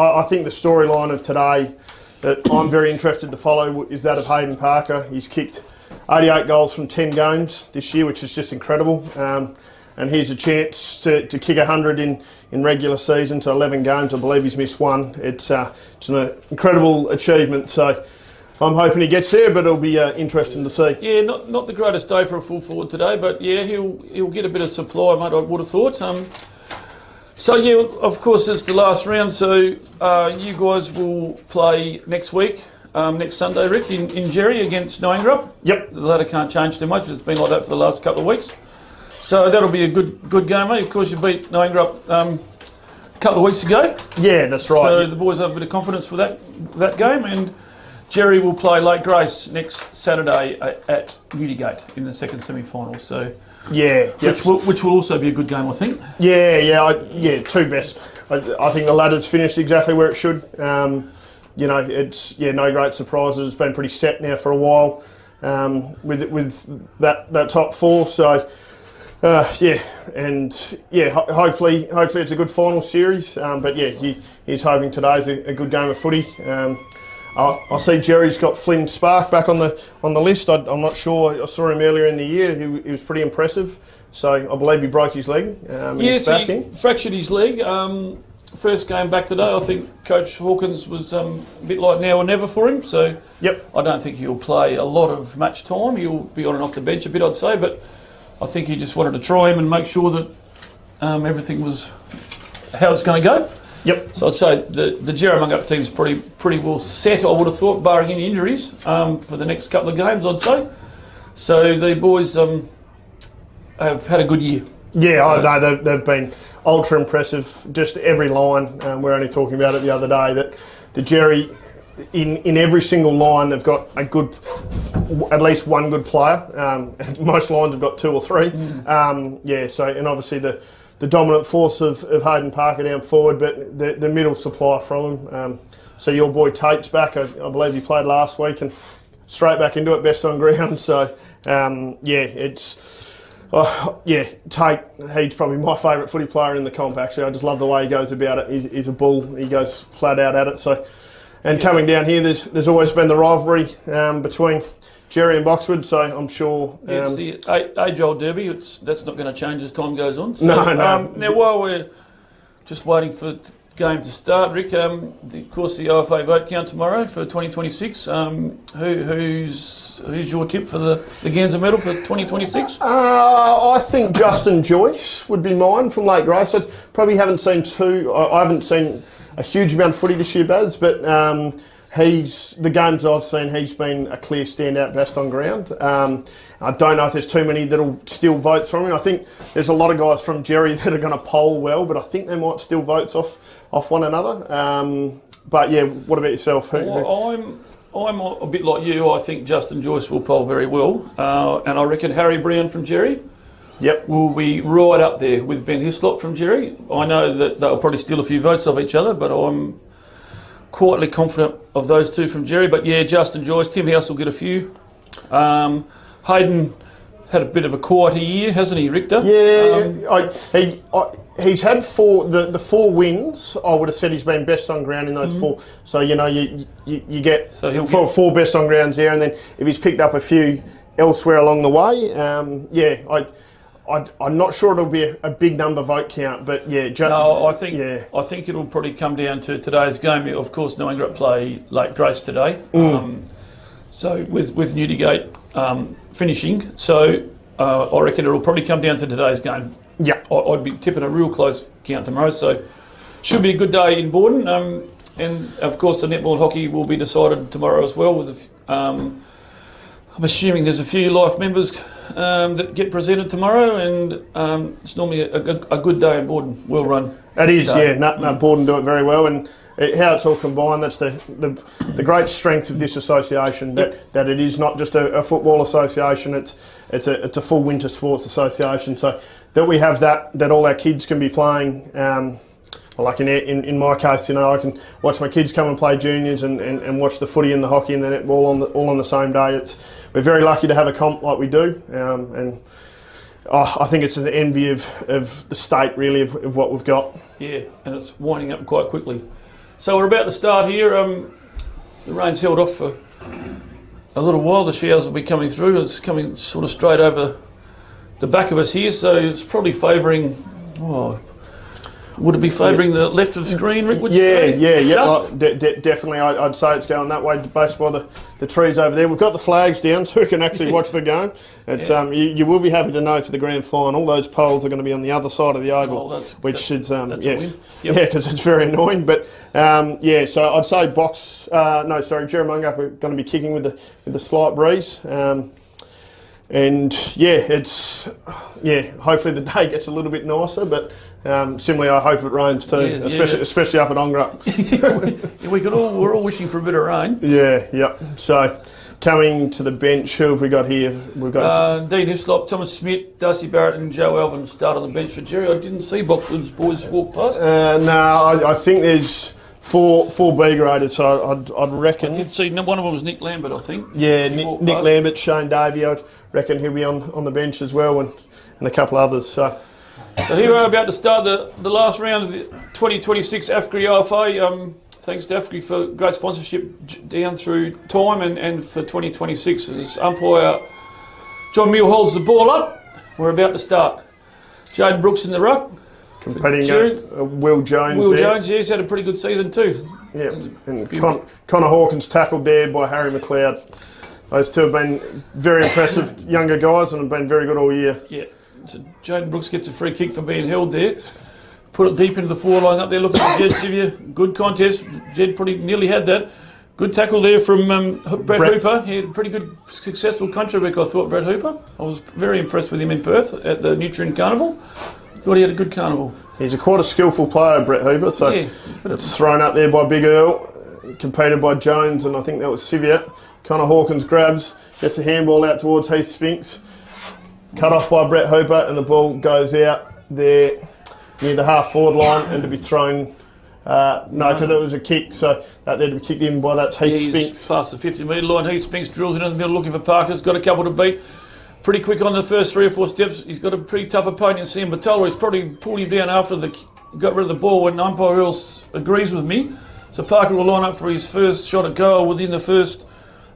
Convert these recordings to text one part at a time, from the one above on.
I think the storyline of today that I'm very interested to follow is that of Hayden Parker. He's kicked 88 goals from 10 games this year, which is just incredible. And here's a chance to kick 100 in regular season to 11 games. I believe he's missed one. It's an incredible achievement. So I'm hoping he gets there, but it'll be interesting to see. Yeah, not the greatest day for a full forward today, but yeah, he'll get a bit of supply, mate, I would have thought. So yeah, of course, it's the last round. So you guys will play next week, next Sunday, Rick, in Jerry against Ongerup. Yep. The ladder can't change too much. It's been like that for the last couple of weeks. So that'll be a good game, mate. Of course, you beat Ongerup a couple of weeks ago. Yeah, that's right. So the boys have a bit of confidence for that game, and Jerry will play Lake Grace next Saturday at Newdigate in the second semi-final. So yeah, which will also be a good game, I think. Yeah, two best. I think the ladder's finished exactly where it should. It's no great surprises. It's been pretty set now for a while with that top four. So. Hopefully it's a good final series. But yeah, he's hoping today's a good game of footy. I see Jerry's got Flynn Spark back on the list. I'm not sure. I saw him earlier in the year. He was pretty impressive. So I believe he broke his leg. He fractured his leg. First game back today. I think Coach Hawkins was a bit like now or never for him. So yep. I don't think he'll play a lot of match time. He'll be on and off the bench a bit, I'd say, but I think he just wanted to try him and make sure that everything was how it's going to go. Yep. So I'd say the Jerramungup team's pretty well set, I would have thought, barring any injuries, for the next couple of games, I'd say. So the boys have had a good year. Yeah, I know they've been ultra impressive. Just every line. We were only talking about it the other day that the Jerry, in every single line, they've got at least one good player. Most lines have got two or three. And obviously the dominant force of Hayden Parker down forward, but the middle supply from him. So your boy Tate's back. I believe he played last week and straight back into it, best on ground. So Tate, he's probably my favourite footy player in the comp, actually. I just love the way he goes about it. He's a bull. He goes flat out at it. So. And coming down here, there's always been the rivalry between Jerry and Boxwood, so I'm sure... it's the age-old derby. That's not going to change as time goes on. So, no. Now, while we're just waiting for the game to start, Rick, of course, the OFA vote count tomorrow for 2026. Who's your tip for the Ganser medal for 2026? I think Justin Joyce would be mine from Lake Grace. I probably haven't seen I haven't seen a huge amount of footy this year, Baz, but the games I've seen, he's been a clear standout best on ground. I don't know if there's too many that'll steal votes from him. I think there's a lot of guys from Jerry that are going to poll well, but I think they might steal votes off one another. But yeah, what about yourself? I'm a bit like you. I think Justin Joyce will poll very well, and I reckon Harry Brown from Jerry. Yep. Will be right up there with Ben Hislop from Jerry. I know that they'll probably steal a few votes off each other, but I'm quietly confident of those two from Jerry. But yeah, Justin Joyce, Tim House will get a few. Hayden had a bit of a quieter year, hasn't he, Richter? Yeah, he's had the 4 wins. I would have said he's been best on ground in those 4. So you get four best on grounds there, and then if he's picked up a few elsewhere along the way, I'm not sure it'll be a big number vote count, but yeah. I think it'll probably come down to today's game. Of course, Ongerup play Lake Grace today, so with Newdigate finishing. So I reckon it'll probably come down to today's game. Yeah, I'd be tipping a real close count tomorrow. So should be a good day in Borden, and of course the netball and hockey will be decided tomorrow as well. I'm assuming there's a few life members that get presented tomorrow, and it's normally a good day in Borden. Well run. It is, yeah. Borden do it very well, and how it's all combined. That's the great strength of this association. That it is not just a football association. It's a full winter sports association. So that we have that all our kids can be playing. Like in my case, I can watch my kids come and play juniors and watch the footy and the hockey and the netball all on the same day. We're very lucky to have a comp like we do, and I think it's an envy of the state, really, of what we've got. Yeah, and it's winding up quite quickly. So we're about to start here. The rain's held off for a little while. The showers will be coming through. It's coming sort of straight over the back of us here, so it's probably favouring. Would it be favouring the left of the screen, Rick? Would you say? Definitely. I'd say it's going that way, based by the trees over there. We've got the flags down, so we can actually watch the game. It's you will be happy to know for the grand final, all those poles are going to be on the other side of the oval, which is because it's very annoying. But so I'd say Jerramungup are going to be kicking with the slight breeze. Hopefully the day gets a little bit nicer, but similarly I hope it rains too, especially up at Ongerup. We're all wishing for a bit of rain. So coming to the bench, who have we got here? We've got Dean Hislop, Thomas Smith, Darcy Barrett and Joe Alvin start on the bench for Jerry. I didn't see Boxwood's boys walk past. I think there's four B graders, so I'd reckon. I did see one of them was Nick Lambert, I think. Yeah, Nick Lambert, Shane Davey, I'd reckon he'll be on the bench as well, and a couple others. So here we're about to start the last round of the 2026 AFGRI OFA. Thanks to AFGRI for great sponsorship down through time and for 2026. As umpire John Muir holds the ball up, we're about to start. Jaden Brooks in the ruck. Competing Will Jones. Will Jones, he's had a pretty good season too. Yeah, and Connor Hawkins tackled there by Harry McLeod. Those two have been very impressive younger guys and have been very good all year. Yeah, so Jaden Brooks gets a free kick for being held there. Put it deep into the forward line up there. Look at the Jed Sivia. Good contest. Jed pretty nearly had that. Good tackle there from Brett Hooper. He had a pretty good, successful country week, I thought, Brett Hooper. I was very impressed with him in Perth at the Nutrient Carnival. Thought he had a good carnival. He's quite a skillful player, Brett Hooper. So it's thrown up there by Big Earl, competed by Jones, and I think that was Sivia. Connor Hawkins grabs, gets a handball out towards Heath Spinks. Cut off by Brett Hooper, and the ball goes out there near the half-forward line, and to be thrown. Because it was a kick, so that had to be kicked in by that Heath Spinks. Past the 50-metre line, Heath Spinks drills in the middle looking for Parker's. Got a couple to beat. Pretty quick on the first 3 or 4 steps. He's got a pretty tough opponent in Sam Batola. He's probably pulled him down after got rid of the ball when umpire Earls agrees with me. So Parker will line up for his first shot at goal within the first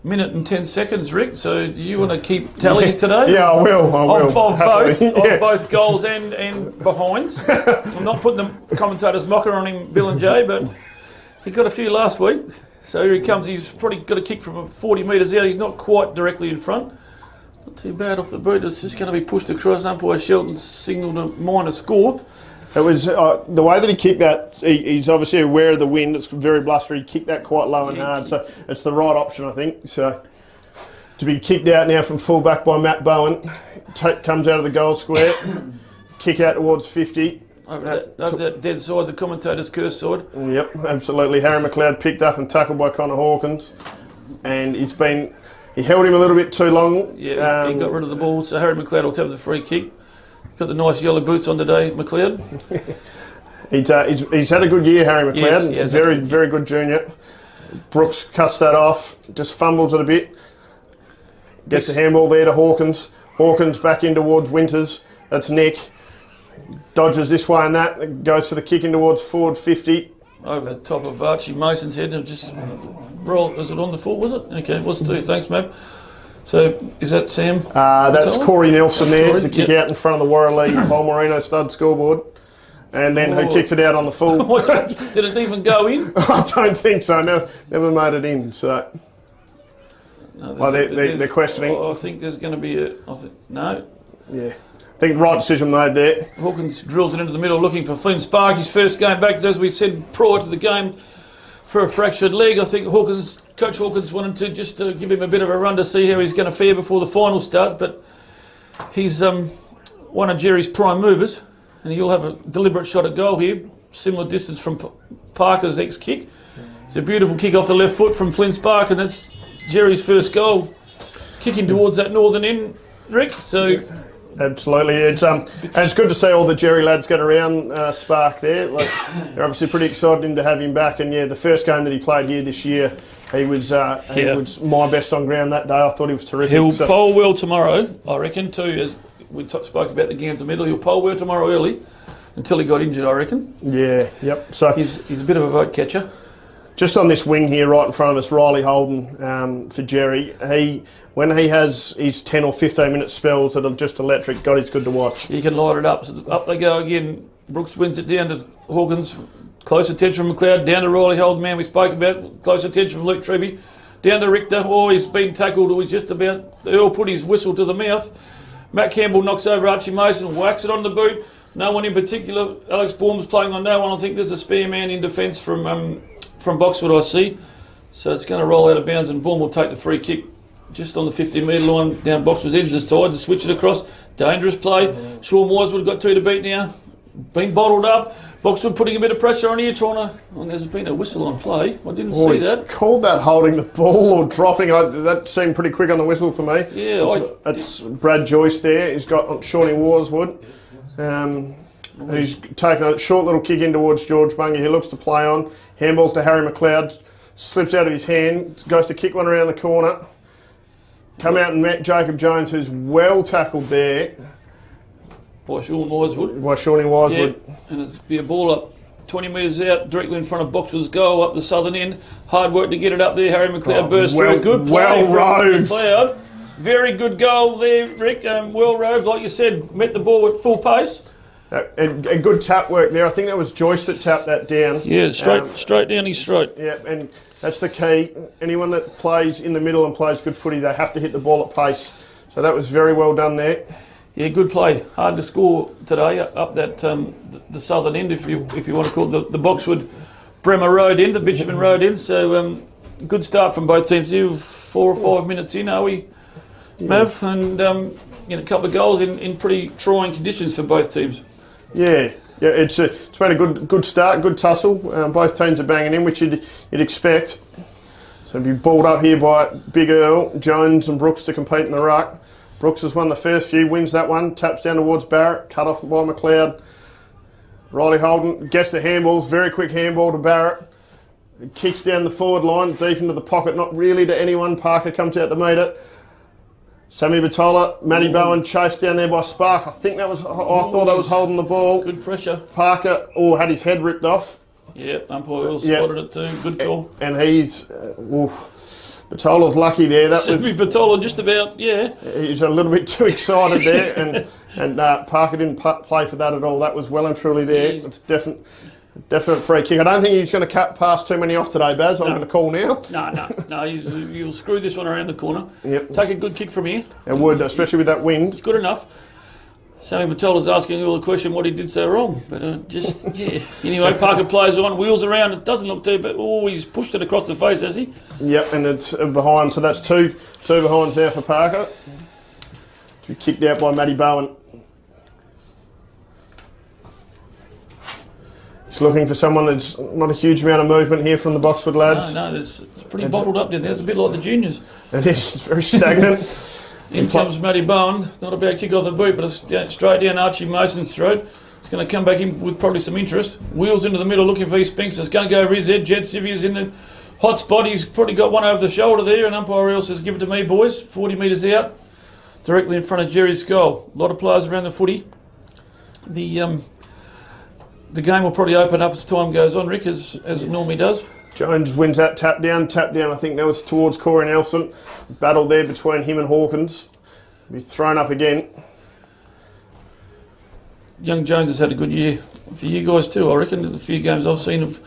minute and 10 seconds, Rick. So do you want to keep tally today? Yeah, I will. Of both goals and behinds. I'm not putting the commentators mocker on him, Bill and Jay, but he got a few last week. So here he comes. He's probably got a kick from 40 metres out. He's not quite directly in front. Not too bad off the boot. It's just going to be pushed across. Umpire Shelton signalled a minor score. It was the way that he kicked that. He's obviously aware of the wind. It's very blustery. He kicked that quite low and hard, so it's the right option, I think. So to be kicked out now from fullback by Matt Bowen, comes out of the goal square, kick out towards 50. Over that dead side, the commentator's cursed side. Yep, absolutely. Harry McLeod picked up and tackled by Connor Hawkins, and he held him a little bit too long. Yeah, he got rid of the ball, so Harry McLeod will have the free kick. Got the nice yellow boots on today, McLeod. He's had a good year, Harry McLeod. Yes, very, very good junior. Brooks cuts that off, just fumbles it a bit. Gets a handball there to Hawkins. Hawkins back in towards Winters. That's Nick. Dodges this way and that. Goes for the kick in towards forward 50. Over the top of Archie Mason's head. Just roll. Was it on the full, was it? Okay, it was too. Thanks, Mav. So, is that Sam? That's Corey Nelson there to kick out in front of the Warraleigh Balmerino stud scoreboard. And then who kicks it out on the full. Did it even go in? I don't think so. Never made it in. So they're questioning. I think there's going to be no. Yeah. I think right decision made there. Hawkins drills it into the middle looking for Flynn Spark. His first game back, as we said prior to the game, for a fractured leg. I think Coach Hawkins wanted to just give him a bit of a run to see how he's going to fare before the final start, but he's one of Jerry's prime movers, and he'll have a deliberate shot at goal here, similar distance from Parker's ex-kick. It's a beautiful kick off the left foot from Flynn Spark, and that's Jerry's first goal, kicking towards that northern end, Rick. So absolutely, and it's good to see all the Jerry lads get around Spark there. They're obviously pretty excited to have him back, and the first game that he played here this year, he was my best on ground that day. I thought he was terrific. He'll bowl well tomorrow, I reckon, too, as we spoke about the Ganser middle. He'll bowl well tomorrow early, until he got injured, I reckon. Yeah, yep. So he's a bit of a vote catcher. Just on this wing here, right in front of us, Riley Holden for Jerry. When he has his 10 or 15 minute spells that are just electric, God, he's good to watch. He can light it up. So up they go again. Brooks wins it down to Hawkins. Close attention from McLeod. Down to Riley Holden, man we spoke about. Close attention from Luke Treby. Down to Richter. Oh, he's been tackled. He's just about... Earl put his whistle to the mouth. Matt Campbell knocks over Archie Mason, whacks it on the boot. No one in particular. Alex Baum's playing on no one. I think there's a spare man in defence from Boxwood, I see. So it's going to roll out of bounds and Baum will take the free kick just on the 50-metre line down Boxwood's edge this side to switch it across. Dangerous play. Sean Wisewood got 2 to beat now. Been bottled up. Boxwood putting a bit of pressure on here, trying to... Well, there's been a whistle on play. I didn't see that. Called that holding the ball or dropping. That seemed pretty quick on the whistle for me. Yeah, it's Brad Joyce there. He's got Shawnee Wisewood. Who's taken a short little kick in towards George Bungie. He looks to play on. Handballs to Harry McLeod. Slips out of his hand. Goes to kick one around the corner. Come out and met Jacob Jones, who's well tackled there. By Shawnee Wisewood. Yeah, and it's be a ball up 20 metres out, directly in front of Boxwood's goal up the southern end. Hard work to get it up there. Harry McLeod burst through. Good play from McLeod. Very good goal there, Rick. Well roved, like you said, met the ball at full pace. And good tap work there. I think that was Joyce that tapped that down. Yeah, straight down his throat. Yeah, and that's the key. Anyone that plays in the middle and plays good footy, they have to hit the ball at pace. So that was very well done there. Yeah, good play. Hard to score today up that the southern end, if you want to call it the Boxwood Bremer Road end, the Bitumen Road end. So good start from both teams. Here, 4 or 5 minutes in, are we, Mav? And a couple of goals in pretty trying conditions for both teams. Yeah, it's been a good start, good tussle. Both teams are banging in, which you'd expect. So be balled up here by Big Earl, Jones and Brooks to compete in the ruck. Brooks has won the first few, wins that one, taps down towards Barrett, cut off by McLeod. Riley Holden gets the handballs, very quick handball to Barrett. Kicks down the forward line, deep into the pocket, not really to anyone. Parker comes out to meet it. Sammy Batola, Matty Bowen chased down there by Spark. I thought that was holding the ball. Good pressure. Parker had his head ripped off. Yeah, umpire Earl spotted it too. Good call. And he's... Batola's lucky there. Sammy Batola just about, yeah. He's a little bit too excited there, and Parker didn't play for that at all. That was well and truly there. It's definite free kick. I don't think he's going to pass too many off today, Baz. I'm going to call now. No. You'll screw this one around the corner. Yep. Take a good kick from here. It would, especially with that wind. It's good enough. Sammy Batola's asking you all the question what he did so wrong. But Anyway, Parker plays on, wheels around. It doesn't look too bad. Oh, he's pushed it across the face, has he? Yep, and it's behind. So that's two behinds there for Parker. To be kicked out by Matty Bowen. He's looking for someone that's not a huge amount of movement here from the Boxwood lads. No, it's pretty bottled up down there. It's a bit like the juniors. It is. It's very stagnant. In comes Matty Bowen. Not a bad kick off the boot, but it's straight down Archie Mason's throat. It's going to come back in with probably some interest. Wheels into the middle looking for his Spinks. It's going to go over his head. Jed Sivier's in the hot spot. He's probably got one over the shoulder there, and umpire Earl says, give it to me, boys. 40 metres out, directly in front of Jerry's goal. A lot of players around the footy. The game will probably open up as time goes on, Rick, as it normally does. Jones wins that tap down. I think that was towards Corey Nelson. Battle there between him and Hawkins. Be thrown up again. Young Jones has had a good year for you guys too, I reckon. The few games I've seen of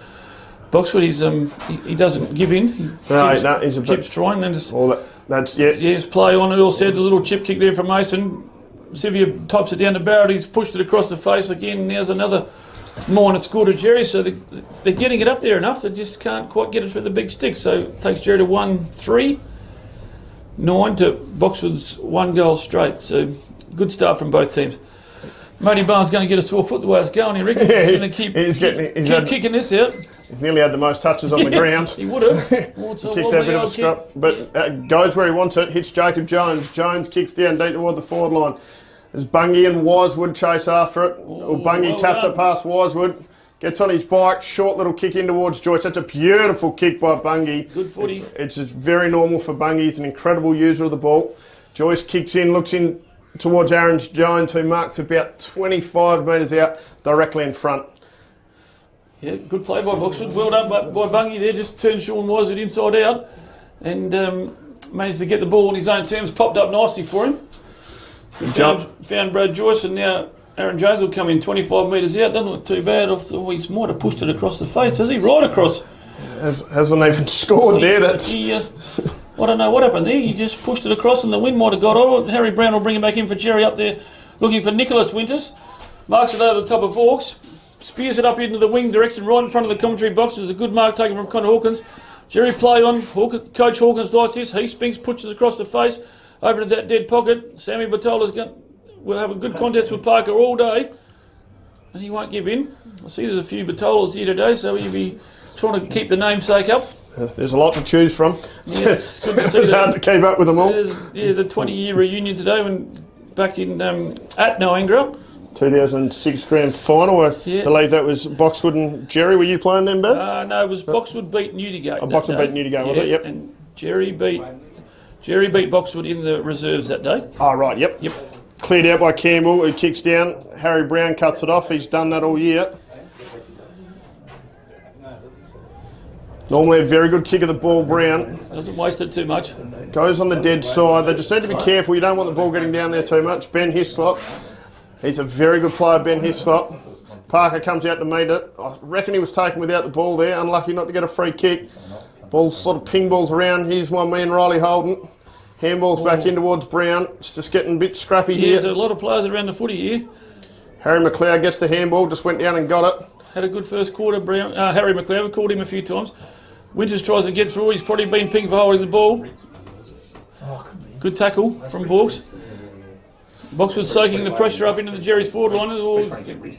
Boxwood, he doesn't give in. He keeps trying. And Yes, play on. Earl said a little chip kick there from Mason. Sivier tops it down to Barrett. He's pushed it across the face again. There's another minor score to Jerry. So they're getting it up there enough. They just can't quite get it for the big stick. So it takes Jerry to 1-3. 9 to Boxwood's 1 goal straight. So good start from both teams. Matty Bowen's going to get a sore foot the way it's going here, Rick. He's going to keep kicking this out. He's nearly had the most touches on the ground. He would have. Kicks out a bit of a scrap, but goes where he wants it. Hits Jacob Jones. Jones kicks down deep toward the forward line. As Bungie and Wisewood chase after it. Bungie taps it past Wisewood. Gets on his bike, short little kick in towards Joyce. That's a beautiful kick by Bungie. Good footy. It's just very normal for Bungie. He's an incredible user of the ball. Joyce kicks in, looks in towards Aaron Jones, who marks about 25 metres out, directly in front. Yeah, good play by Boxwood. Well done by Bungie there. Just turned Sean Wysett inside out and managed to get the ball in his own terms. Popped up nicely for him. Found Brad Joyce, and now Aaron Jones will come in 25 metres out. Doesn't look too bad. He might have pushed it across the face. Has he? Right across. Hasn't even scored there. I don't know what happened there. He just pushed it across and the wind might have got over. Harry Brown will bring him back in for Jerry up there, looking for Nicholas Winters. Marks it over the top of Hawks. Spears it up into the wing direction, right in front of the commentary box. There's a good mark taken from Connor Hawkins. Jerry play on. Coach Hawkins likes this. He spinks, pushes it across the face, over to that dead pocket. Sammy Batola's will have a good contest with Parker all day, and he won't give in. I see there's a few Batolas here today, so he'll be trying to keep the namesake up. There's a lot to choose from. Yeah, it's good to see it's hard to keep up with them all. The 20-year reunion today, when back in at Ongerup. 2006 grand final. I believe that was Boxwood and Jerry. Were you playing then, Babs? No, it was Boxwood beat Newdigate. Boxwood beat Newdigate, was it? Yep. And Jerry beat Boxwood in the reserves that day. Oh, right, yep. Cleared out by Campbell, who kicks down. Harry Brown cuts it off. He's done that all year. Normally a very good kick of the ball, Brown. Doesn't waste it too much. Goes on the dead side. They just need to be careful. You don't want the ball getting down there too much. Ben Hislop. He's a very good player, Ben Hislop. Parker comes out to meet it. I reckon he was taken without the ball there. Unlucky not to get a free kick. Ball sort of ping balls around. Here's one man, Riley Holden. Handballs back in towards Brown. It's just getting a bit scrappy here. There's a lot of players around the footy here. Harry McLeod gets the handball, just went down and got it. Had a good first quarter, Brown. Harry McLeod called him a few times. Winters tries to get through. He's probably been pinged for holding the ball. Good tackle from Vauxhall. Boxwood soaking the pressure up into the Jerry's forward line.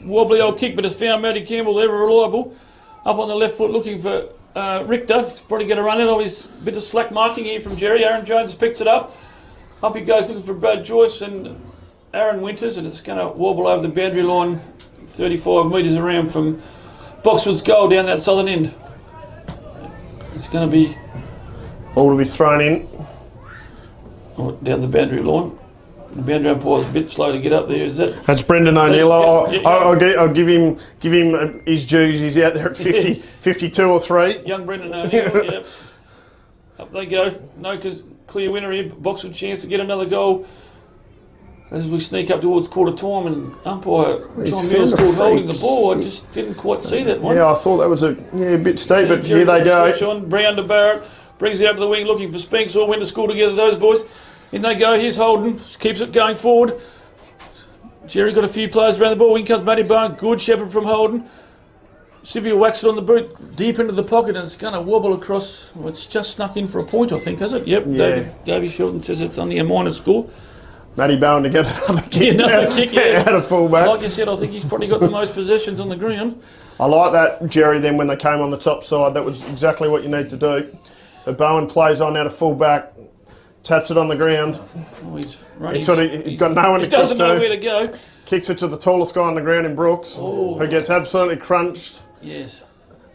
Wobbly old kick, but it's found Matty Campbell, ever reliable. Up on the left foot looking for Richter. He's probably going to run it. He's a bit of slack marking here from Jerry. Aaron Jones picks it up. Up he goes looking for Brad Joyce and Aaron Winters, and it's going to wobble over the boundary line 35 metres around from Boxwood's goal down that southern end. It's going to be... Ball to be thrown in. Down the boundary line. The boundary umpire is a bit slow to get up there. Is that? That's Brendan O'Neill. I'll give him his dues. He's out there at 50, 52 or 3. Young Brendan O'Neill. Yep. Up they go. No clear winner here. Boxwood chance to get another goal as we sneak up towards quarter time, and umpire John Mills called holding the ball. I just didn't quite see that one. Yeah, I thought that was a bit steep, but here they go. On. Brown to Barrett, brings it out to the wing looking for Spinks. All went to school together, those boys. In they go. Here's Holden, keeps it going forward. Jerry got a few players around the ball. In comes Matty Bone. Good shepherd from Holden. Sivia whacks it on the boot, deep into the pocket, and it's going to wobble across. Well, it's just snuck in for a point, I think, has it? Yep. Yeah. Davey Shelton says it's only a minor score. Matty Bowen to get another kick, out of fullback. Like you said, I think he's probably got the most possessions on the ground. I like that, Jerry, then when they came on the top side. That was exactly what you need to do. So Bowen plays on out of fullback, taps it on the ground. Oh, he's got no one to kick to. He doesn't know where to go. Kicks it to the tallest guy on the ground in Brooks, who gets absolutely crunched. Yes.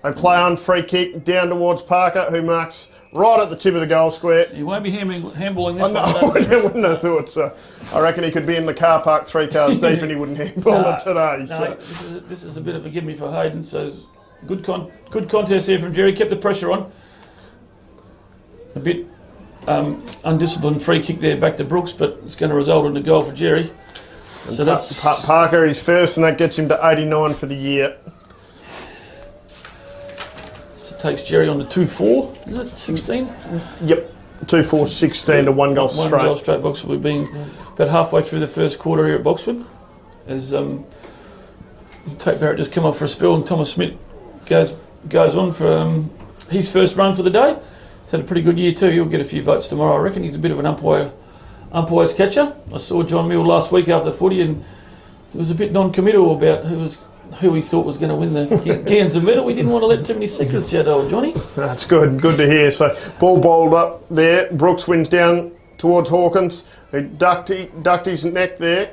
They play on, free kick, down towards Parker, who marks right at the tip of the goal square. He won't be handballing this one. I wouldn't have thought so. I reckon he could be in the car park 3 cars deep and he wouldn't handball it today. No, this is a bit of a give me for Hayden. So good contest here from Jerry. Kept the pressure on. A bit undisciplined free kick there back to Brooks, but it's going to result in a goal for Jerry. And so that's Parker, he's first, and that gets him to 89 for the year. Takes Jerry on to 2-4, is it? 16? Yep, 2-4, 16 to 1 goal straight. 1 goal straight. Boxwood. We've been about halfway through the first quarter here at Boxwood. As Tate Barrett just come off for a spell, and Thomas Smith goes on for his first run for the day. He's had a pretty good year too. He'll get a few votes tomorrow. I reckon he's a bit of an umpire's catcher. I saw John Mill last week after footy, and he was a bit non-committal about who he thought was going to win the Ganser medal. We didn't want to let too many secrets out, old Johnny. That's good to hear. So ball bowled up there. Brooks wins down towards Hawkins, who ducked his neck there,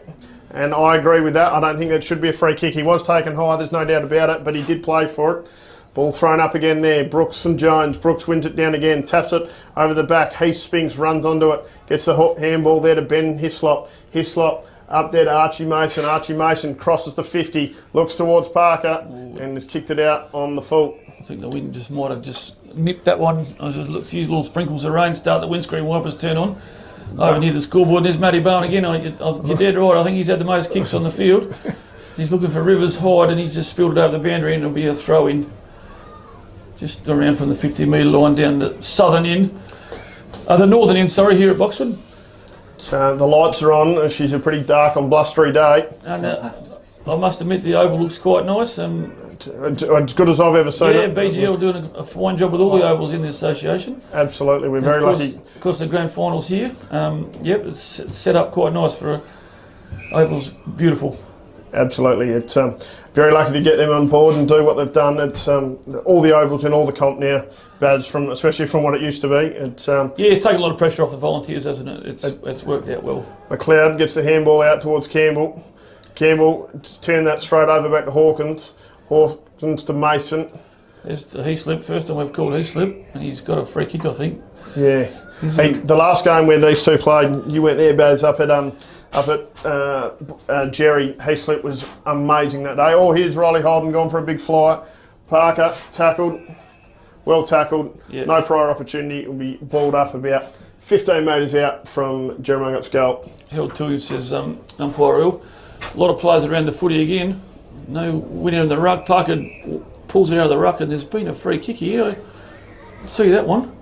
and I agree with that. I don't think that should be a free kick. He was taken high, there's no doubt about it, but he did play for it. Ball thrown up again there. Brooks and Jones. Brooks wins it down again, taps it over the back. Heath Spinks runs onto it, gets the handball there to Ben Hislop. Hislop Up there to Archie Mason. Archie Mason crosses the 50, looks towards Parker, and has kicked it out on the full. I think the wind just might have just nipped that one. I was just a few little sprinkles of rain start the windscreen wipers turn on. Over near the scoreboard, there's Matty Bowen again. You're dead right. I think he's had the most kicks on the field. He's looking for Rivers Hyde, and he's just spilled it over the boundary, and it'll be a throw in. Just around from the 50-metre line down the southern end. The northern end, sorry, here at Boxwood. So the lights are on. She's a pretty dark and blustery day. And I must admit the oval looks quite nice. As good as I've ever seen it. Yeah, BGL doing a fine job with all the ovals in the association. Absolutely, we're very lucky. Of course, the grand finals here. Yep, it's set up quite nice for ovals. Beautiful. Absolutely, it's very lucky to get them on board and do what they've done. It's all the ovals in all the comp now, Baz, especially from what it used to be. It's taking a lot of pressure off the volunteers, hasn't it? It's worked out well. McLeod gets the handball out towards Campbell. Campbell turned that straight over back to Hawkins. Hawkins to Mason. There's the Heaslip, first time we've called Heaslip, and he's got a free kick, I think. Yeah. Hey, the last game where these two played, you went there, Baz, up at Jerry. Heaslip was amazing that day. Oh, here's Riley Holden gone for a big fly. Parker tackled, well tackled. Yep. No prior opportunity. It will be balled up about 15 metres out from Jerramungup's goal. Held to him, says umpire Earl. A lot of players around the footy again. No winner in the ruck. Parker pulls it out of the ruck, and there's been a free kick here. See that one?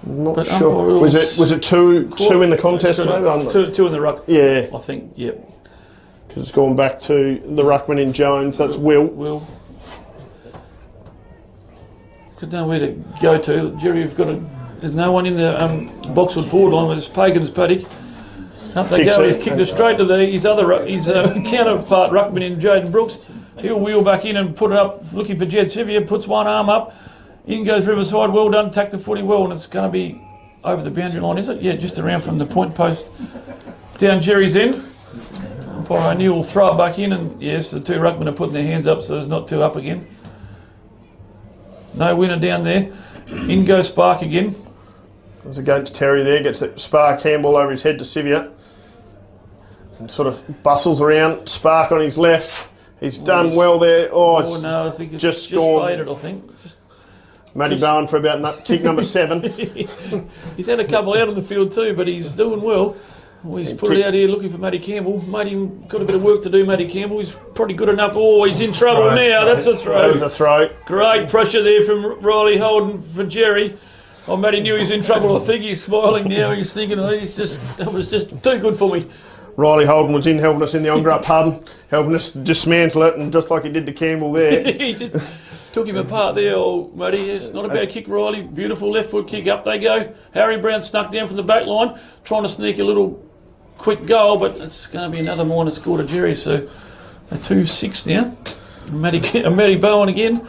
Not sure. Was it two in the contest? Maybe two in the ruck. Yeah, I think. Yep. Because it's gone back to the ruckman in Jones. That's Will. Could know where to go to. Jerry, you've got there's no one in the Boxwood forward line. It's Pagan's paddock. Up they go. He's kicked it straight to his counterpart ruckman in Jaden Brooks. He'll wheel back in and put it up, looking for Jed Sevier. Puts one arm up. In goes Riverside. Well done. Tacked the footy well, and it's going to be over the boundary line, is it? Yeah, just around from the point post down Jerry's end. Umpire O'Neill will throw it back in, and yes, the two ruckmen are putting their hands up, so there's not two up again. No winner down there. In goes Spark again. It's against Terry there. Gets the Spark handball over his head to Sevier. And sort of bustles around. Spark on his left. He's done well there. Oh no, I think it's just faded, I think. Matty Bowen for about kick number 7. He's had a couple out on the field too, but he's doing well. He's put it out here looking for Matty Campbell. Matty got a bit of work to do, Matty Campbell. He's probably good enough. Oh, he's in trouble now. That's a throw. That was a throw. Great pressure there from Riley Holden for Jerry. Oh, Matty knew he's in trouble. I think he's smiling now. He's thinking, that was just too good for me. Riley Holden was in helping us in the Ongerup pub, helping us dismantle it, and just like he did to Campbell there. He just took him apart there, old Matty. It's not a bad kick, Riley. Beautiful left foot kick. Up they go. Harry Brown snuck down from the back line, trying to sneak a little quick goal, but it's going to be another minor score to Jerry, so a 2-6 now. Matty Bowen again.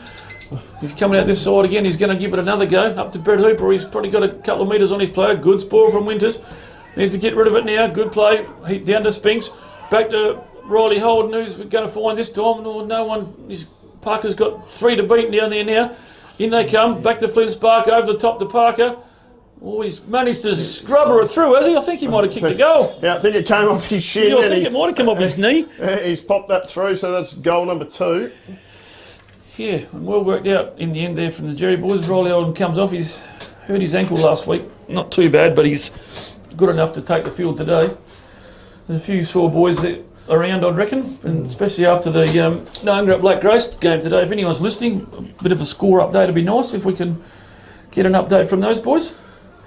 He's coming out this side again. He's going to give it another go. Up to Brett Hooper. He's probably got a couple of metres on his player. Good spoil from Winters. Needs to get rid of it now. Good play. Down to Spinks. Back to Riley Holden, who's going to find this time. No one. Parker's got 3 to beat down there now. In they come. Back to Flynn Spark. Over the top to Parker. Oh, he's managed to scrubber it through, has he? I think he might have kicked the goal. Yeah, I think it came off his shin. Yeah, I think it might have come off his knee. He's popped that through, so that's goal number 2. Yeah, and well worked out in the end there from the Jerry boys. Riley Holden comes off. He's hurt his ankle last week. Not too bad, but he's good enough to take the field today. There's a few sore boys around, I'd reckon, and especially after the Ongerup Lake Grace game today. If anyone's listening, a bit of a score update would be nice if we can get an update from those boys.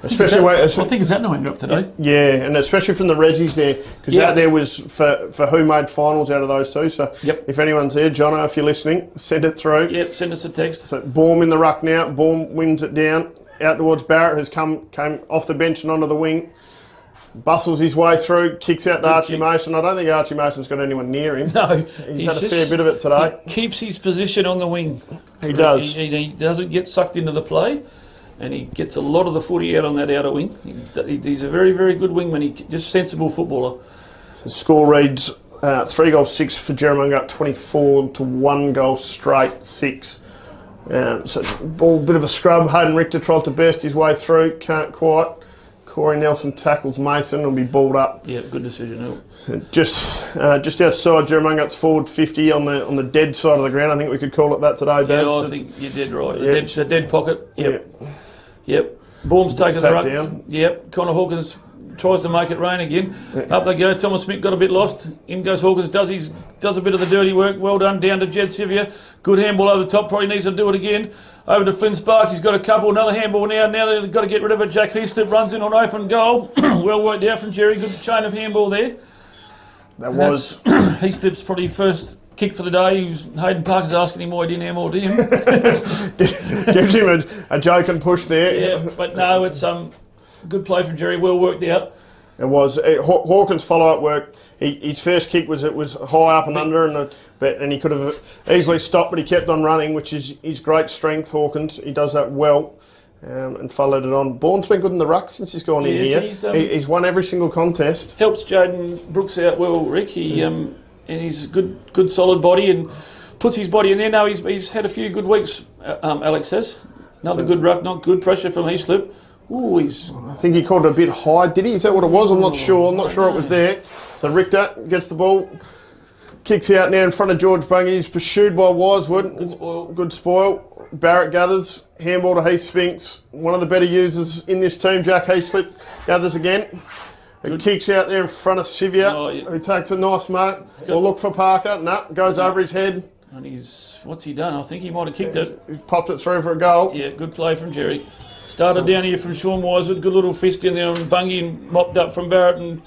I think it's at Ongerup today. Yeah, and especially from the Reggies there, because out there was for who made finals out of those two. So if anyone's there, Jono, if you're listening, send it through. Yep, send us a text. So Baum in the ruck now. Baum wins it down out towards Barrett, who's came off the bench and onto the wing. Bustles his way through, kicks out to Archie Mason. I don't think Archie Mason's got anyone near him. No. He's had a fair bit of it today. He keeps his position on the wing. He does. He doesn't get sucked into the play, and he gets a lot of the footy out on that outer wing. He's a very, very good wingman. He's just sensible footballer. The score reads 3 goals 6 for Jerramungup, 24 to 1 goal straight 6. So ball, bit of a scrub. Hayden Richter tries to burst his way through, can't quite. Corey Nelson tackles Mason, will be balled up. Yeah, good decision. Just outside Jerramungup's forward 50 on the dead side of the ground. I think we could call it that today, Baz. Yeah, I think you're dead right. The dead pocket. Yep. Baum's taken the ruck. Down. Yep. Connor Hawkins tries to make it rain again. Up they go. Thomas Smith got a bit lost. In goes Hawkins. Does a bit of the dirty work. Well done. Down to Jed Sivia. Good handball over the top. Probably needs to do it again. Over to Flynn Spark. He's got a couple. Another handball now. Now they've got to get rid of it. Jack Heaslip runs in on open goal. Well worked out from Jerry. Good chain of handball there. That was Heaslip's probably first kick for the day. Hayden Parker's asking him why he didn't handball to him. Gives him a joke and push there. Yeah, but no, it's good play from Jerry. Well worked out. It was Hawkins' follow-up work. His first kick was high up and under, and he could have easily stopped, but he kept on running, which is his great strength. Hawkins, he does that well, and followed it on. Bourne's been good in the ruck since he's gone in here. He's won every single contest. Helps Jaden Brooks out well, Rick. And he's good solid body and puts his body in there. Now he's had a few good weeks. Alex has another good ruck, not good pressure from Heaslip. Ooh, I think he called it a bit high, did he? Is that what it was? I'm not sure. I'm not sure it was there. So Richter gets the ball, kicks out now in front of George Bungie. He's pursued by Wisewood. Good spoil. Barrett gathers. Handball to Heath Spinks. One of the better users in this team. Jack Heaslip gathers again. It kicks out there in front of Sivia, who takes a nice mark. We'll look for Parker. Goes over his head. And what's he done? I think he might have kicked it. He's popped it through for a goal. Yeah, good play from Jerry. Started down here from Sean Wisewood, good little fist in there on Bungie and mopped up from Barrett and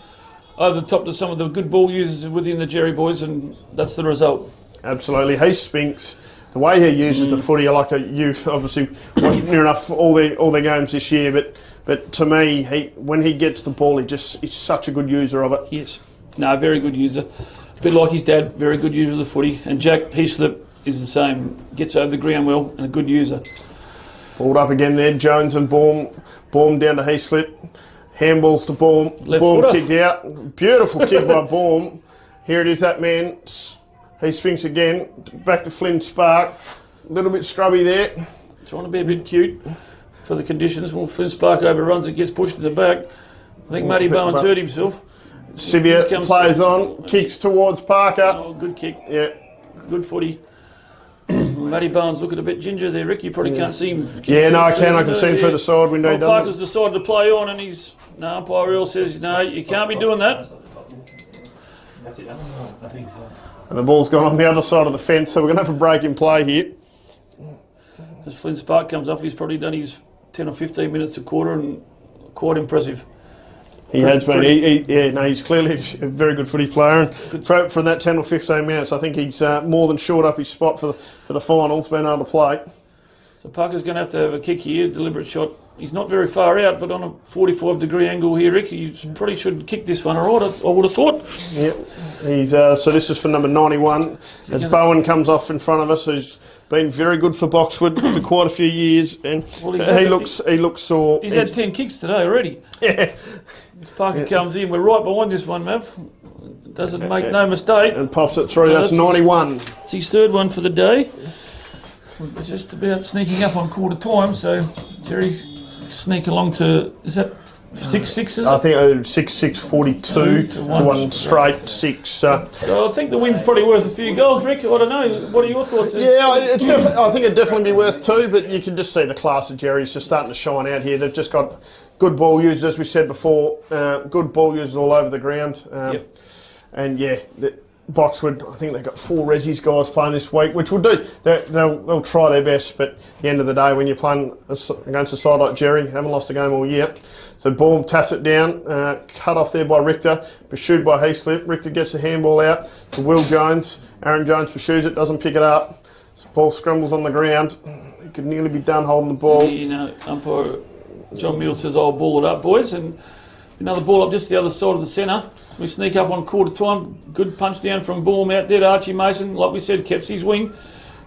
over the top to some of the good ball users within the Jerry boys, and that's the result. Absolutely. Heath Spinks, the way he uses the footy, you've obviously watched near enough all their games this year, but to me, when he gets the ball, he's such a good user of it. Yes. No, very good user. A bit like his dad, very good user of the footy, and Jack Heaslip is the same. Gets over the ground well and a good user. Balled up again there, Jones and Baum down to Heaslip. Handballs to Baum. Baum kicked out. Beautiful kick by Baum. Here it is, that man. He swings again. Back to Flynn Spark. A little bit scrubby there. Trying to be a bit cute for the conditions. Well, Flynn Spark overruns it, gets pushed to the back. I think Matty Bowen's hurt himself. Sivia plays on, kicks towards Parker. Oh, good kick. Yeah. Good footy. Matty Barnes looking a bit ginger there, Rick. You probably can't see him. I can see him through the side window. Well, Parker's decided to play on, and umpire Earl says, no, you can't be doing that. That's it, I think so. And the ball's gone on the other side of the fence, so we're going to have a break in play here. As Flynn Spark comes off, he's probably done his 10 or 15 minutes a quarter, and quite impressive. He has been. He's clearly a very good footy player. And for that 10 or 15 minutes, I think he's more than shored up his spot for the finals, being able to play. So Parker's going to have a kick here, deliberate shot. He's not very far out, but on a 45-degree angle here, Rick. He probably should kick this one, all right, I would have thought. Yep. He's so this is for number 91. As Bowen comes off in front of us, who's been very good for Boxwood for quite a few years, and he looks sore. He's had 10 kicks today already. Yeah. As Parker comes in, we're right behind this one, Mav. Doesn't make no mistake. And pops it through. So that's 91. It's his third one for the day. We're just about sneaking up on quarter time, so Jerry sneak along to, is that 6-6, is it? I think 6-6-42 to one straight 6. So I think the win's probably worth a few goals, Rick. I don't know. What are your thoughts? Yeah, I think it'd definitely be worth 2, but you can just see the class of Jerry's just starting to shine out here. They've just got good ball users, as we said before, good ball users all over the ground. And yeah, Boxwood, I think they've got 4 Resis guys playing this week, which will do. They'll try their best, but at the end of the day, when you're playing against a side like Jerry, haven't lost a game all year. So Baum taps it down, cut off there by Richter, pursued by Heaslip. Richter gets the handball out to Will Jones. Aaron Jones pursues it, doesn't pick it up. So Paul scrambles on the ground. He could nearly be done holding the ball. Umpire John Mills says, I'll ball it up, boys. And another ball up just the other side of the centre. We sneak up on quarter time. Good punch down from Baum out there to Archie Mason. Like we said, keeps his wing.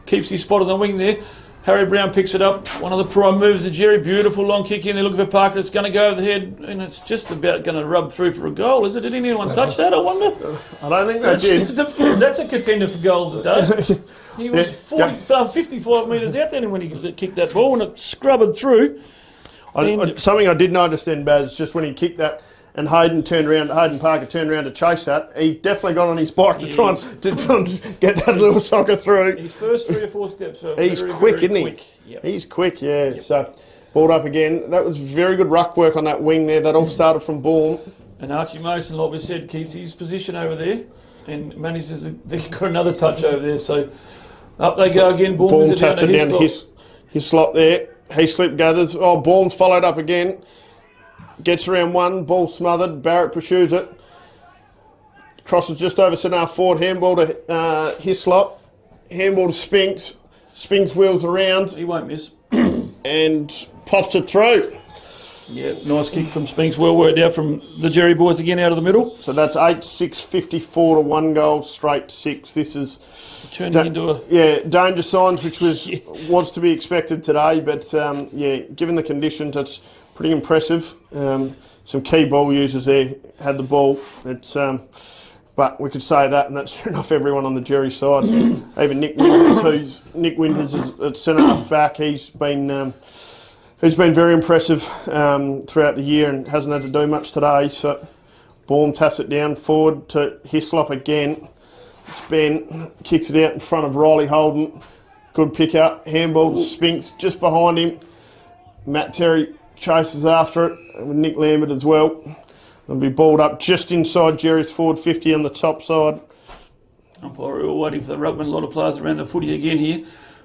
Keeps his spot on the wing there. Harry Brown picks it up. One of the prime moves of Jerry. Beautiful long kick in there. Looking for Parker. It's going to go over the head. And it's just about going to rub through for a goal, is it? Did anyone touch that, I wonder? I don't think they did. That's a contender for goal of the day. He was 55 metres out there when he kicked that ball and it scrubbed through. Something I did notice then, Baz, just when he kicked that and Hayden Parker turned around to chase that, he definitely got on his bike to try and get that little soccer through. His first 3 or 4 steps are He's very, quick, very isn't quick. he? Yep. He's quick, yeah. Yep. So, balled up again. That was very good ruck work on that wing there. That all started from Bourne. And Archie Mason, like we said, keeps his position over there and manages to get another touch over there. So, up they go again. Bourne taps it down to his slot there. He slip gathers. Oh, Bourne's followed up again. Gets around one, ball smothered. Barrett pursues it. Crosses just over centre forward. Handball to Hislop. Handball to Spinks. Spinks wheels around. He won't miss. And pops it through. Yeah, nice kick from Spinks. Well worked out from the Jerry boys again out of the middle. So that's 8-6-54 to 1 goal, straight 6. This is turning into a... Yeah, danger signs, which was to be expected today. But, yeah, given the conditions, that's pretty impressive. Some key ball users there had the ball. But we could say that, and that's fair enough, everyone on the Jerry side. Even Nick Winters is at centre-half back. He's been very impressive throughout the year and hasn't had to do much today. So Baum taps it down forward to Hislop again. It's Ben, kicks it out in front of Riley Holden. Good pick up. Handball to Spinks just behind him. Matt Terry chases after it with Nick Lambert as well. They'll be balled up just inside Jerry's forward 50 on the top side. Umpire waiting for the ruckman. A lot of players around the footy again here.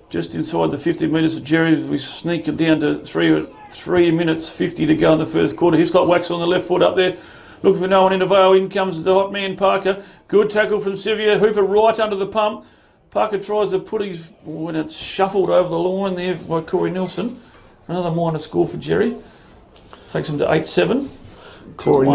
Just inside the 50 metres of Jerry's, we sneak it down to 3 minutes 50 to go in the first quarter. Hislop whacks on the left foot up there. Looking for no one in the veil. In comes the hot man, Parker. Good tackle from Sevier. Hooper right under the pump. Parker tries to put his... when it's shuffled over the line there by Corey Nelson. Another minor score for Jerry. Takes him to 8-7. Corey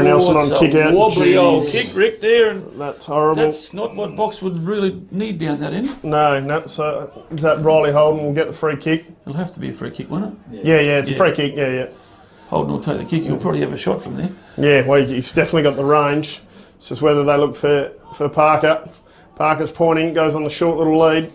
Nelson on kick out. Wobbly old kick, Rick, there. And that's horrible. That's not what Boxwood really need down that end. No. So that Riley Holden will get the free kick. It'll have to be a free kick, won't it? Yeah, it's a free kick, yeah. Holden will take the kick. He'll probably have a shot from there. Yeah, well, he's definitely got the range. It's just whether they look for Parker. Parker's pointing, goes on the short little lead.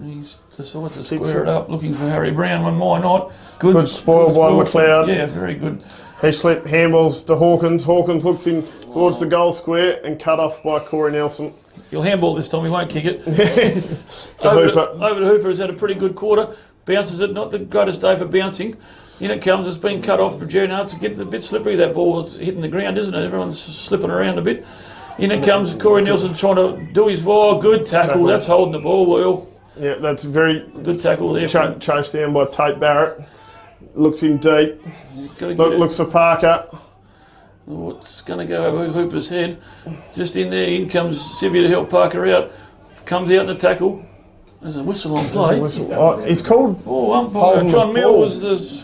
He's decided to square it up, looking for Harry Brown. One more not. Good spoil by McLeod. Yeah, very good. He slipped handballs to Hawkins. Hawkins looks in towards the goal square and cut off by Corey Nelson. He'll handball this time, he won't kick it. Over to Hooper has had a pretty good quarter. Bounces it, not the greatest day for bouncing. In it comes, it's been cut off. But Jerry Nart's getting a bit slippery. That ball is hitting the ground, isn't it? Everyone's slipping around a bit. In it comes, Corey Nelson trying to do his ball. Good tackle. That's holding the ball well. Yeah, that's very good tackle there. Chased down by Tate Barrett. Looks in deep. Looks for Parker. Oh, it's going to go over Hooper's head. Just in there, in comes Sivia to help Parker out. Comes out in the tackle. There's a whistle on play. Oh, he's called. Oh, umpire John Mill was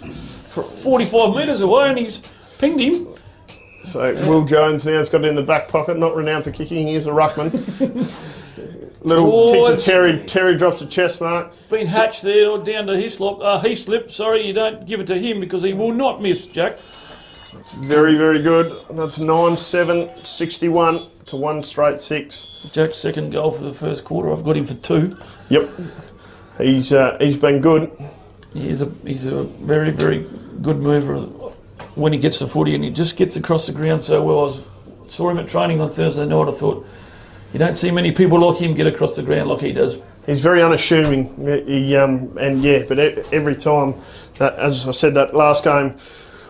45 metres away and he's pinged him. So Will Jones now has got it in the back pocket, not renowned for kicking. He's a ruckman. Little kick to Terry. Terry drops a chest mark. Been hatched there or down to Hislop. He slipped. Sorry, you don't give it to him because he will not miss, Jack. That's very, very good. That's 9-7, 61 to 1 straight 6. Jack's second goal for the first quarter. I've got him for 2. Yep. He's been good. He's a very, very good mover when he gets the footy, and he just gets across the ground so well. I saw him at training on Thursday night. I thought, you don't see many people like him get across the ground like he does. He's very unassuming. But every time, as I said, that last game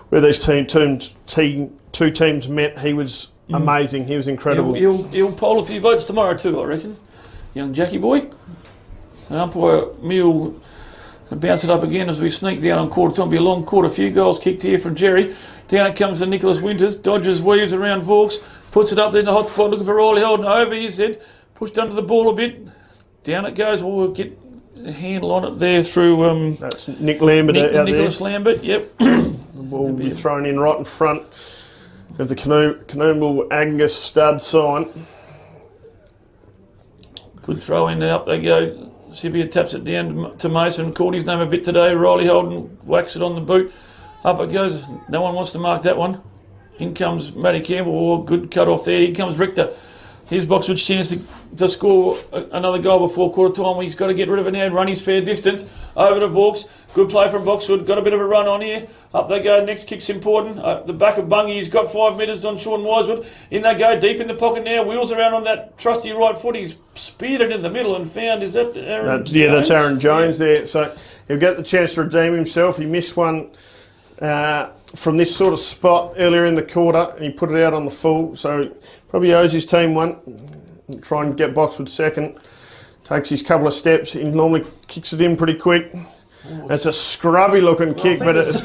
where these two teams met, he was amazing. He was incredible. He'll poll a few votes tomorrow too, I reckon. Young Jackie boy. Umpire Mule bounce it up again as we sneak down on quarter time. Be a long quarter. Few goals kicked here from Jerry. Down it comes to Nicholas Winters. Dodges, weaves around Vaux. Puts it up there in the hot spot looking for Riley Holden. Over his head. Pushed under the ball a bit. Down it goes. We'll get a handle on it there through... That's Nick Lambert out there. Nicholas Lambert, yep. The ball will be thrown in right in front of the Canoomble Angus stud sign. Good throw in there. Up they go. Sivia taps it down to Mason. Called his name a bit today. Riley Holden whacks it on the boot. Up it goes. No one wants to mark that one. In comes Matty Campbell. Oh, good cut off there. Here comes Richter. Here's Boxwood's chance to score another goal before quarter time. He's got to get rid of it now and run his fair distance. Over to Vaux. Good play from Boxwood. Got a bit of a run on here. Up they go. Next kick's important. The back of Bungie. He's got 5 metres on Sean Wisewood. In they go. Deep in the pocket now. Wheels around on that trusty right foot. He's speared it in the middle and found. Is that Aaron Jones? Yeah, that's Aaron Jones there. So he'll get the chance to redeem himself. He missed one from this sort of spot earlier in the quarter, and he put it out on the full. So probably owes his team one. Try and get Boxwood second. Takes his couple of steps. He normally kicks it in pretty quick. It's a scrubby looking kick, but it's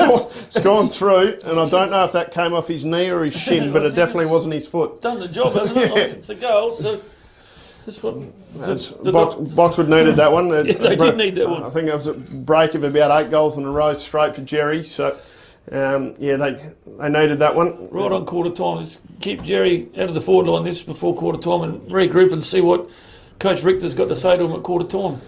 gone through, and I don't know if that came off his knee or his shin, but it definitely wasn't his foot. Done the job, hasn't it? Yeah. It's a goal, so that's what... Boxwood needed that one. Yeah, they did need that one. I think it was a break of about 8 goals in a row straight for Jerry, so yeah, they needed that one. Right on quarter time. Let's keep Jerry out of the forward line this before quarter time and regroup and see what Coach Richter's got to say to him at quarter time.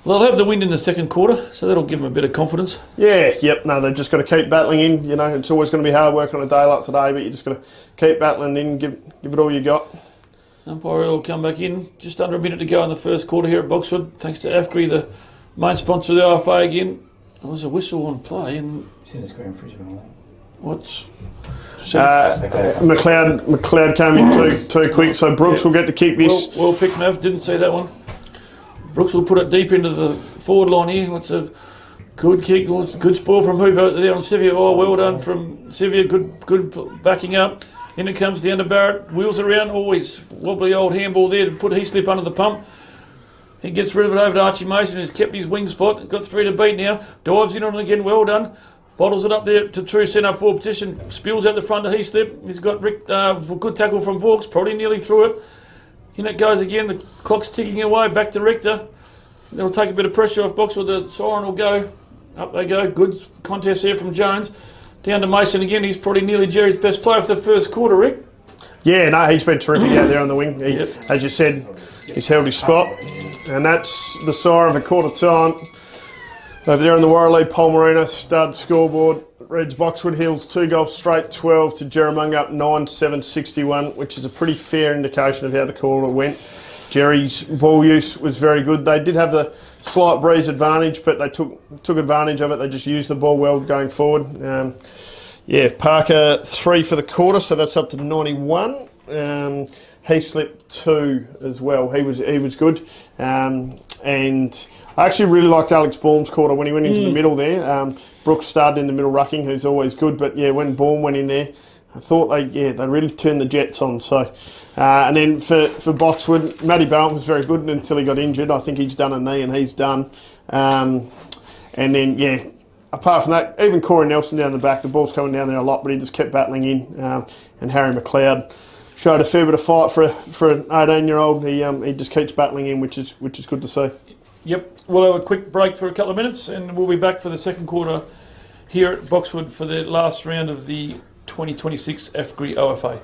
Well, they'll have the wind in the second quarter, so that'll give them a bit of confidence. Yeah, yep. No, they've just got to keep battling in. You know, it's always going to be hard work on a day like today, but you just got to keep battling in, give it all you got. Umpire will come back in. Just under a minute to go in the first quarter here at Boxwood. Thanks to AFGRI, the main sponsor of the OFA again. There was a whistle on play and... It's in the square and fridge, what's... McLeod came in too quick, so Brooks will get to kick this. Well picked, Mav. Didn't see that one. Brooks will put it deep into the forward line here. It's a good kick. Good spoil from Hooper there on Sevier. Oh, well done from Sevier. Good backing up. In it comes down to Barrett. Wheels around. Always wobbly old handball there to put Heaslip under the pump. He gets rid of it over to Archie Mason, who's kept his wing spot. Got 3 to beat now. Dives in on it again. Well done. Bottles it up there to true centre forward position. Spills out the front to Heaslip. He's got Rick for good tackle from Vaux. Probably nearly through it. In it goes again. The clock's ticking away. Back to Richter. It'll take a bit of pressure off Boxwood. The siren will go. Up they go. Good contest there from Jones. Down to Mason again. He's probably nearly Jerry's best player for the first quarter, Rick. Yeah, no, he's been terrific out there on the wing. He, as you said, he's held his spot. And that's the siren for quarter time. Over there on the Warraleigh Palmerina stud scoreboard. Reds Boxwood Hills 2 goals straight, 12 to Jerramungup 9-7-61, which is a pretty fair indication of how the quarter went. Jerry's ball use was very good. They did have the slight breeze advantage, but they took advantage of it. They just used the ball well going forward. Yeah, Parker 3 for the quarter, so that's up to 91. He slipped 2 as well. He was good. And I actually really liked Alex Baum's quarter when he went into the middle there. Brooks started in the middle rucking, who's always good, but yeah, when Baum went in there, I thought they really turned the jets on. So, and then for Boxwood, Matty Bowen was very good until he got injured. I think he's done a knee and he's done. And then yeah, apart from that, even Corey Nelson down the back, the ball's coming down there a lot, but he just kept battling in. And Harry McLeod showed a fair bit of fight for an 18-year-old. He just keeps battling in, which is good to see. Yep, we'll have a quick break for a couple of minutes and we'll be back for the second quarter here at Boxwood for the last round of the 2026 AFGRI OFA.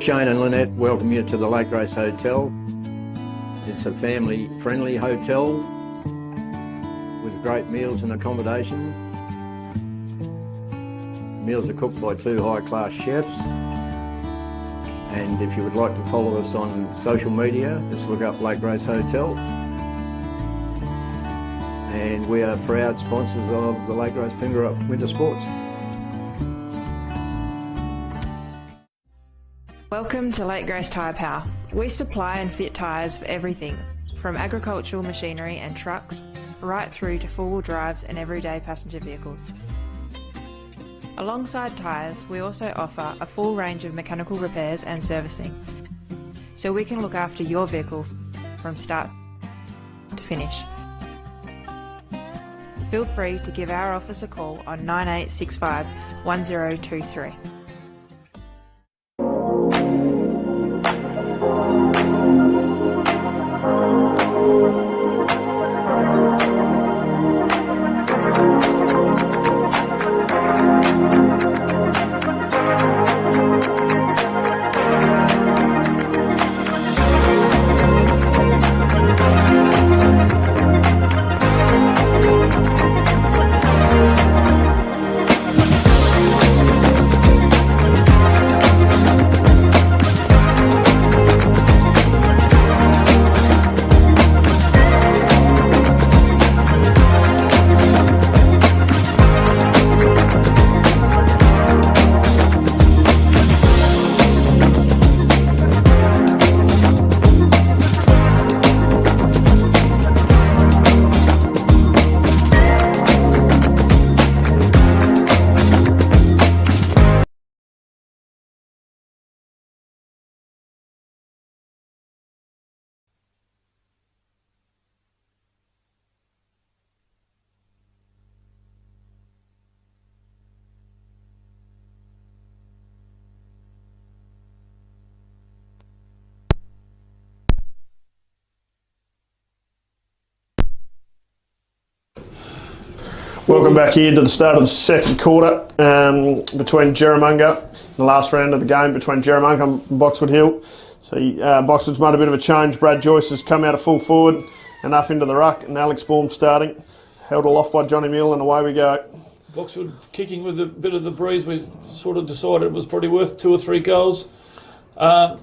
Shane and Lynette welcome you to the Lake Grace Hotel. It's a family-friendly hotel with great meals and accommodation. Meals are cooked by 2 high-class chefs. And if you would like to follow us on social media, just look up Lake Grace Hotel. And we are proud sponsors of the Lake Grace Ongerup Winter Sports. Welcome to Lake Grace Tyre Power. We supply and fit tyres for everything, from agricultural machinery and trucks, right through to four-wheel drives and everyday passenger vehicles. Alongside tyres, we also offer a full range of mechanical repairs and servicing, so we can look after your vehicle from start to finish. Feel free to give our office a call on 9865 1023. Welcome back here to the start of the second quarter between Jerramungup, the last round of the game between Jerramungup and Boxwood Hill. So Boxwood's made a bit of a change. Brad Joyce has come out of full forward and up into the ruck, and Alex Baum starting. Held aloft by Johnny Mill, and away we go. Boxwood kicking with a bit of the breeze. We've sort of decided it was probably worth 2 or 3 goals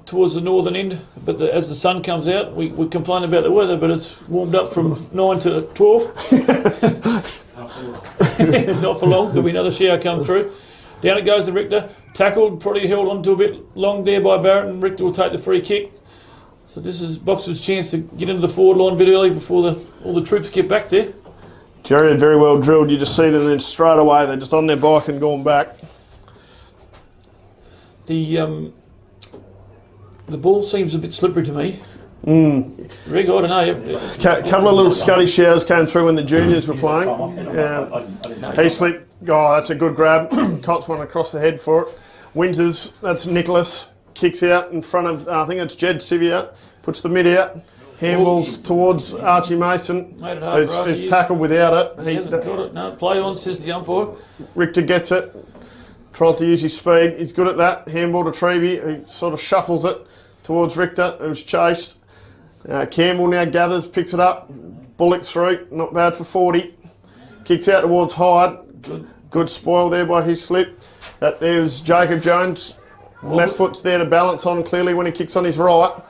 towards the northern end. But as the sun comes out, we complain about the weather, but it's warmed up from 9 to 12. Not for long. There'll be another shower come through. Down it goes to Richter. Tackled, probably held on to a bit long there by Barrett, and Richter will take the free kick. So this is Boxwood's chance to get into the forward line a bit early before all the troops get back there. Jerry had very well drilled. You just see them then straight away. They're just on their bike and gone back. The ball seems a bit slippery to me. Rick, I don't know. Couple of little scuddy showers came through when the juniors were playing. He slipped. Oh, that's a good grab. Cots one across the head for it. Winters, that's Nicholas. Kicks out in front of, I think it's Jed Sivier. Puts the mid out. Handballs towards Archie Mason. Who's tackled without it. He hasn't got it. No, play on, says the umpire. Richter gets it. Tries to use his speed. He's good at that. Handball to Treby. He sort of shuffles it towards Richter, who's chased. Campbell now gathers, picks it up, bullocks through, not bad for 40. Kicks out towards Hyde. Good spoil there by his slip. There's Jacob Jones. Left foot's there to balance on clearly when he kicks on his right.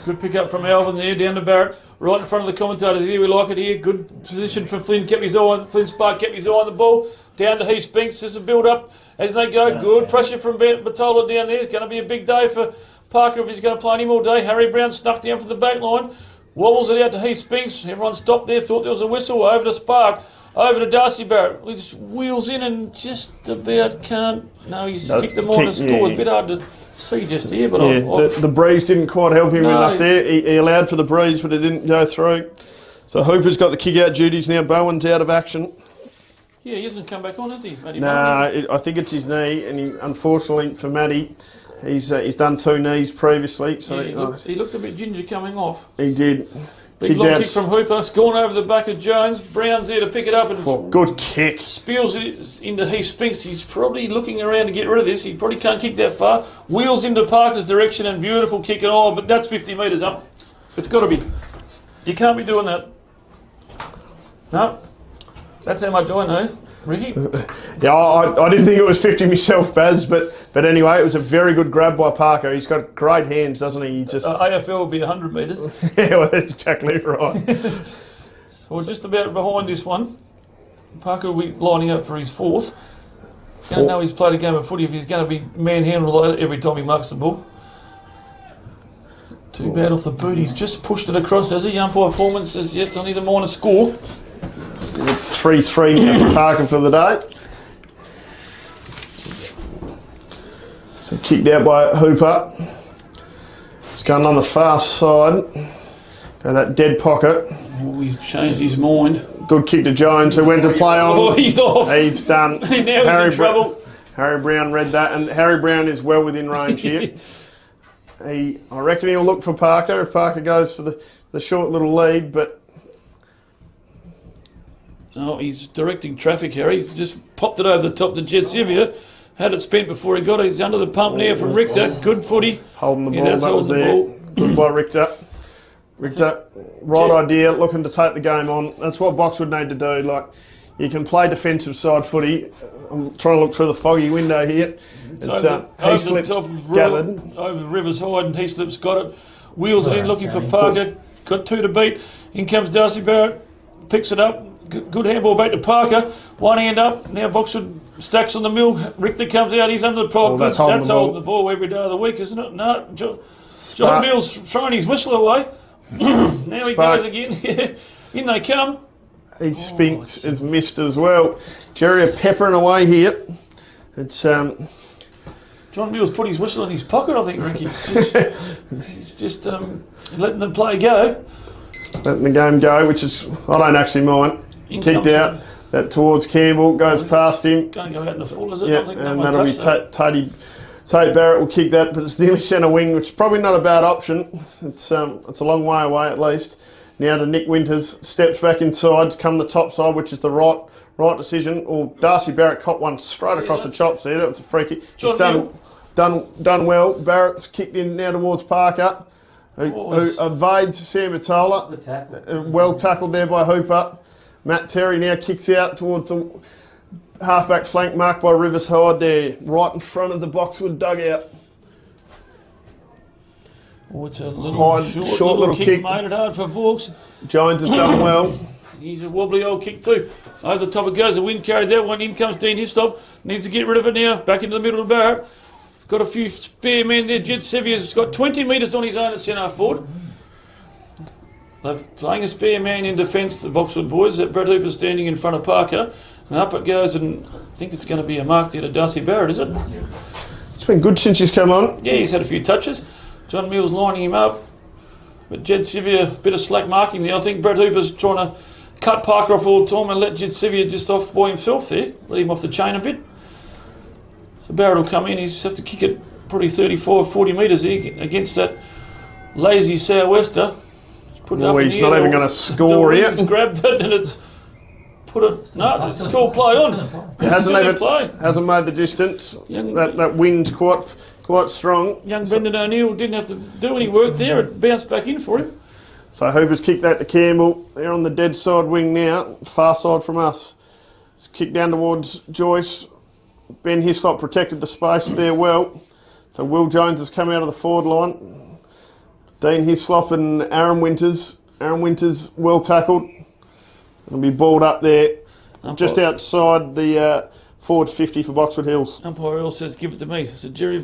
Good pick up from Alvin there, down to Barrett. Right in front of the commentators here, we like it here. Good position from Flynn, Flynn Spark kept his eye on the ball. Down to Heath Spinks, there's a build up as they go. Good pressure from Batola down there. It's going to be a big day for Parker if he's going to play any more day. Harry Brown snuck down from the back line. Wobbles it out to Heath Spinks. Everyone stopped there, thought there was a whistle. Over to Spark. Over to Darcy Barrett. He just wheels in and just about can't. No, he's kicked the minor score. It's a bit hard to see just here. But the breeze didn't quite help him enough there. He allowed for the breeze, but it didn't go through. So Hooper's got the kick out duties now. Bowen's out of action. Yeah, he hasn't come back on, has he? I think it's his knee, and unfortunately for Matty, he's done 2 knees previously. So he looked a bit ginger coming off. He did. Big long kick from Hooper. It's gone over the back of Jones. Brown's there to pick it up and good kick. Spills it into Heath Spinks. He's probably looking around to get rid of this. He probably can't kick that far. Wheels into Parker's direction and beautiful kick and all, but that's 50 metres up. It's got to be. You can't be doing that. No. That's how much I know. Ricky? Yeah, I didn't think it was 50 myself, Baz, but anyway, it was a very good grab by Parker. He's got great hands, doesn't he? He just AFL will be 100 metres. Yeah, well, that's exactly right. Well, just about behind this one. Parker will be lining up for his fourth. Don't know he's played a game of footy if he's going to be manhandled every time he marks the ball. Too bad off the boot. He's just pushed it across, has he? Umpire Foreman says, yes, I need a minor score. It's 3-3 now for Parker for the day. So kicked out by Hooper. It's going on the far side. Go that dead pocket. Oh, he's changed his mind. Good kick to Jones, who went to play on. Oh, he's off. He's done. Now he's in trouble. Harry Brown read that, and Harry Brown is well within range here. I reckon he'll look for Parker if Parker goes for the short little lead, but... Oh, he's directing traffic, Harry. He's just popped it over the top to Jed Xavier. Had it spent before he got it. He's under the pump now from Richter. Good footy. Holding the ball, that was there. Good by Richter. Richter, right idea, looking to take the game on. That's what Boxwood need to do. Like, you can play defensive side footy. I'm trying to look through the foggy window here. It's Heaslip's gathered. Over Rivers Hyde, and Heaslip's got it. Wheels it in, looking for Parker. Got two to beat. In comes Darcy Barrett. Picks it up. Good handball back to Parker. One hand up. Now Boxwood stacks on the mill. Richter comes out. He's under the prop. Oh, that's holding the ball every day of the week, isn't it? No. John Mills throwing his whistle away. Now he goes again. In they come. Heath Spinks is missed as well. Jerry are peppering away here. It's John Mills put his whistle in his pocket, I think, Ricky. He's just letting the play go. Letting the game go, which is, I don't actually mind. Kicked out, that towards Campbell, goes past him. Going to go out in the full, is it? Yeah, and that'll be Tate Barrett will kick that, but it's nearly centre wing, which is probably not a bad option. It's a long way away at least. Now to Nick Winters, steps back inside, to come the top side, which is the right decision. Or Darcy Barrett caught one straight across the chops there. That was a free kick. It's done well. Barrett's kicked in now towards Parker, who evades Sam Matola. Well tackled there by Hooper. Matt Terry now kicks out towards the halfback flank marked by Rivers Hyde there, right in front of the Boxwood dugout. Oh, it's a little short little kick. Made it hard for Vaux. Jones has done well. He's a wobbly old kick too. Over the top it goes. The wind carried that one. In comes Dean Hislop. Needs to get rid of it now. Back into the middle of the Barrett. Got a few spare men there. Jed Sevier's got 20 metres on his own at centre forward. They're playing a spare man in defence, the Boxwood boys. That Brett Hooper's standing in front of Parker. And up it goes, and I think it's going to be a mark there to Darcy Barrett, is it? It's been good since he's come on. Yeah, he's had a few touches. John Mills lining him up. But Jed Sevier, a bit of slack marking there. I think Brett Hooper's trying to cut Parker off all the time and let Jed Sevier just off by himself there. Let him off the chain a bit. So Barrett will come in. He's have to kick it probably 35, 40 metres against that lazy sou'wester. Well, he's not even going to score yet. He's grabbed it and it's put it. No, it's a cool play on. Hasn't made the distance. That wind's quite strong. Young Brendan O'Neill didn't have to do any work there. It bounced back in for him. So Hooper's kicked that to Campbell. They're on the dead side wing now, far side from us. It's kicked down towards Joyce. Ben Hislop protected the space there well. So Will Jones has come out of the forward line. Dean Hislop and Aaron Winters. Aaron Winters well tackled. It'll be balled up there, just outside the forward 50 for Boxwood Hills. Umpire Earl says, give it to me. So Jerry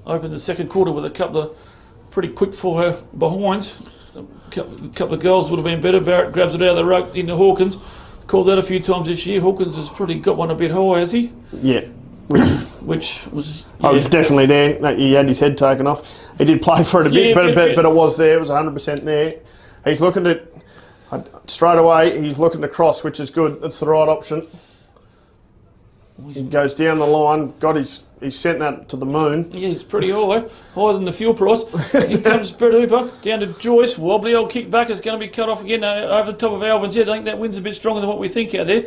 opened the second quarter with a couple of pretty quick for her behinds. A couple of goals would have been better. Barrett grabs it out of the ruck into Hawkins. Called that a few times this year. Hawkins has probably got one a bit high, has he? Yeah. Which was... Yeah. I was definitely there. He had his head taken off. He did play for it a bit, but it was there. It was 100% there. He's looking to... Straight away, he's looking to cross, which is good. That's the right option. He goes down the line, he's sent that to the moon. Yeah, he's pretty higher than the fuel price. Here comes Brett Hooper, down to Joyce, wobbly old kick back, it's going to be cut off again over the top of Alvin's head. I think that wind's a bit stronger than what we think out there.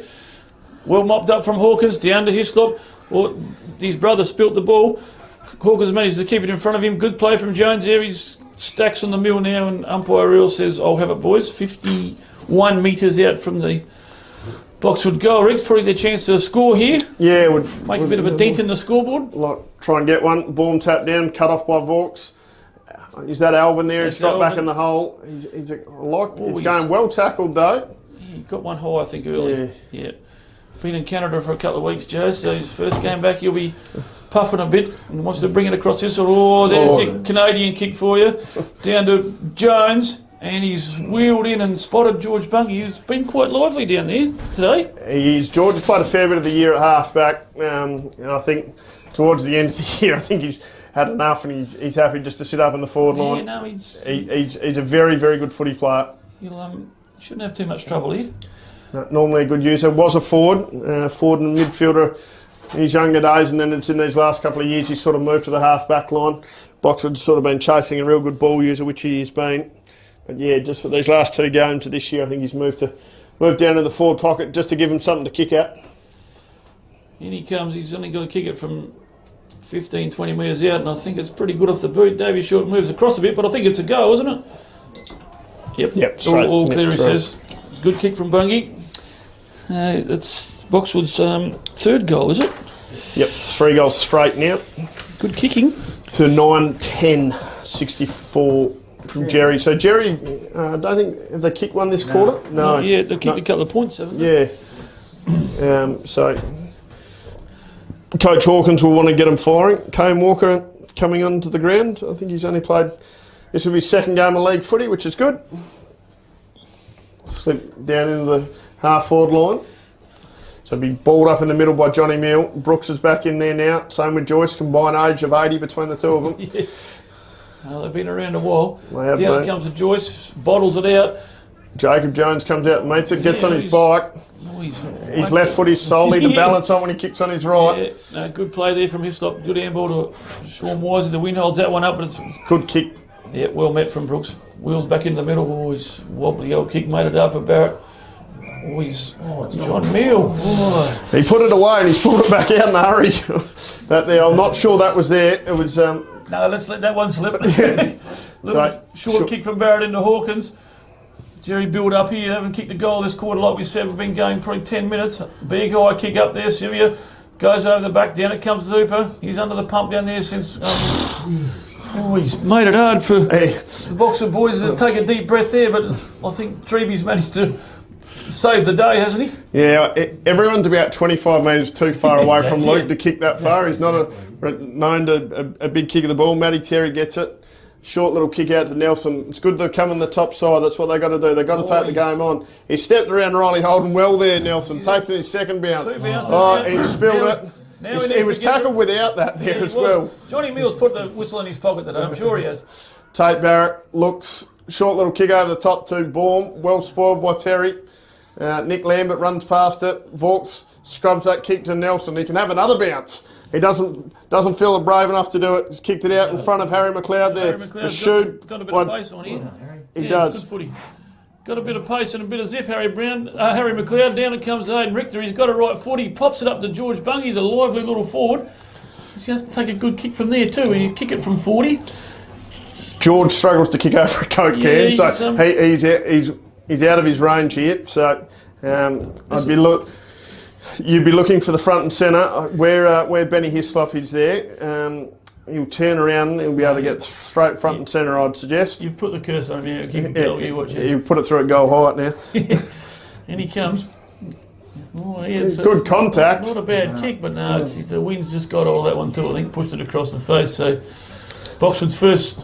Well mopped up from Hawkins, down to Hislop. Well, his brother spilt the ball. Hawkins managed to keep it in front of him. Good play from Jones there. He's stacks on the mill now, and umpire Reel says, I'll have it, boys. 51 metres out from the Boxwood goal. Rick's probably their chance to score here. Yeah, make a bit of a dent in the scoreboard. Like, try and get one. Ball tapped down, cut off by Vaux. Is that Alvin there? He's dropped back in the hole. He's going well tackled though. He got one high, I think, early. Yeah. Been in Canada for a couple of weeks, Joe, so his first game back he'll be puffing a bit and wants to bring it across this. There's a Canadian kick for you. Down to Jones. And he's wheeled in and spotted George Bungie, who's been quite lively down there today. George has played a fair bit of the year at half-back. And I think towards the end of the year, I think he's had enough and he's happy just to sit up in the forward line. No, he's a very, very good footy player. He'll shouldn't have too much trouble here. No, normally a good user. Was a forward and midfielder in his younger days, and then it's in these last couple of years he's sort of moved to the half-back line. Boxwood's sort of been chasing a real good ball user, which he has been. But yeah, just for these last two games of this year, I think he's moved down to the forward pocket just to give him something to kick at. In he comes, he's only going to kick it from 15, 20 metres out, and I think it's pretty good off the boot. Davey Short moves across a bit, but I think it's a go, isn't it? Yep. All clear, he says. Good kick from Bungie. That's Boxwood's third goal, is it? Yep, 3 goals straight now. Good kicking. To 9-10, 64 from Jerry. So Jerry, I don't think, have they kicked one this quarter? No. Yeah, they've kicked a couple of points, haven't they? Yeah. So Coach Hawkins will want to get him firing. Kane Walker coming onto the ground. I think he's only played, this will be his second game of league footy, which is good. Slip down into the half-forward line. So be balled up in the middle by Johnny Meal. Brooks is back in there now. Same with Joyce. Combined age of 80 between the two of them. Yeah. They've been around a while. Down comes to Joyce, bottles it out. Jacob Jones comes out and meets it, gets on his bike. His left foot is solely the balance on when he kicks on his right. Yeah, good play there from Hislop. Good handball to Sean Wisey. The wind holds that one up, but it's good kick. Yeah, well met from Brooks. Wheels back in the middle. Always wobbly old kick, made it up for Barrett. John Meal. He put it away and he's pulled it back out in a hurry. I'm not sure that was there. It was. No, let's let that one slip. Short kick from Barrett into Hawkins. Jerry build up here. Haven't kicked a goal this quarter, like we said. We've been going probably 10 minutes. Big high kick up there. Sylvia goes over the back. Down it comes to Hooper. He's under the pump down there since. He's made it hard for the Boxwood boys to take a deep breath there, but I think Treby's managed to save the day, hasn't he? Yeah, everyone's about 25 metres too far away from Luke to kick that far. He's not known to a big kick of the ball. Matty Terry gets it. Short little kick out to Nelson. It's good to come on the top side. That's what they've got to do. They've got to take the game on. He stepped around Riley Holden well there, Nelson. Taking his second bounce. He spilled it. He was tackled without that there as well. Johnny Mills put the whistle in his pocket today. I'm sure he has. Tate Barrett looks. Short little kick over the top to Baum. Well spoiled by Terry. Nick Lambert runs past it. Vaux scrubs that kick to Nelson. He can have another bounce. He doesn't feel brave enough to do it. He's kicked it out in front of Harry McLeod there. Harry McLeod's got a bit of pace on here. He does. Good footy. Got a bit of pace and a bit of zip. Harry McLeod. Down it comes Hayden Richter. He's got a right foot. He pops it up to George Bungie, the lively little forward. He's going to take a good kick from there too. He kick it from 40. George struggles to kick over a Coke can, so he's out of his range here. So you'd be looking for the front and centre where Benny Hislop is there. He'll turn around and he'll be able to get straight front and centre, I'd suggest. You've put the cursor on here. You put it through at goal height now. And he comes. Good contact. Not a bad kick, but no, the wind's just got all that one too. I think pushed it across the face. So Boxwood's first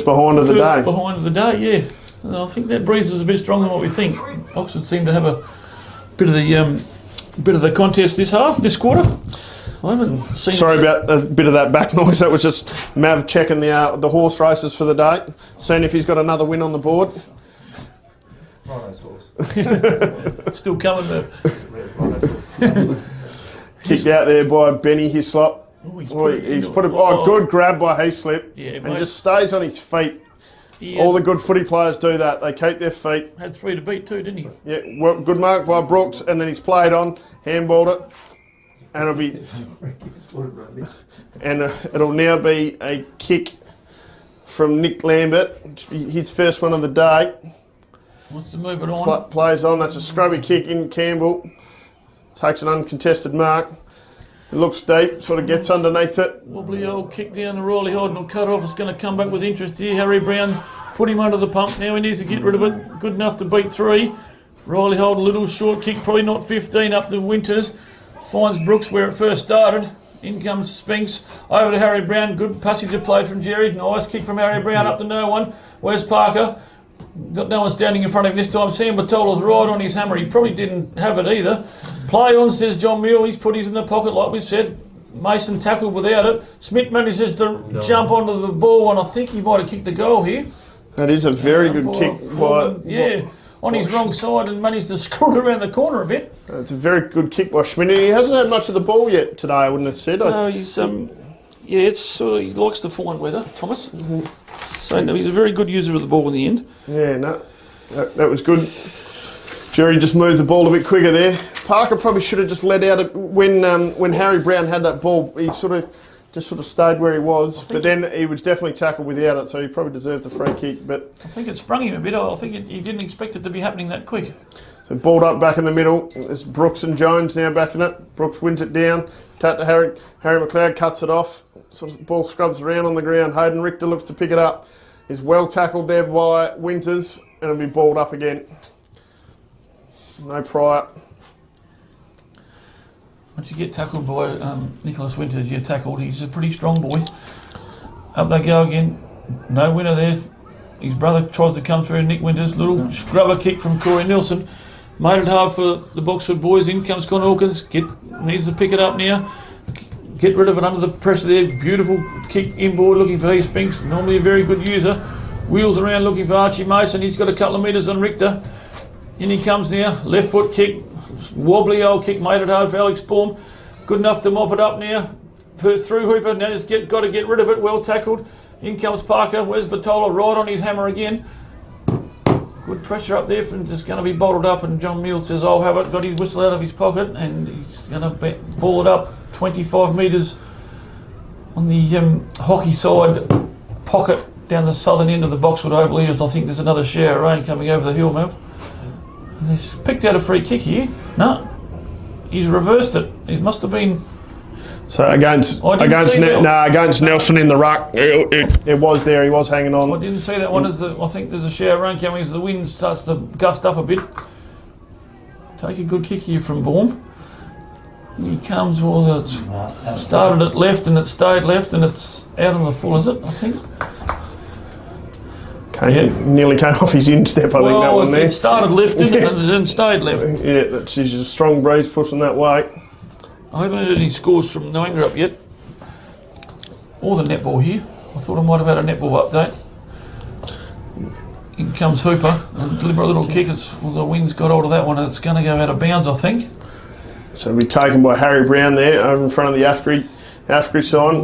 behind of the day. Yeah. And I think that breeze is a bit stronger than what we think. Boxwood seemed to have a bit of the contest this quarter. I haven't seen. Sorry about a bit of that back noise. That was just Mav checking the horse races for the day, seeing if he's got another win on the board. Rhino's horse. Still coming, Mav. Kicked out there by Benny Hislop. He's put a good grab by Heaslip. Yeah, and he just stays on his feet. All the good footy players do that. They keep their feet. Had 3 to beat too, didn't he? Yeah, well, good mark by Brooks, and then he's played on, handballed it, and it'll now be a kick from Nick Lambert. His first one of the day. Wants to move it on. Plays on. That's a scrubby kick in Campbell. Takes an uncontested mark. It looks deep, sort of gets underneath it. Wobbly old kick down the Riley Holden will cut off. It's going to come back with interest here. Harry Brown put him under the pump. Now he needs to get rid of it. Good enough to beat 3. Riley Holden, a little short kick, probably not 15 up to Winters. Finds Brooks where it first started. In comes Spinks. Over to Harry Brown. Good passage of play from Jerry. Nice kick from Harry Brown up to no one. Where's Parker? No one standing in front of him this time. Sam Batola's right on his hammer. He probably didn't have it either. Play on, says John Mule. He's put his in the pocket like we said. Mason tackled without it. Smith manages to jump onto the ball, and I think he might have kicked the goal here. That is a very good kick. On his wrong side and managed to screw it around the corner a bit. It's a very good kick by Schmidt. He hasn't had much of the ball yet today, I wouldn't have said. No, he's it's sort of, he likes the fine weather, Thomas. So no, he's a very good user of the ball in the end. Yeah, no, that was good. Jerry just moved the ball a bit quicker there. Parker probably should have just let out when Harry Brown had that ball. He sort of stayed where he was, but then he was definitely tackled without it, so he probably deserved a free kick. But I think it sprung him a bit. I think he didn't expect it to be happening that quick. So balled up back in the middle. There's Brooks and Jones now back in it. Brooks wins it down. Cut to Harry McLeod cuts it off. Sort of ball scrubs around on the ground. Hayden Richter looks to pick it up. He's well tackled there by Winters, and it'll be balled up again. No Pryor. Once you get tackled by Nicholas Winters, you're tackled. He's a pretty strong boy. Up they go again. No winner there. His brother tries to come through. Nick Winters, little scrubber kick from Corey Nelson. Made it hard for the Boxwood boys. In comes Con Hawkins. Needs to pick it up now. Get rid of it under the pressure there. Beautiful kick inboard looking for Heath Spinks. Normally a very good user. Wheels around looking for Archie Mason. He's got a couple of metres on Richter. In he comes now. Left foot kick. Wobbly old kick. Made it hard for Alex Baum. Good enough to mop it up now. Through Hooper. Now just got to get rid of it. Well tackled. In comes Parker. Where's Batola? Right on his hammer again. Good pressure up there from just going to be bottled up, and John Mule says, I'll have it. Got his whistle out of his pocket, and he's going to ball it up 25 metres on the hockey side pocket down the southern end of the Boxwood Oval. I think there's another shower of rain coming over the hill, Mev. And he's picked out a free kick here. No, he's reversed it. It must have been... So against Nelson in the ruck, it was there. He was hanging on. I didn't see that one. I think there's a shower of rain coming as the wind starts to gust up a bit. Take a good kick here from Baum. He comes. Well, it's started at left and it stayed left and it's out on the full. Is it? I think. Nearly came off his instep. I think that one there. It started left and then stayed left. Yeah, that's just a strong breeze pushing that way. I haven't heard any scores from Ongerup yet, or the netball here. I thought I might have had a netball update. In comes Hooper, a deliberate little kick. The wind's got hold of that one and it's going to go out of bounds, I think. So it'll be taken by Harry Brown there over in front of the AFGRI sign.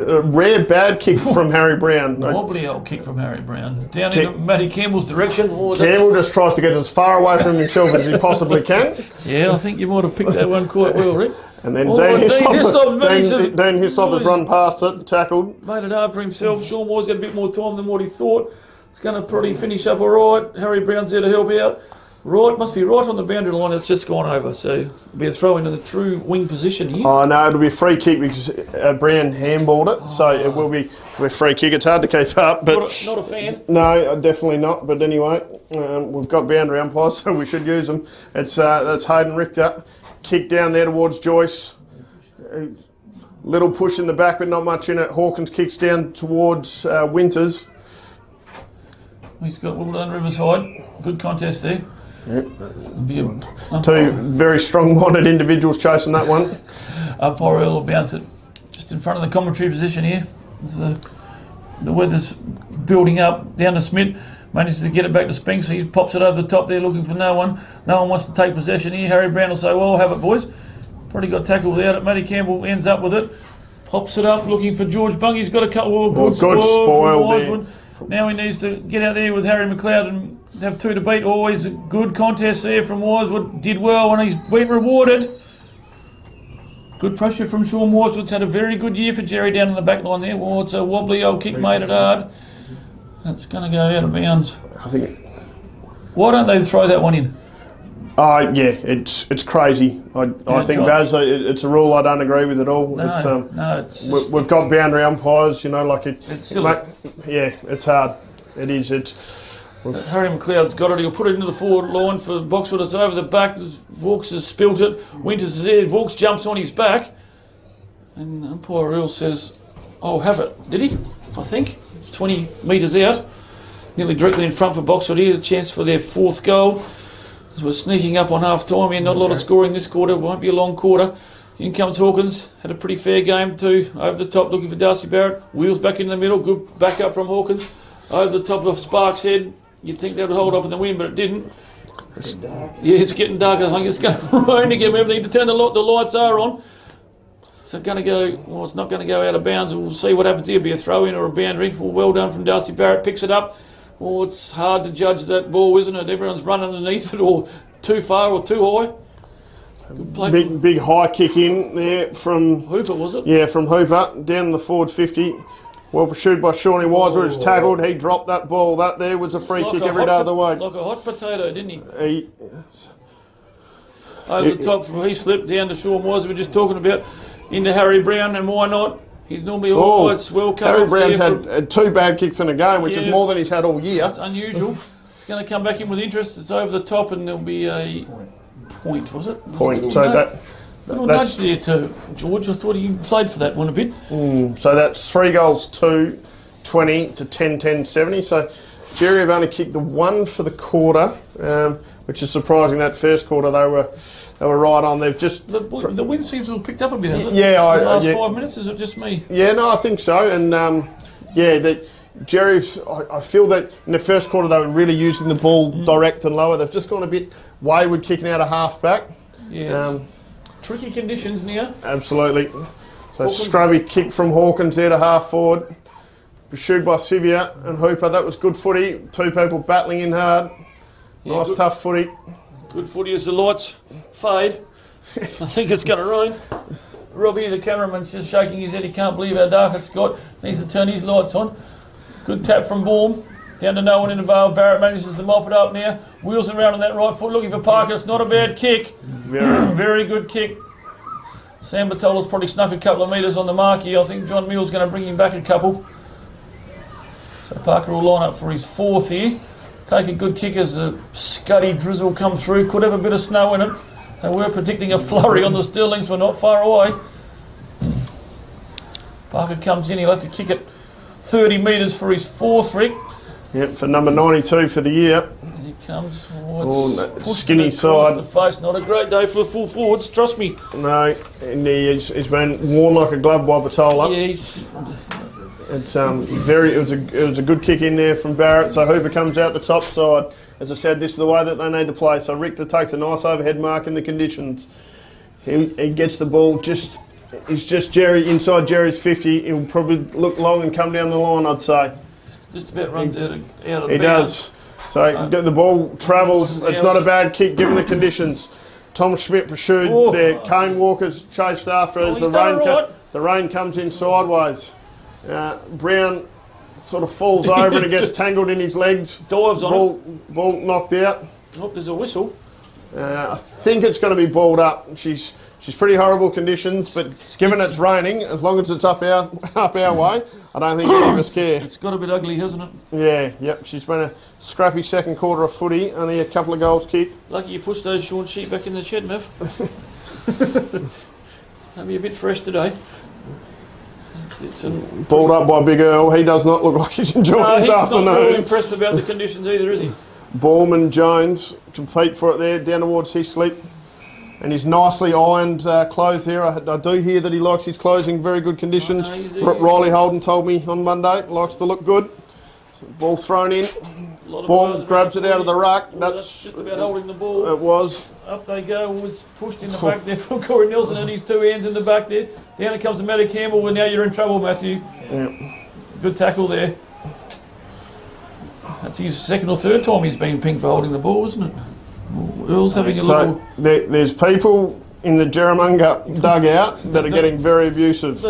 A rare bad kick from Harry Brown. Wobbly old kick from Harry Brown. Down into Matty Campbell's direction. Campbell just tries to get as far away from himself as he possibly can. Yeah, I think you might have picked that one quite well, Rick. And then Dean Hislop has run past it, tackled. Made it hard for himself. Sean Moore's got a bit more time than what he thought. It's going to probably finish up all right. Harry Brown's there to help out. Right, must be right on the boundary line. It's just gone over, so it'll be a throw into the true wing position here. Oh no, it'll be a free kick because Brown handballed it, so it will be a free kick. It's hard to keep up, but not a fan. No, definitely not. But anyway, we've got boundary umpires, so we should use them. It's that's Hayden Richter, kick down there towards Joyce. Little push in the back, but not much in it. Hawkins kicks down towards Winters. He's got Wimbledon Riverside. Good contest there. Yep. Two very strong-minded individuals chasing that one. Umpire Earl will bounce it just in front of the commentary position here. The weather's building up down to Smith. Manages to get it back to Spinks. He pops it over the top there looking for no one. No one wants to take possession here. Harry Brown will say, well, I'll have it, boys. Probably got tackled without it. Matty Campbell ends up with it. Pops it up, looking for George Bungie. He's got a couple of good spoil from Boxwood. Now he needs to get out there with Harry McLeod and have 2 to beat. Always a good contest there from Wisewood. Did well and he's been rewarded. Good pressure from Sean Wisewood's had a very good year for Jerry down in the back line there. Well, it's a wobbly old kick, made it hard. And it's going to go out of bounds. I think. Why don't they throw that one in? Yeah, it's crazy. I think, Baz, it's a rule I don't agree with at all. We've got boundary umpires, you know, like it's silly. It's hard. It is. Harry McLeod's got it. He'll put it into the forward line for Boxwood. It's over the back. Vaux has spilt it. Winters is there. Vaux jumps on his back. And umpire Earl says, "Oh, have it." Did he? I think. 20 metres out. Nearly directly in front for Boxwood. Here's a chance for their 4th goal. As we're sneaking up on half time here. Not a lot of scoring this quarter. It won't be a long quarter. In comes Hawkins. Had a pretty fair game too. Over the top looking for Darcy Barrett. Wheels back in the middle. Good back up from Hawkins. Over the top of Sparks' head. You'd think that would hold up in the wind, but it didn't. Yeah, it's getting dark. I think it's going to rain again. We need to turn the lights are on. So going to go, well, it's not going to go out of bounds. We'll see what happens here. Be a throw-in or a boundary. Well done from Darcy Barrett. Picks it up. Oh, it's hard to judge that ball, isn't it? Everyone's running underneath it or too far or too high. Good play. Big high kick in there from... Hooper, was it? Yeah, from Hooper. Down the forward 50. Well pursued by Shawnee Wisewood. It's tackled. He dropped that ball. That there was a free kick every day of the week. Like a hot potato, didn't he? Over the top, he slipped down to Sean Wisewood. We're just talking about into Harry Brown, and why not? He's normally always well covered. Harry Brown's had 2 bad kicks in a game, which is more than he's had all year. It's unusual. It's going to come back in with interest. It's over the top, and there'll be a point, was it? Point. So little nudge there to George. I thought he played for that one a bit. So that's 3 goals, 2, 20 to 10, 10, 70. So Jerry have only kicked the 1 for the quarter, which is surprising. That first quarter they were right on. They've just the wind seems to have picked up a bit, hasn't it? Yeah, the last 5 minutes. Is it just me? Yeah, no, I think so. And Jerry's. I feel that in the first quarter they were really using the ball direct and lower. They've just gone a bit wayward, kicking out a half back. Yeah. Tricky conditions now. Absolutely. So scrubby kick from Hawkins there to half forward. Pursued by Sivia and Hooper. That was good footy. 2 people battling in hard. Yeah, nice tough footy. Good footy as the lights fade. I think it's going to rain. Robbie, the cameraman's just shaking his head. He can't believe how dark it's got. Needs to turn his lights on. Good tap from Baum. Down to no one in the vale. Barrett manages to mop it up now. Wheels around on that right foot looking for Parker. It's not a bad kick. Very good kick. Sam Batola's probably snuck a couple of metres on the mark here. I think John Mill's going to bring him back a couple. So Parker will line up for his 4th here. Take a good kick as the scuddy drizzle come through. Could have a bit of snow in it. They were predicting a flurry on the Stirlings. We're not far away. Parker comes in. He'll have to kick it 30 metres for his 4th, Rick. Yep, for number 92 for the year. And he comes. Skinny side. The face. Not a great day for the full forwards, trust me. No, and he's been worn like a glove by Batola. Yeah, it was a good kick in there from Barrett. So Hooper comes out the top side. As I said, this is the way that they need to play. So Richter takes a nice overhead mark in the conditions. He gets the ball he's just Jerry inside Jerry's 50. He'll probably look long and come down the line, I'd say. Just about runs out of He does. So the ball travels. It's not a bad kick given the conditions. Tom Schmidt pursued there. Kane Walker's chased after as the rain comes in sideways. Brown sort of falls over and it gets tangled in his legs. Dives on it. Ball knocked out. Oh, there's a whistle. I think it's going to be balled up. She's pretty horrible conditions, but given it's raining, as long as it's up our way, I don't think any of us care. It's got a bit ugly, hasn't it? Yeah, yep. She's been a scrappy second quarter of footy, only a couple of goals kicked. Lucky you pushed those Sean sheep back in the shed, Mev. They'll be a bit fresh today. It's balled up by Big Earl. He does not look like he's enjoying his afternoon. He's not really impressed about the conditions either, is he? Ballman Jones compete for it there, down towards his sleep. And his nicely ironed clothes here. I do hear that he likes his clothes in very good conditions. Riley Holden told me on Monday, likes to look good. So ball thrown in. Ball grabs it out of the ruck. That's just about holding the ball. It was. Up they go. Was pushed in the back there from Corey Nelson and his 2 hands in the back there. Down it comes to Matty Campbell. Well, now you're in trouble, Matthew. Yeah. Good tackle there. That's his 2nd or 3rd time he's been pinged for holding the ball, isn't it? Earl's having a little... There's people in the Jerramungup dugout that are getting very abusive.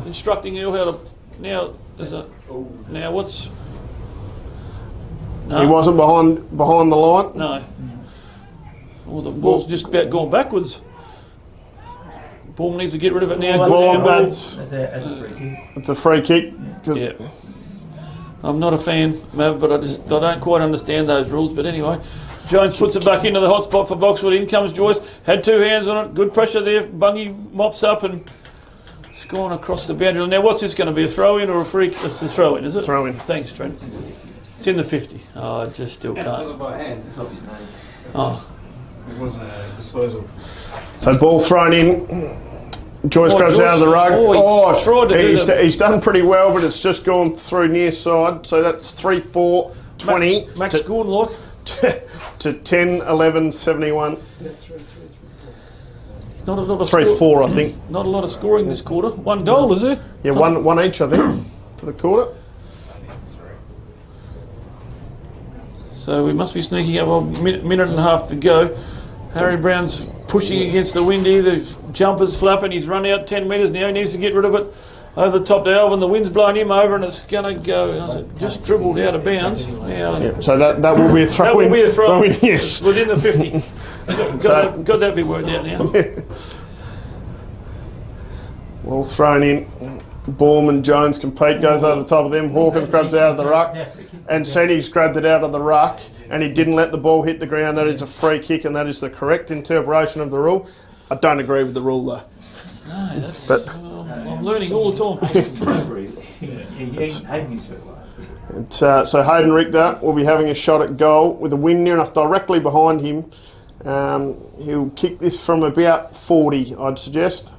Instructing Earl how to... Now what's... No. He wasn't behind the line. No. Well, the ball's just about gone backwards. Ball needs to get rid of it now. That's a free kick. Yeah. I'm not a fan, Mav, but I don't quite understand those rules. But anyway, Jones puts it back into the hot spot for Boxwood. In comes Joyce. Had 2 hands on it. Good pressure there. Bungie mops up and it's gone across the boundary. Now, what's this going to be? A throw-in or a free? It's a throw-in, is it? Throw-in. Thanks, Trent. It's in the 50. Oh, I just still can't. It wasn't by hand. It's off his name. It wasn't a disposal. So ball thrown in. Joyce grabs out of the rug. He's done pretty well, but it's just gone through near side. So that's 3-4, 20. Max scored like to 10-11-71. Not a lot of 3-4, I think. Not a lot of scoring this quarter. 1 goal, is there? Yeah, one each, I think, for the quarter. So we must be sneaking up. Well, minute and a half to go. Harry Brown's pushing against the wind here. The jumper's flapping. He's run out 10 metres now. He needs to get rid of it over the top to Alvin. The wind's blowing him over and it's going to go. Just dribbled out of bounds. Now, so that will be a throw-in. That will be a throw-in. Yes. Within the 50. got that bit worked out now. Well thrown in. Baum and Jones compete, goes over the top of them. Hawkins grabs it out of the ruck, and Senny's grabbed it out of the ruck, and he didn't let the ball hit the ground. That is a free kick, and that is the correct interpretation of the rule. I don't agree with the rule, though. No, I'm learning all the time. So Hayden Richter will be having a shot at goal with the wind near enough directly behind him. He'll kick this from about 40, I'd suggest.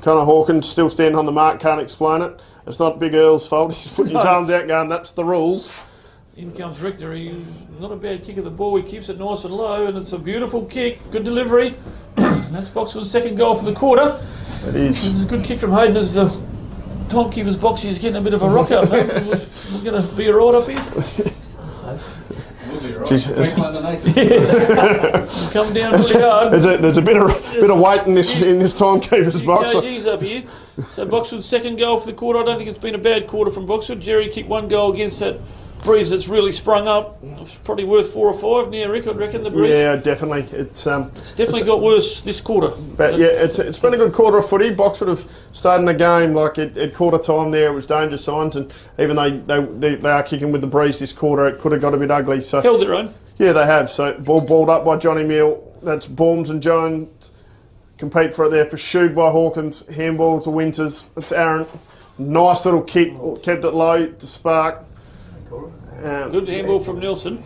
Connor Hawkins still standing on the mark, can't explain it. It's not Big Earl's fault. He's putting his arms out going, that's the rules. In comes Richter. He's not a bad kick of the ball. He keeps it nice and low, and it's a beautiful kick. Good delivery. And that's Boxwood's 2nd goal for the quarter. It is. It's a good kick from Hayden as the timekeeper's box is getting a bit of a rock up. We're going to be all right up here. Come down pretty hard. There's a bit of weight in this timekeeper's box. KG's up here. So Boxwood's 2nd goal for the quarter. I don't think it's been a bad quarter from Boxwood. Jerry kicked 1 goal against that breeze that's really sprung up. It's probably worth 4 or 5 near Rick, I reckon, the breeze. Yeah, definitely. It's definitely got worse this quarter. But yeah, it's been a good quarter of footy. Boxwood have started the game like at quarter time there. It was danger signs, and even though they are kicking with the breeze this quarter, it could have got a bit ugly. So held their own. Yeah, they have. So balled up by Johnny Meal. That's Baums and Jones compete for it there. Pursued by Hawkins. Handball to Winters. It's Aaron. Nice little kick. Kept it low to Spark. Good handball from Nelson.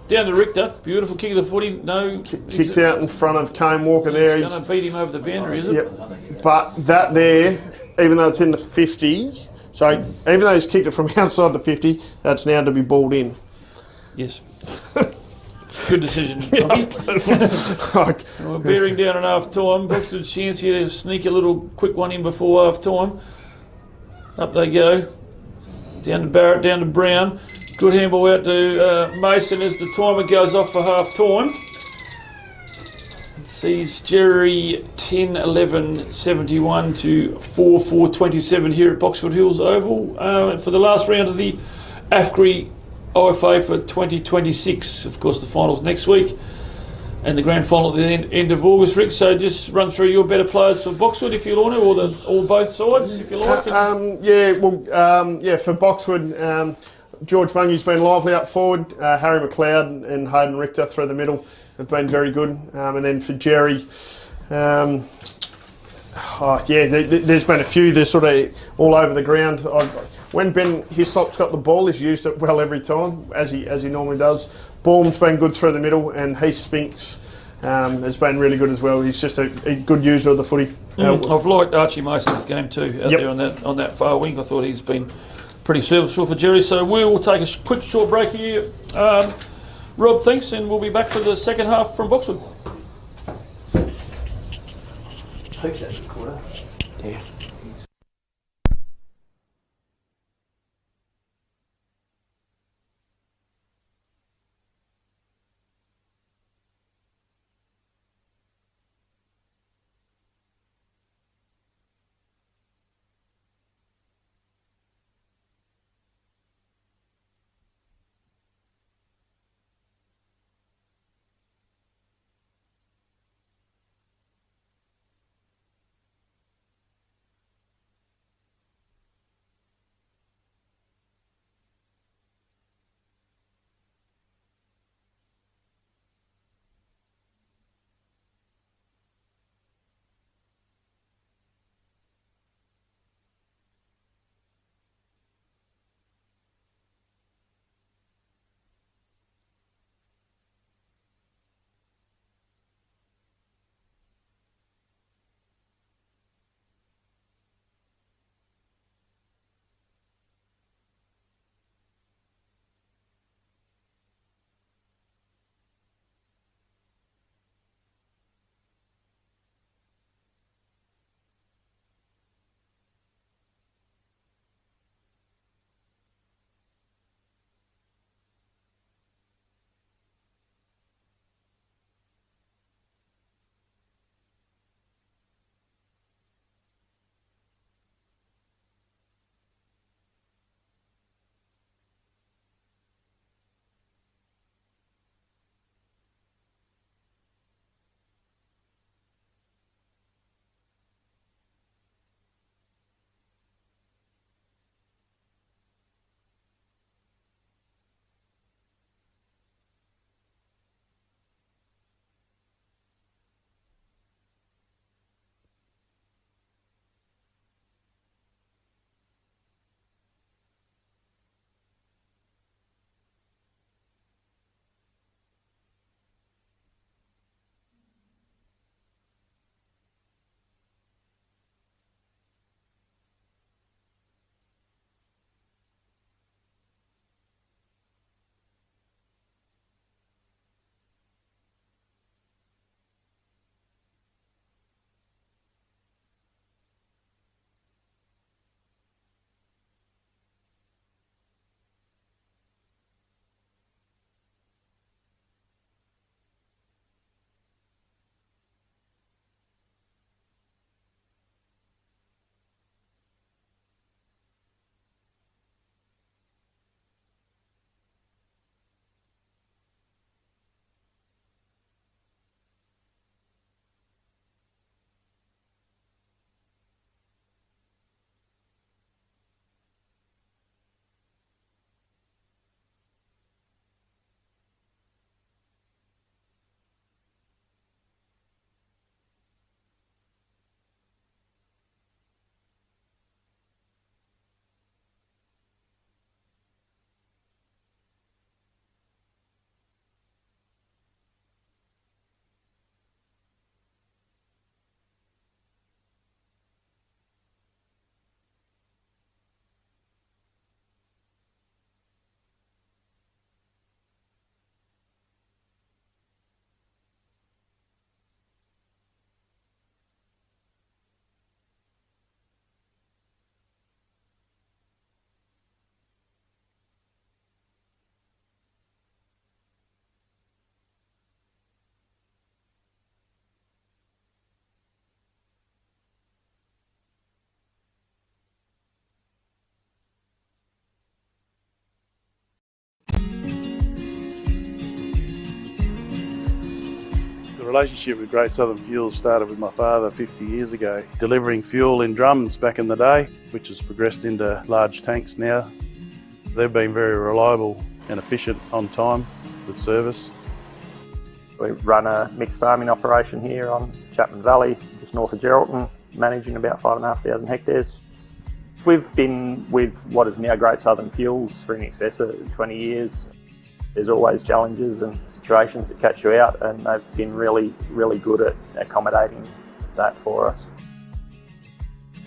Down to Richter. Beautiful kick of the footy. No kicks out in front of Kane Walker there. He's going to beat him over the boundary, is it? Yep. But that there, even though it's in the 50, so even though he's kicked it from outside the 50, that's now to be balled in. Yes. Good decision, Tommy. We're bearing down at half time. Boxwood's chance here to sneak a little quick one in before half time. Up they go. Down to Barrett, down to Brown. Good handball out to Mason as the timer goes off for half time. It sees Jerry 10-11-71 to 4-4-27 here at Boxwood Hills Oval for the last round of the AFGRI OFA for 2026. Of course, the finals next week and the grand final at the end of August, Rick. So just run through your better players for Boxwood if you want to, or both sides if you like. For Boxwood, George Bungey's been lively up forward. Harry McLeod and Hayden Richter through the middle have been very good. And then for Jerry, there's been a few. They're sort of all over the ground. When Ben Hislop's got the ball, he's used it well every time, as he normally does. Baum's been good through the middle, and Heath Spinks has been really good as well. He's just a good user of the footy. I've liked Archie Mason's game too out there on that far wing. I thought he's been pretty serviceable for Jerry. So we will take a quick short break here. Rob, thanks, and we'll be back for the second half from Boxwood. Hope so, quarter. Yeah. The relationship with Great Southern Fuels started with my father 50 years ago, delivering fuel in drums back in the day, which has progressed into large tanks now. They've been very reliable and efficient on time with service. We run a mixed farming operation here on Chapman Valley, just north of Geraldton, managing about 5,500 hectares. We've been with what is now Great Southern Fuels for in excess of 20 years. There's always challenges and situations that catch you out, and they've been really, really good at accommodating that for us.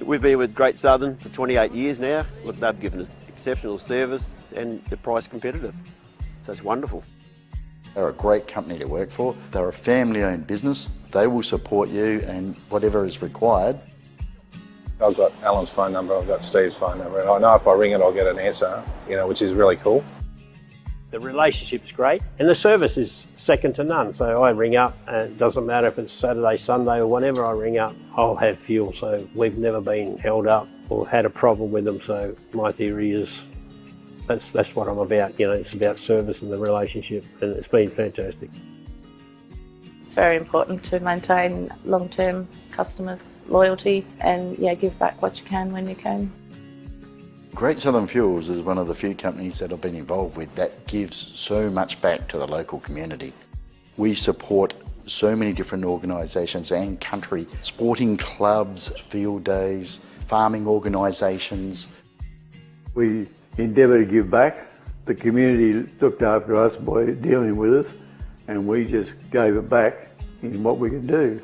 We've been with Great Southern for 28 years now. Look, they've given us exceptional service, and the price competitive. So it's wonderful. They're a great company to work for. They're a family-owned business. They will support you and whatever is required. I've got Alan's phone number, I've got Steve's phone number, and I know if I ring it I'll get an answer, which is really cool. The relationship's great and the service is second to none. So I ring up and it doesn't matter if it's Saturday, Sunday or whenever I ring up, I'll have fuel. So we've never been held up or had a problem with them. So my theory is that's what I'm about. It's about service and the relationship, and it's been fantastic. It's very important to maintain long-term customers' loyalty and give back what you can when you can. Great Southern Fuels is one of the few companies that I've been involved with that gives so much back to the local community. We support so many different organisations and country, sporting clubs, field days, farming organisations. We endeavour to give back. The community looked after us by dealing with us, and we just gave it back in what we could do.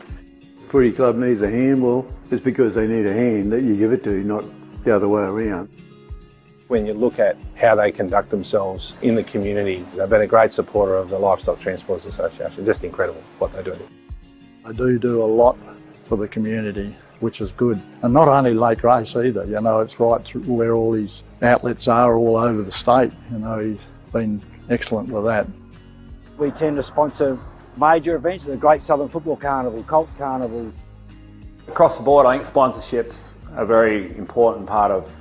Footy club needs a hand, well, it's because they need a hand that you give it to, not the other way around. When you look at how they conduct themselves in the community, they've been a great supporter of the Livestock Transporters Association. Just incredible what they do. I do a lot for the community, which is good. And not only late race either, it's right through where all his outlets are all over the state. He's been excellent with that. We tend to sponsor major events, the Great Southern Football Carnival, Colts Carnival. Across the board, I think sponsorships are a very important part of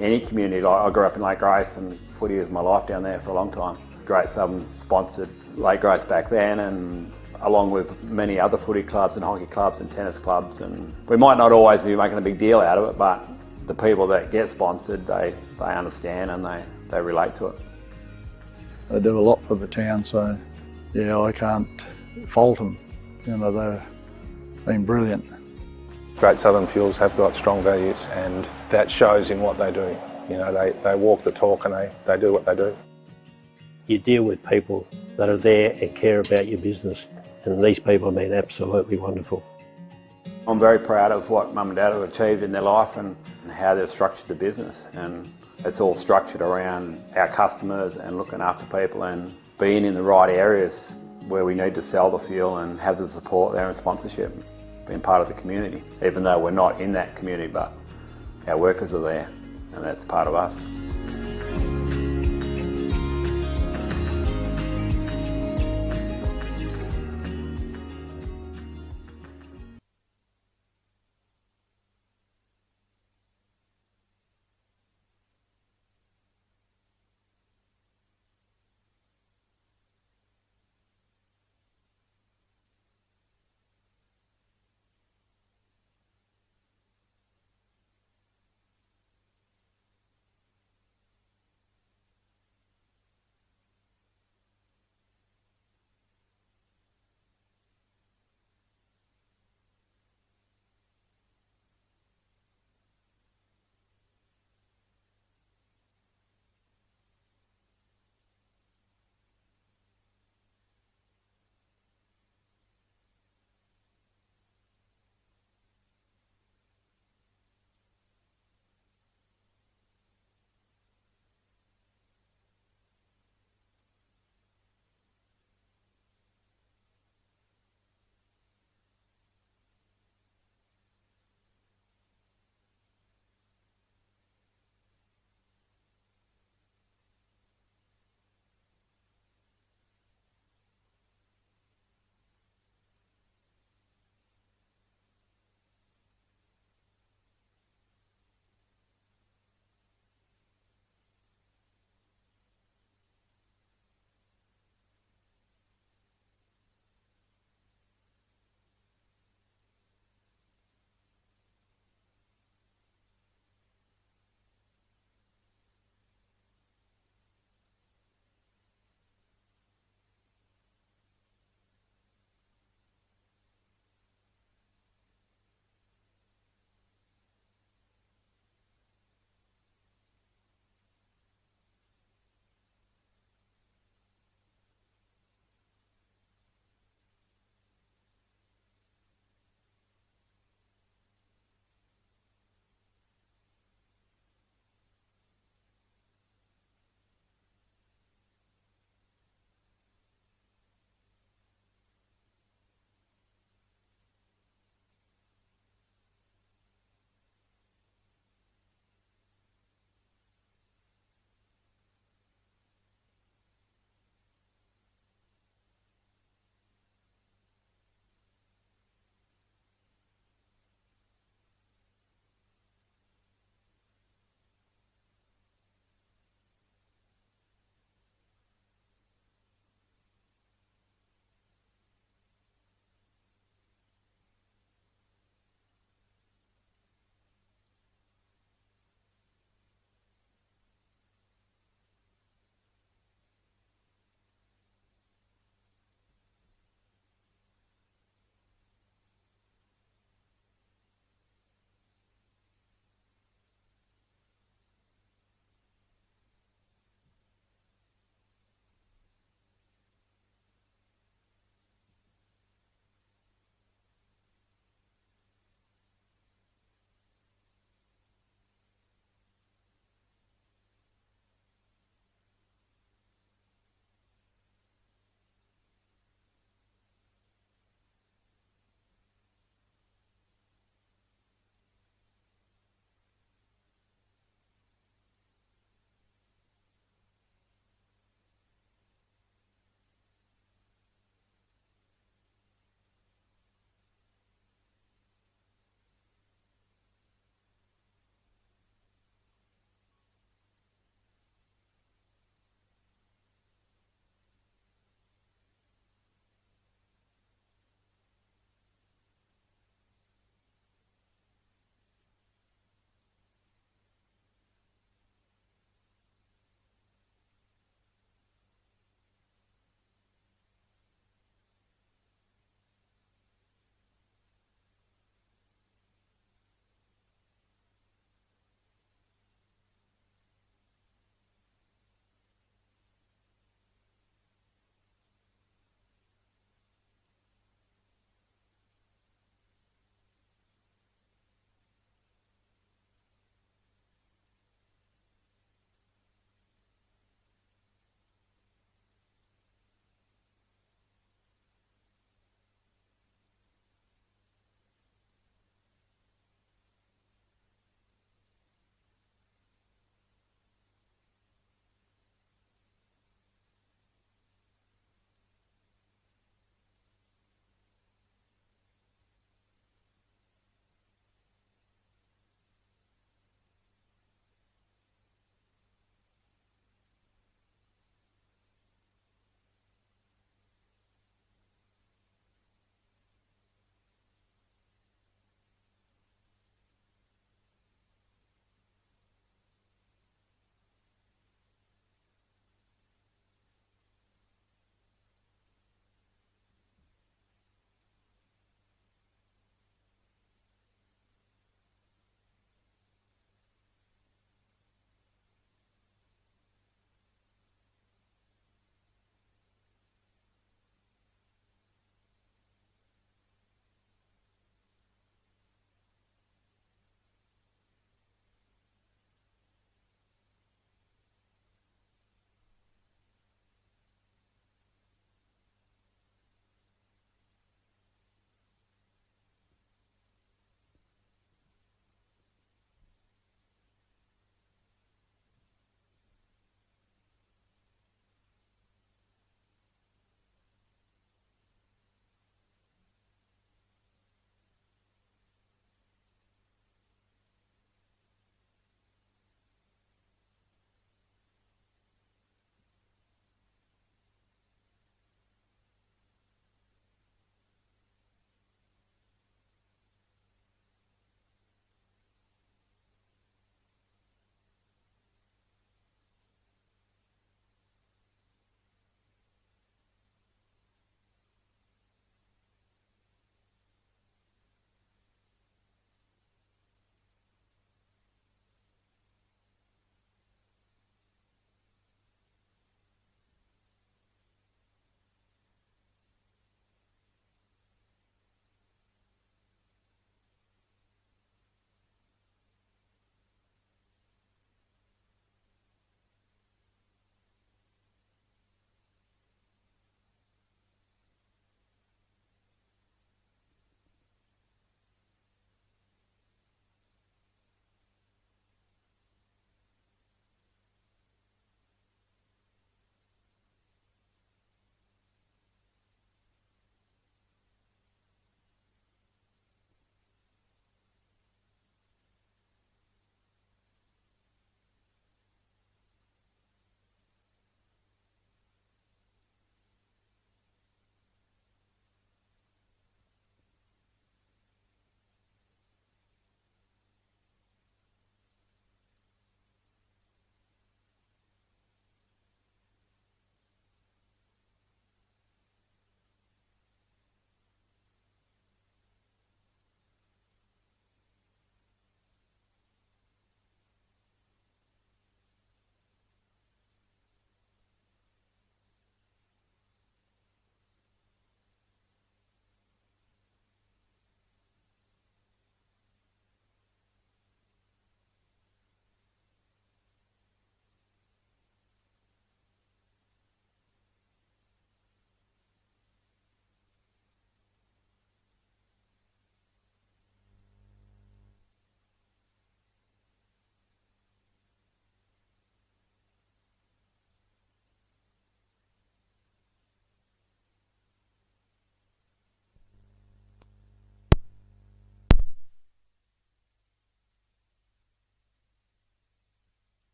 any community. I grew up in Lake Grace and footy was my life down there for a long time. Great Southern sponsored Lake Grace back then, and along with many other footy clubs and hockey clubs and tennis clubs, and we might not always be making a big deal out of it, but the people that get sponsored, they understand and they relate to it. They do a lot for the town, so I can't fault them. They've been brilliant. Great Southern Fuels have got strong values, and that shows in what they do. They walk the talk and they do what they do. You deal with people that are there and care about your business, and these people have been absolutely wonderful. I'm very proud of what Mum and Dad have achieved in their life and how they've structured the business, and it's all structured around our customers and looking after people and being in the right areas where we need to sell the fuel and have the support there and sponsorship. Being part of the community, even though we're not in that community, but our workers are there and that's part of us.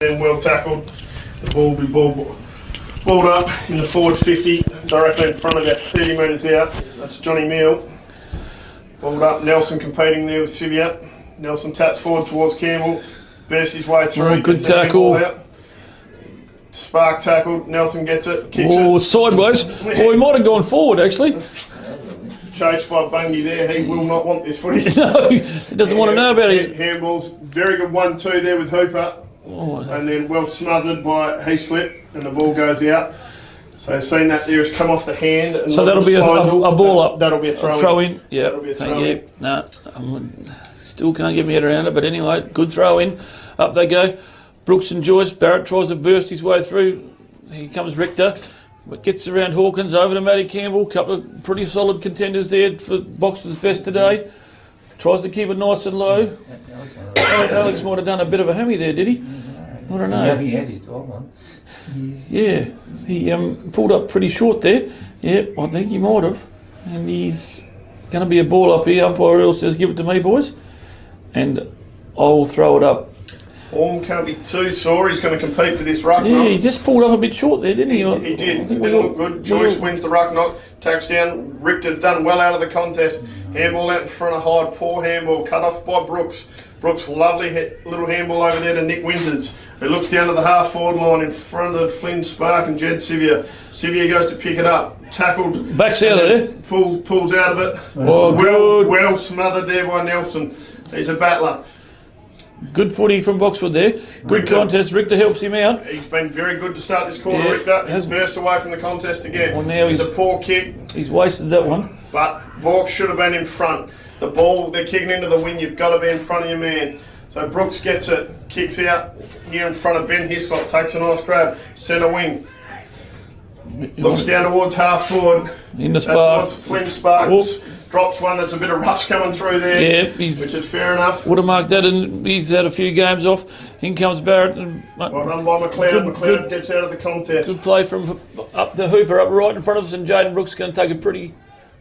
Then well tackled. The ball will be balled up in the forward 50, directly in front, about 30 metres out. That's Johnny Meal. Balled up. Nelson competing there with Sivia. Nelson taps forward towards Campbell. Bursts his way through. Oh, good tackle. Spark tackled. Nelson gets it. Kicks it. Sideways. Oh, he might have gone forward actually. Chased by Bungie there. He will not want this footy. No, he doesn't want to know about it. Handballs. Very good 1-2 there with Hooper. Oh. And then well smothered by Heaslip, and the ball goes out. So seen that there has come off the hand. And so that'll be a ball up. That'll be a throw in. Yeah. That'll be a throw in. No, still can't get my head around it. But anyway, good throw in. Up they go. Brooks and Joyce. Barrett tries to burst his way through. Here comes Richter. But gets around Hawkins, over to Matty Campbell. Couple of pretty solid contenders there for Boxwood's best today. Tries to keep it nice and low. Alex might have done a bit of a hammy there, did he? I don't know. Yeah, he has his 12 one. Yeah, he pulled up pretty short there. Yeah, I think he might have. And he's going to be a ball up here. Umpire Earl says, give it to me, boys. And I'll throw it up. Orm can't be too sore. He's going to compete for this ruck knock. Yeah, he just pulled up a bit short there, didn't he? He did. I think we look good. Joyce wins the ruck knock. Tags down. Richter's done well out of the contest. Handball out in front of Hyde. Poor handball. Cut off by Brooks. Brooks, lovely little handball over there to Nick Winters, who looks down to the half-forward line in front of Flynn Spark and Jed Sivia. Sivia goes to pick it up. Tackled. Backs out of there. Pulls out of it. Oh, good. Well smothered there by Nelson. He's a battler. Good footy from Boxwood there. Good Richter. Contest. Richter helps him out. He's been very good to start this quarter, Richter. He's burst away from the contest again. Well, now it's a poor kick. He's wasted that one. But Vaughn should have been in front. The ball, they're kicking into the wing. You've got to be in front of your man. So Brooks gets it, kicks out here in front of Ben Hislop, takes a nice grab, centre wing. Looks down towards half forward. In the Spark. Flynn Sparks drops one. That's a bit of rust coming through there, which is fair enough. Would have marked that, and he's had a few games off. In comes Barrett. And, well done by McLeod. McLeod gets out of the contest. Good play from up the Hooper, up right in front of us, and Jaden Brooks going to take a pretty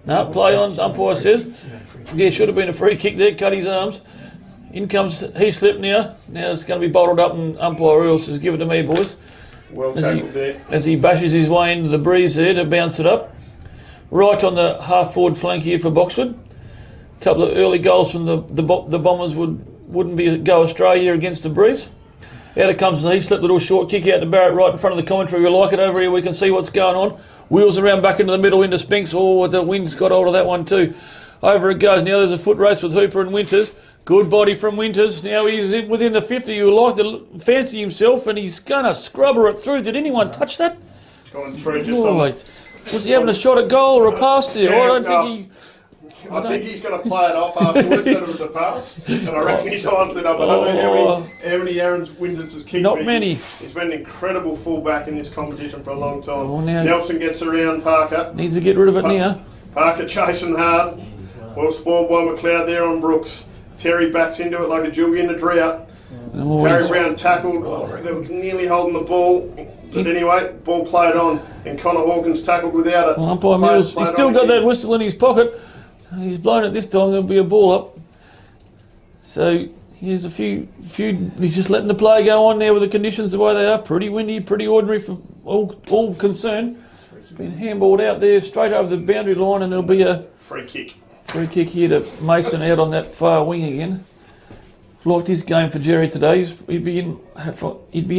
play on, umpire says. Yeah, should have been a free kick there, cut his arms. In comes Heaslip now. Now it's going to be bottled up, and umpire Earl says, give it to me, boys. Well tackled there. As he bashes his way into the breeze there to bounce it up. Right on the half-forward flank here for Boxwood. A couple of early goals from the Bombers wouldn't go astray here against the breeze. Out it comes the Heaslip, little short kick out to Barrett right in front of the commentary. We like it over here. We can see what's going on. Wheels around back into the middle into Spinks. Oh, the wind's got hold of that one too. Over it goes. Now there's a foot race with Hooper and Winters. Good body from Winters. Now he's within the 50. You like to fancy himself, and he's going to scrubber it through. Did anyone touch that? It's gone through just on. Was he having a shot at goal or a pass there? Yeah, I think he's going to play it off afterwards that it was a pass. And I reckon his eyes lit up. I don't know how many Aaron Winters has kicked. Not many. He's been an incredible fullback in this competition for a long time. Nelson gets around Parker. Needs to get rid of it now. Parker chasing hard. Well spoiled by McLeod there on Brooks. Terry backs into it like a jug in the drought. Harry Brown tackled. They were nearly holding the ball. But anyway, ball played on. And Connor Hawkins tackled without it. Well, umpire Mills, he's still got that whistle in his pocket. He's blown it this time. There'll be a ball up. So here's a few. He's just letting the play go on there with the conditions the way they are. Pretty windy, pretty ordinary for all concerned. It's been handballed out there straight over the boundary line, and there'll be a free kick. Free kick here to Mason out on that far wing again. Liked his game for Jerry today. He'd be in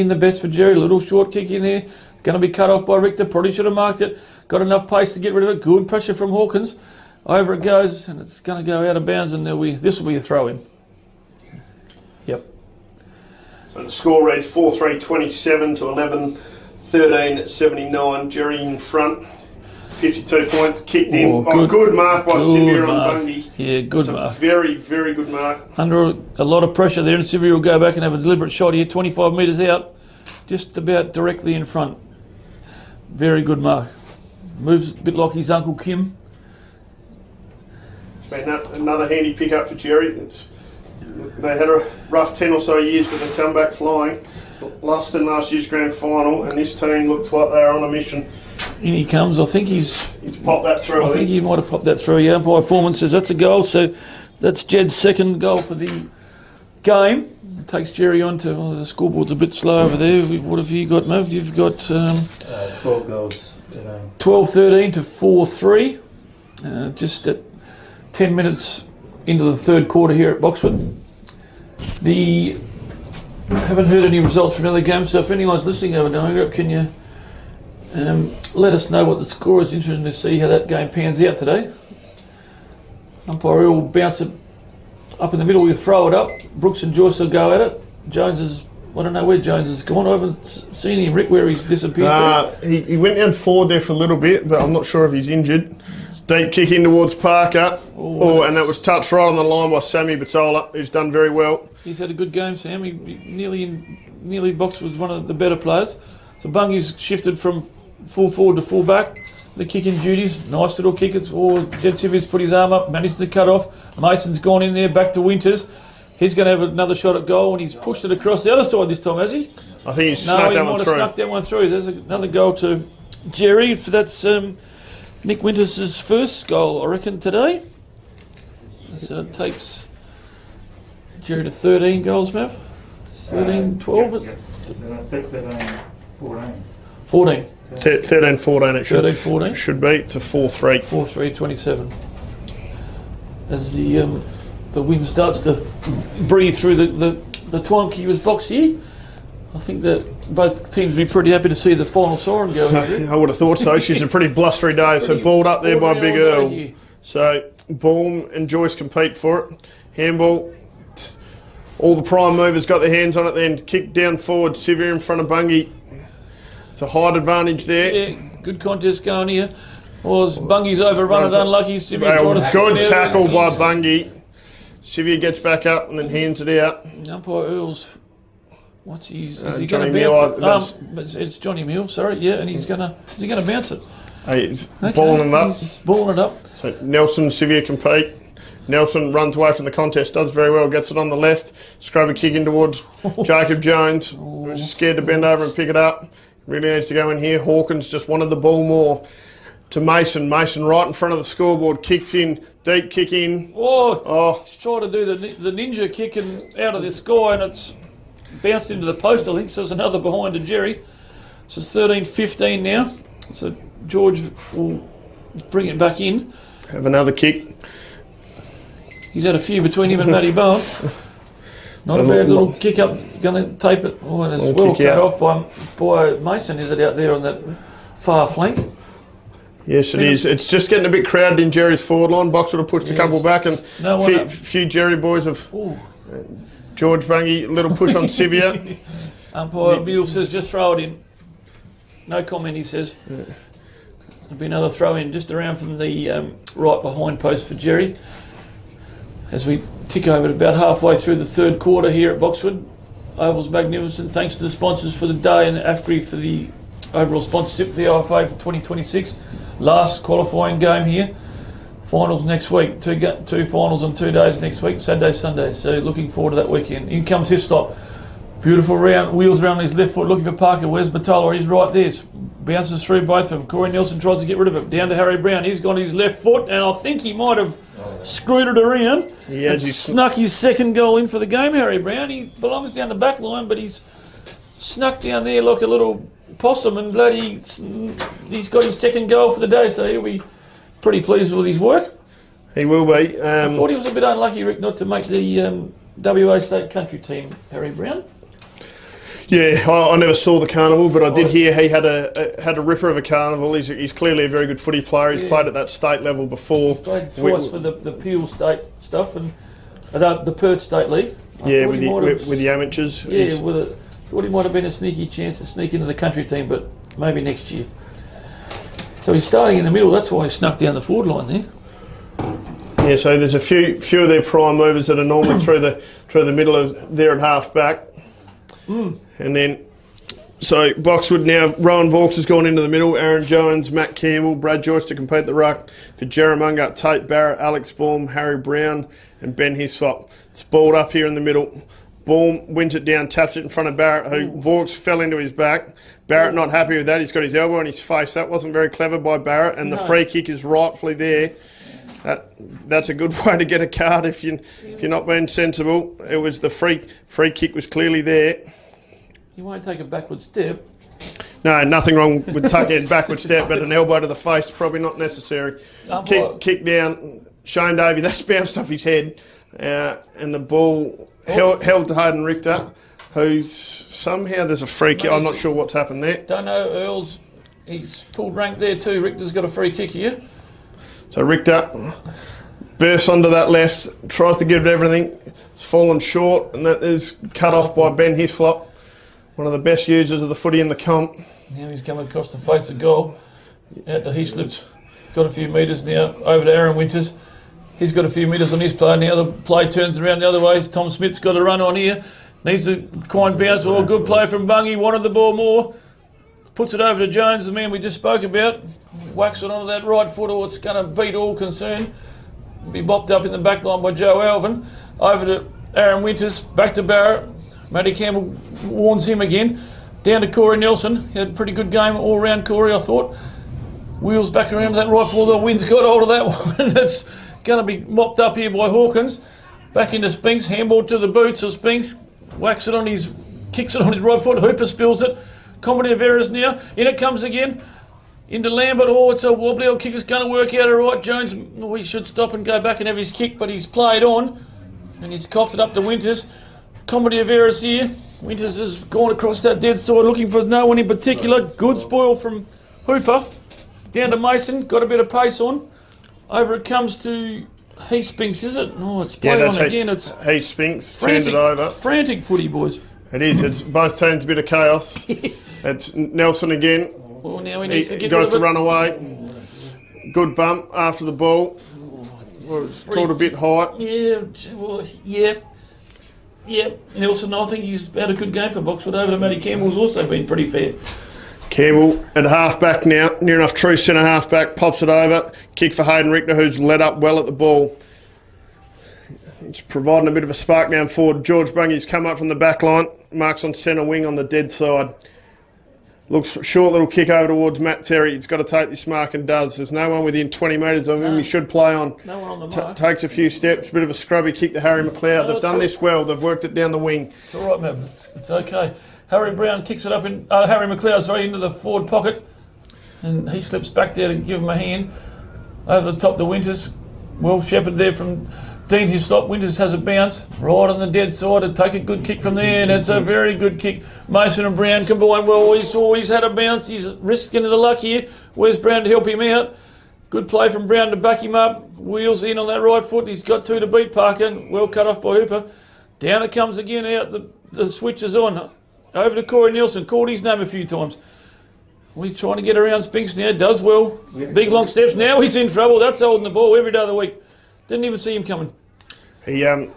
the best for Jerry. A little short kick in there. Going to be cut off by Richter. Probably should have marked it. Got enough pace to get rid of it. Good pressure from Hawkins. Over it goes, and it's going to go out of bounds, and this will be a throw-in. Yep. So the score reads 4-3-27 to 11-13-79. Jerry in front. 52 points, kicked in. Good mark by Sivir on Bungie. Yeah, good mark. Very, very good mark. Under a lot of pressure there, and Sivir will go back and have a deliberate shot here, 25 metres out, just about directly in front. Very good mark. Moves a bit like his Uncle Kim. It's been another handy pick-up for Jerry. They had a rough 10 or so years, but they've come back flying. Lost in last year's grand final, and this team looks like they're on a mission. In he comes. I think he's popped that through. I think he might have popped that through. Yeah, umpire Foreman says that's a goal. So that's Jed's second goal for the game. It takes Jerry on to, the scoreboard's a bit slow over there. What have you got, Mav? You've got 12 goals. 12-13 to 4-3. Just at 10 minutes into the third quarter here at Boxwood. Haven't heard any results from other games, so if anyone's listening over to Ongerup, can you let us know what the score is? Interesting to see how that game pans out today. Umpire will bounce it up in the middle, we'll throw it up. Brooks and Joyce will go at it. I don't know where Jones has gone. I haven't seen him, Rick, where he's disappeared. He went down forward there for a little bit, but I'm not sure if he's injured. Deep kick in towards Parker. And that was touched right on the line by Sammy Battola, who's done very well. He's had a good game, Sam. He nearly boxed with one of the better players. So Bungy's shifted from full forward to full back. The kicking duties, nice little kick. Jed Sivier's put his arm up, managed to cut off. Mason's gone in there, back to Winters. He's going to have another shot at goal, and he's pushed it across the other side this time, has he? I think he's snuck that one through. Snuck that one through. There's another goal to Jerry. That's Nick Winters' first goal, I reckon, today. So it takes Jerry to 13 goals, Mav. 13, 12? 14. 13-14 it should. 13-14. Should be to 4-3. 4-3-27. As the wind starts to breathe through the Twonky he was boxed here, I think that both teams would be pretty happy to see the final siren go. I would have thought so. She's a pretty blustery day, so balled up there by Big Earl. So Baum and Joyce compete for it. Handball. All the prime movers got their hands on it, then kicked down forward. Sivier in front of Bungy. It's a height advantage there. Yeah, good contest going here. Bungy's overrun it, unlucky. Good tackle by Bungy. Sivier gets back up and then hands it out. Umpire Earls, is he going to bounce it? It's Johnny Mill, sorry, yeah, and is he going to bounce it? He's balling it up. He's balling it up. So Nelson and Sivier compete. Nelson runs away from the contest, does very well, gets it on the left. Scrub a kick in towards Jacob Jones, who's scared to bend over and pick it up. Really needs to go in here. Hawkins just wanted the ball more. To Mason. Mason right in front of the scoreboard. Kicks in. Deep kick in. He's trying to do the ninja kick and out of the sky, and it's bounced into the post, I think. So it's another behind to Jerry. So it's 13-15 now. So George will bring it back in. Have another kick. He's had a few between him and Matty Bowen. Not a bad little kick up. Going to tape it. And it's well cut off by Mason. Is it out there on that far flank? Yes, it is. It's just getting a bit crowded in Jerry's forward line. Boxwood have pushed a couple back, and a few Jerry boys have. George Bungy, little push on Sivier. Umpire Mule says just throw it in. No comment, he says. Yeah. There'll be another throw in just around from the right behind post for Jerry. As we tick over to about halfway through the third quarter here at Boxwood. Oval's magnificent. Thanks to the sponsors for the day and AFGRI for the overall sponsorship for the OFA for 2026. Last qualifying game here. Finals next week. Two finals on 2 days next week, Saturday, Sunday. So looking forward to that weekend. In comes Hislop. Beautiful round, wheels around his left foot, looking for Parker. Where's Battola? He's right there. Bounces through both of them. Corey Nelson tries to get rid of it. Down to Harry Brown. He's gone his left foot, and I think he might have screwed it around. He snuck his second goal in for the game, Harry Brown. He belongs down the back line, but he's snuck down there like a little possum, and he's got his second goal for the day, so he'll be pretty pleased with his work. He will be. I thought he was a bit unlucky, Rick, not to make the WA State Country team, Harry Brown. Yeah, I never saw the carnival, but I did hear he had a ripper of a carnival. He's clearly a very good footy player. He's played at that state level before. Played twice for the Peel State stuff and the Perth State League. With the amateurs. Yeah, thought he might have been a sneaky chance to sneak into the country team, but maybe next year. So he's starting in the middle. That's why he snuck down the forward line there. Yeah, so there's a few of their prime movers that are normally through the middle of there at half back. And then, so Boxwood now, Rowan Vauxhall has gone into the middle, Aaron Jones, Matt Campbell, Brad Joyce to compete the ruck for Jerramungup, Tate Barrett, Alex Baum, Harry Brown and Ben Hislop. It's balled up here in the middle. Baum wins it down, taps it in front of Barrett, who Vauxhall fell into his back. Barrett not happy with that, he's got his elbow on his face. That wasn't very clever by Barrett, and the free kick is rightfully there. That's a good way to get a card if you're not being sensible. It was the free kick was clearly there. You won't take a backward step. No, nothing wrong with taking a backward step, but an elbow to the face probably not necessary. Kick down, Shane Davey. That's bounced off his head, and the ball held to Hayden Richter, who's somehow there's a free kick. I'm not sure what's happened there. Don't know, Earls. He's pulled rank there too. Richter's got a free kick here. So Richter bursts onto that left, tries to give it everything. It's fallen short, and that is cut off by Ben Hislop, one of the best users of the footy in the comp. Now he's coming across the face of goal. Out to Hislop's got a few metres now. Over to Aaron Winters. He's got a few metres on his play. Now the play turns around the other way. Tom Smith's got a run on here. Needs a kind bounce. Oh, good play from Bungie. Wanted the ball more. Puts it over to Jones, the man we just spoke about. Whacks it onto that right foot, or it's going to beat all concern. Be bopped up in the back line by Joe Alvin. Over to Aaron Winters, back to Barrett. Matty Campbell warns him again. Down to Corey Nelson. He had a pretty good game all round, Corey, I thought. Wheels back around to that right foot. The wind's got hold of that one. That's going to be mopped up here by Hawkins. Back into Spinks. Handball to the boots of Spinks. Whacks it on his, kicks it on his right foot. Hooper spills it. Comedy of errors now. In it comes again. Into Lambert. Oh, it's a wobbly old kick. It's going to work out all right. Jones, he should stop and go back and have his kick, but he's played on. And he's coughed it up to Winters. Comedy of errors here. Winters has gone across that dead side looking for no one in particular. Good spoil from Hooper. Down to Mason. Got a bit of pace on. Over it comes to Heath Spinks, is it? Oh, it's played on again. It's Heath Spinks turned it over. Frantic footy, boys. It is. It's both teams a bit of chaos. It's Nelson again. Well, now he needs to get goes to run away. Good bump after the ball. Called a bit high. Yeah, well, yeah. Nelson, I think he's had a good game for Boxwood. Over to Matty Campbell's also been pretty fair. Campbell at half-back now, near enough true centre half-back, pops it over. Kick for Hayden Richter, who's led up well at the ball. It's providing a bit of a spark down forward. George Bungie's come up from the back line. Marks on centre wing on the dead side. Looks short little kick over towards Matt Terry. He's got to take this mark and does. There's no one within 20 metres of him he should play on. No one on the mark. Takes a few steps, bit of a scrubby kick to Harry McLeod. They've done this well. They've worked it down the wing. It's all right, man. It's okay. Harry Brown kicks it up in... Harry McLeod, into the forward pocket. And he slips back there to give him a hand. Over the top to Winters. Well shepherded there from Dean Hislop. Winters has a bounce right on the dead side to take a good kick from there, and it's a very good kick. Mason and Brown combine well. He's had a bounce. He's risking the luck here. Where's Brown to help him out? Good play from Brown to back him up. Wheels in on that right foot. He's got two to beat Parker. Well cut off by Hooper. Down it comes again. Out the switch is on. Over to Corey Nelson. Called his name a few times. He's trying to get around Spinks now. Does well. Big long steps. Now he's in trouble. That's holding the ball every day of the week. Didn't even see him coming. He's been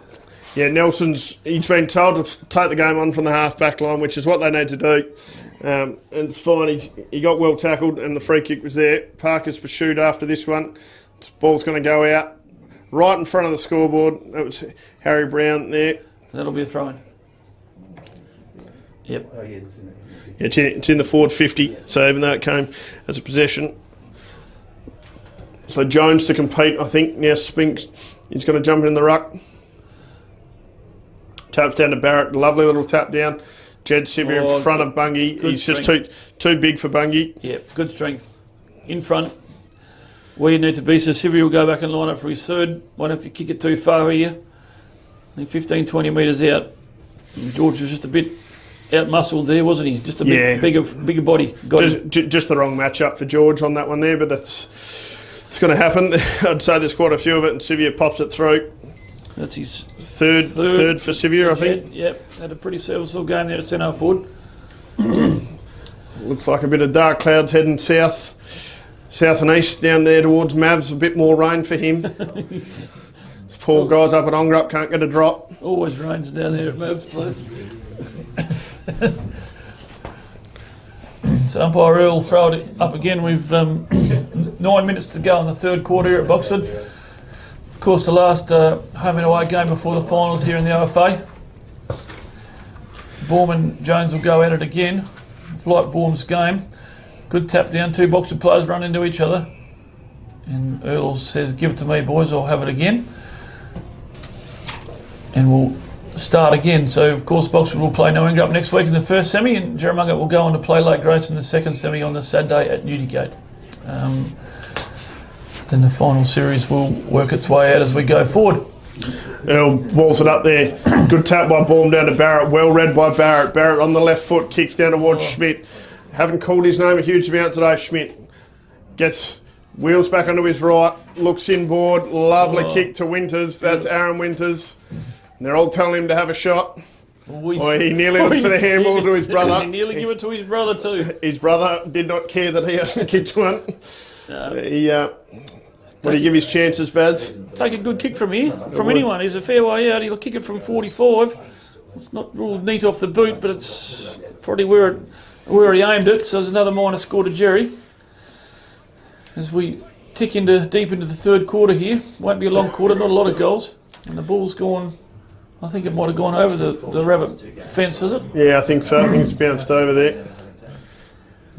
told to take the game on from the half-back line, which is what they need to do. And it's fine. He got well tackled and the free kick was there. Parker's pursued after this one. This ball's going to go out right in front of the scoreboard. That was Harry Brown there. That'll be a throw-in. Yep. Oh, yeah, it's in the forward 50, so even though it came as a possession. So Jones to compete, I think. Now Spinks is going to jump in the ruck. Taps down to Barrett. Lovely little tap down. Jed Sevier in front of Bungie. He's strength. Just too big for Bungie. Yep, good strength. In front. Where you need to be, so Sevier will go back and line up for his third. Won't have to kick it too far here. I think 15, 20 metres out. And George was just a bit out-muscled there, wasn't he? Just a bit bigger body. Just the wrong matchup for George on that one there, but it's going to happen. I'd say there's quite a few of it, and Sevier pops it through. That's his third for Sevier, I think. Yep, had a pretty serviceable game there at centre forward. Looks like a bit of dark clouds heading south and east down there towards Mavs. A bit more rain for him. These poor guys up at Ongerup can't get a drop. Always rains down there at Mavs, please. So umpire Earl throw it up again. We've 9 minutes to go in the third quarter here at Boxwood. Of course, the last home and away game before the finals here in the OFA. Baum and Jones will go at it again. Flight Baum's game. Good tap down. Two Boxwood players run into each other. And Earl says, give it to me, boys, I'll have it again. And we'll start again. So, of course, Boxwood will play Ongerup next week in the first semi, and Jerramungup will go on to play Lake Grace in the second semi on the Saturday at Newdigate. Then the final series will work its way out as we go forward. Earl walls it up there. Good tap by Baum down to Barrett. Well read by Barrett. Barrett on the left foot, kicks down towards Schmidt. Haven't called his name a huge amount today, Schmidt. Gets wheels back onto his right, looks inboard. Lovely kick to Winters. That's Aaron Winters. And they're all telling him to have a shot. He nearly looked for the handball to his brother. He nearly gave it to his brother too. His brother did not care that he hasn't kicked one. Would he give his chances, Baz? Take a good kick from here, from anyone. He's a fair way out. He'll kick it from 45. It's not real neat off the boot, but it's probably where he aimed it. So there's another minor score to Jerry. As we tick deep into the third quarter here. Won't be a long quarter, not a lot of goals. And the ball's gone, I think it might have gone over the rabbit fence, is it? Yeah, I think so. I think it's bounced over there.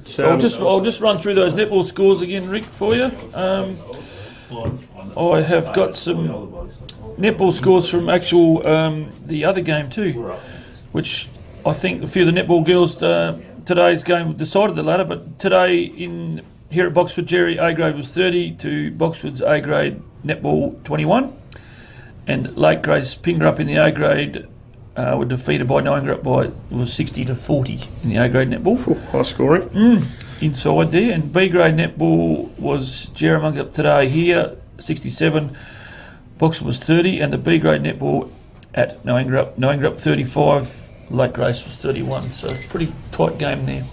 So I'll just run through those netball scores again, Rick, for you. I have got some netball scores from actual the other game too, which I think a few of the netball girls today's game decided the ladder. But today here at Boxwood, Jerry A grade was 30 to Boxwood's A grade netball 21, and Lake Grace Pingerup in the A grade were defeated by Ongerup was 60 to 40 in the A grade netball. High scoring. Inside there, and B grade netball was Jerramungup today here 67, Boxwood was 30, and the B grade netball at Ongerup 35, Lake Grace was 31. So pretty tight game there.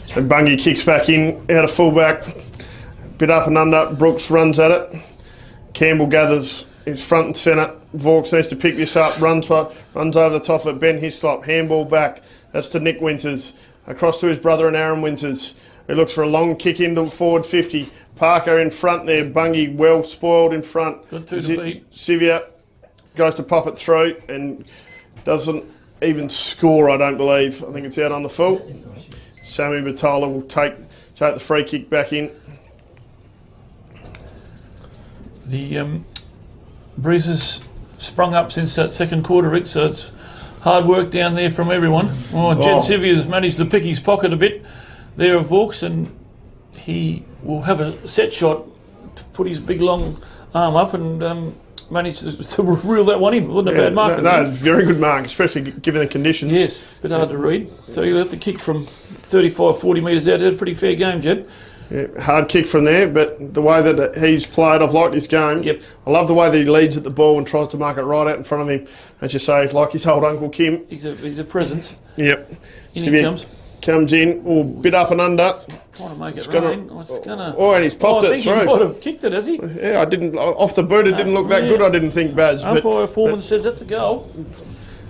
So Bungie kicks back in out of fullback, bit up and under. Brooks runs at it. Campbell gathers his front and centre. Vaux needs to pick this up. Runs over the top of it. Ben Hislop handball back. That's to Nick Winters across to his brother and Aaron Winters. He looks for a long kick into forward 50. Parker in front there. Bungie well spoiled in front. Sivia goes to pop it through and doesn't even score, I don't believe. I think it's out on the full. Sammy Batola will take the free kick back in. The breeze has sprung up since that second quarter, Rick, so it's hard work down there from everyone. Jed Sivia's managed to pick his pocket a bit there of Vaux, and he will have a set shot to put his big long arm up and manage to reel that one in. Wasn't a bad mark. No, very good mark, especially given the conditions. Yes, a bit hard to read. So he'll have to kick from 35, 40 metres out. Had a pretty fair game, Jed. Yeah, hard kick from there, but the way that he's played, I've liked his game. Yep. I love the way that he leads at the ball and tries to mark it right out in front of him. As you say, like his old Uncle Kim. He's a presence. Yep. In he comes. Comes in, bit up and under. Trying to make it rain. And he's popped it through. He might have kicked it, has he? Yeah, I didn't. Off the boot, it didn't look that good, I didn't think, Baz. Umpire Foreman says that's a goal.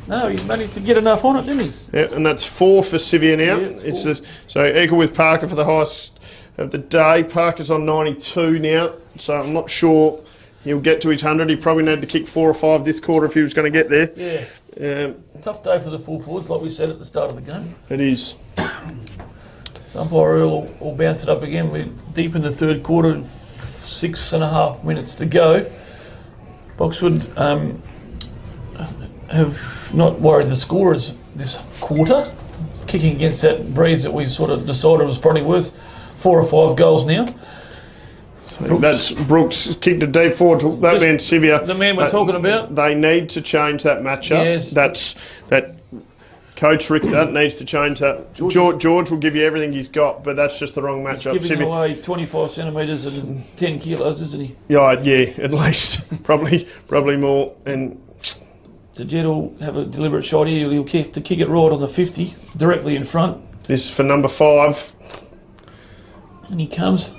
No, he managed to get enough on it, didn't he? Yeah, and that's 4 for Sivia now. So equal with Parker for the highest of the day. Parker's on 92 now, so I'm not sure he'll get to his 100. He probably needed to kick 4 or 5 this quarter if he was going to get there. Yeah. Tough day for the full forwards, like we said at the start of the game. It is. Umpire Earl will bounce it up again. We're deep in the third quarter, 6.5 minutes to go. Boxwood have not worried the scorers this quarter, kicking against that breeze that we sort of decided was probably worth 4 or 5 goals now. So that's Brooks kicked a deep forward to that man Sivia. The man we're talking about. They need to change that matchup. Yes. That Coach Richter needs to change that. George will give you everything he's got, but that's just the wrong matchup. He's giving away 25 centimetres and 10 kilos, isn't he? Yeah, at least. probably more. And the Jed will have a deliberate shot here. He'll have to kick it right on the 50, directly in front. This is for number 5. And he comes.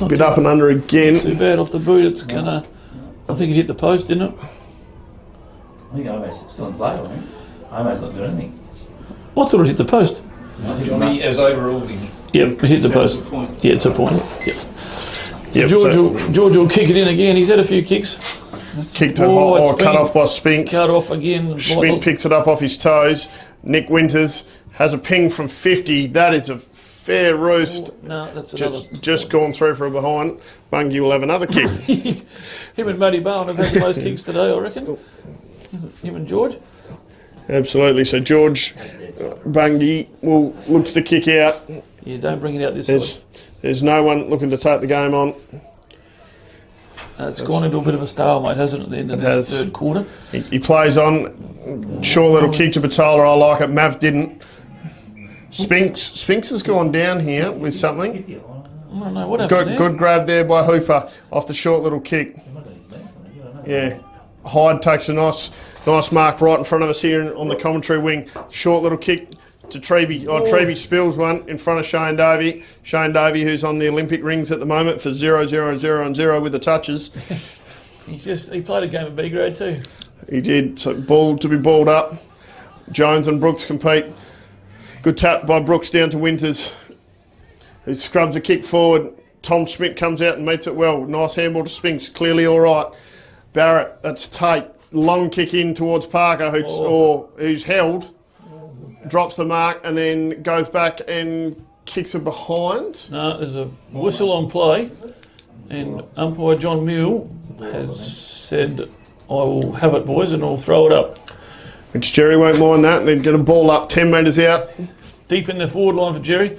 Bit up and under again. Not too bad off the boot. It's gonna. I think it hit the post, didn't it? I think Omo's still in play, I think. Omo's not doing anything. I thought it hit the post. I think as overall, it hit the post. Yeah, it's a point. Yep. So George will kick it in again. He's had a few kicks. Kicked cut off by Spinks. Cut off again. Schmidt picks it up off his toes. Nick Winters has a ping from 50. That is a fair roost. No, that's another. Just gone through for a behind. Bungie will have another kick. Him and Matty Bowen have had the most kicks today, I reckon. Him and George. Absolutely. So George Bungie looks to kick out. Yeah, don't bring it out this side. There's no one looking to take the game on. It's gone into a bit of a stalemate, hasn't it, at the end of this third quarter? He plays on. Short little kick to Batola. I like it. Mav didn't. Spinks has gone down here with something. I don't know what happened there. Good grab there by Hooper off the short little kick. Yeah. Hyde takes a nice mark right in front of us here on the commentary wing. Short little kick to Treby. Treby spills one in front of Shane Davey. Shane Davey, who's on the Olympic rings at the moment for 0, 0, 0 and 0 with the touches. He played a game of B grade too. He did. So ball to be balled up. Jones and Brooks compete. Good tap by Brooks down to Winters, who scrubs a kick forward. Tom Schmidt comes out and meets it well. Nice handball to Spinks. Clearly all right. Barrett, that's Tate. Long kick in towards Parker, who's held. Drops the mark and then goes back and kicks it behind. No, there's a whistle on play, and umpire John Mule has said, I will have it, boys, and I'll throw it up. Which Jerry won't mind that, and then get a ball up 10 metres out. Deep in the forward line for Jerry.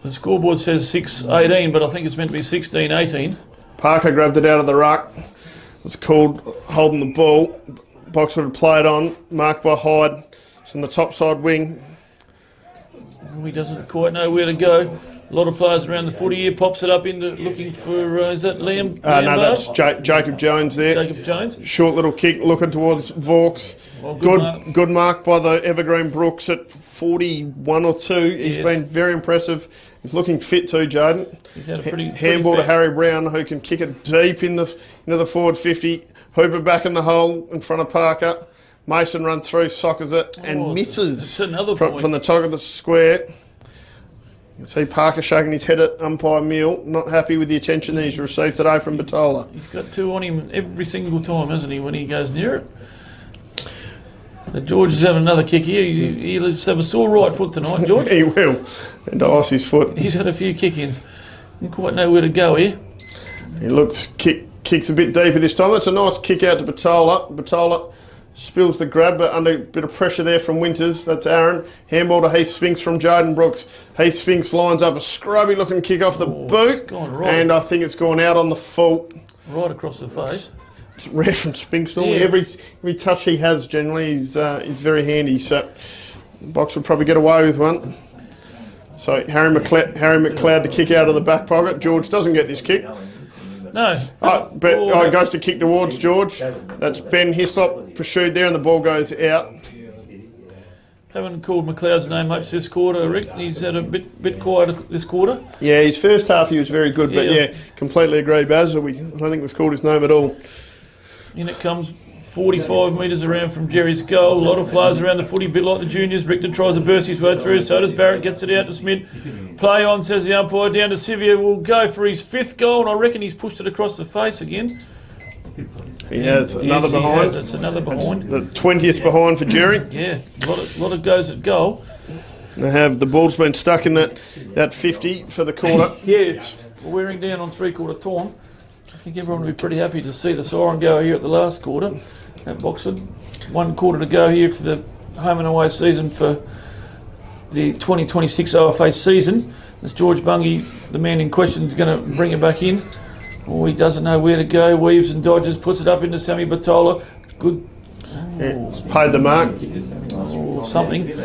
The scoreboard says 6-18, but I think it's meant to be 16-18. Parker grabbed it out of the ruck. It was called holding the ball. Boxwood had played on, marked by Hyde. It's on the top side wing. He doesn't quite know where to go. A lot of players around the footy here. Pops it up into looking for, is that Liam? No, that's Jacob Jones there. Jacob Jones. Short little kick looking towards Vaux. Well, good mark by the Evergreen Brooks at 41 or 2. He's been very impressive. He's looking fit too, Jaden. He's had a pretty handball to Harry Brown, who can kick it deep into the forward 50. Hooper back in the hole in front of Parker. Mason runs through, sockers it, and misses. That's another from the top of the square. You can see Parker shaking his head at umpire Mule, not happy with the attention that he's received today from Batola. He's got two on him every single time, hasn't he, when he goes near it? George is having another kick here. He'll have a sore right foot tonight, George. He will. And ice his foot. He's had a few kick-ins. Didn't quite know where to go here. He kicks a bit deeper this time. That's a nice kick out to Batola. Batola spills the grab, but under a bit of pressure there from Winters. That's Aaron. Handball to Heath Spinks from Jaden Brooks. Heath Spinks lines up a scrubby looking kick off the boot. Right. And I think it's gone out on the full. Right across the face. It's rare from Spinks normally. Yeah. Every touch he has generally is very handy. So Box would probably get away with one. So Harry McLeod to kick out of the back pocket. George doesn't get this kick. No. Goes to kick towards George. That's Ben Hislop pursued there and the ball goes out. Haven't called McLeod's name much this quarter, Rick. He's had a bit quieter this quarter. Yeah, his first half he was very good, but completely agree, Baz. I don't think we've called his name at all. In it comes 45 metres around from Jerry's goal. A lot of players around the footy, a bit like the juniors. Richter tries to burst his way through, so does Barrett, gets it out to Smith. Play on, says the umpire, down to Sivia. Will go for his 5th goal, and I reckon he's pushed it across the face again. He has another behind. That's another behind. The 20th behind for Jerry. Yeah, a lot of goes at goal. They have the ball's been stuck in that 50 for the quarter. Yeah, wearing down on 3/4 time. I think everyone will be pretty happy to see the siren go here at the last quarter at Boxwood. 1 quarter to go here for the home and away season for the 2026 OFA season. As George Bungie, the man in question, is going to bring it back in. Oh, he doesn't know where to go. Weaves and dodges, puts it up into Sammy Batola. Good. Paid the mark. Something.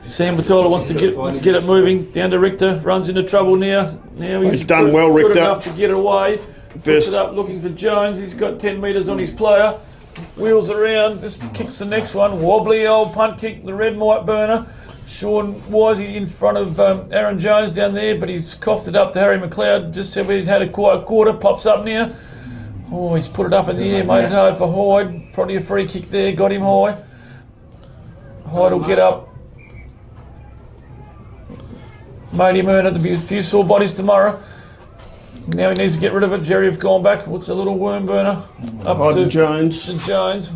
Sam Batola wants to get it moving. Down to Richter, runs into trouble now. Now he's done well, Richter. Good enough to get away. Puts it up looking for Jones. He's got 10 metres on his player. Wheels around. Just kicks the next one. Wobbly old punt kick, the red might burner. Sean Wisey in front of Aaron Jones down there, but he's coughed it up to Harry McLeod. Just said he's had a quiet quarter. Pops up now. Oh, he's put it up in the air. Made it hard for Hyde. Probably a free kick there. Got him high. Hyde will get up. Made him earn it. There'll be a few sore bodies tomorrow. Now he needs to get rid of it. Jerry have gone back. What's a little worm burner? Up to Jones. To Jones.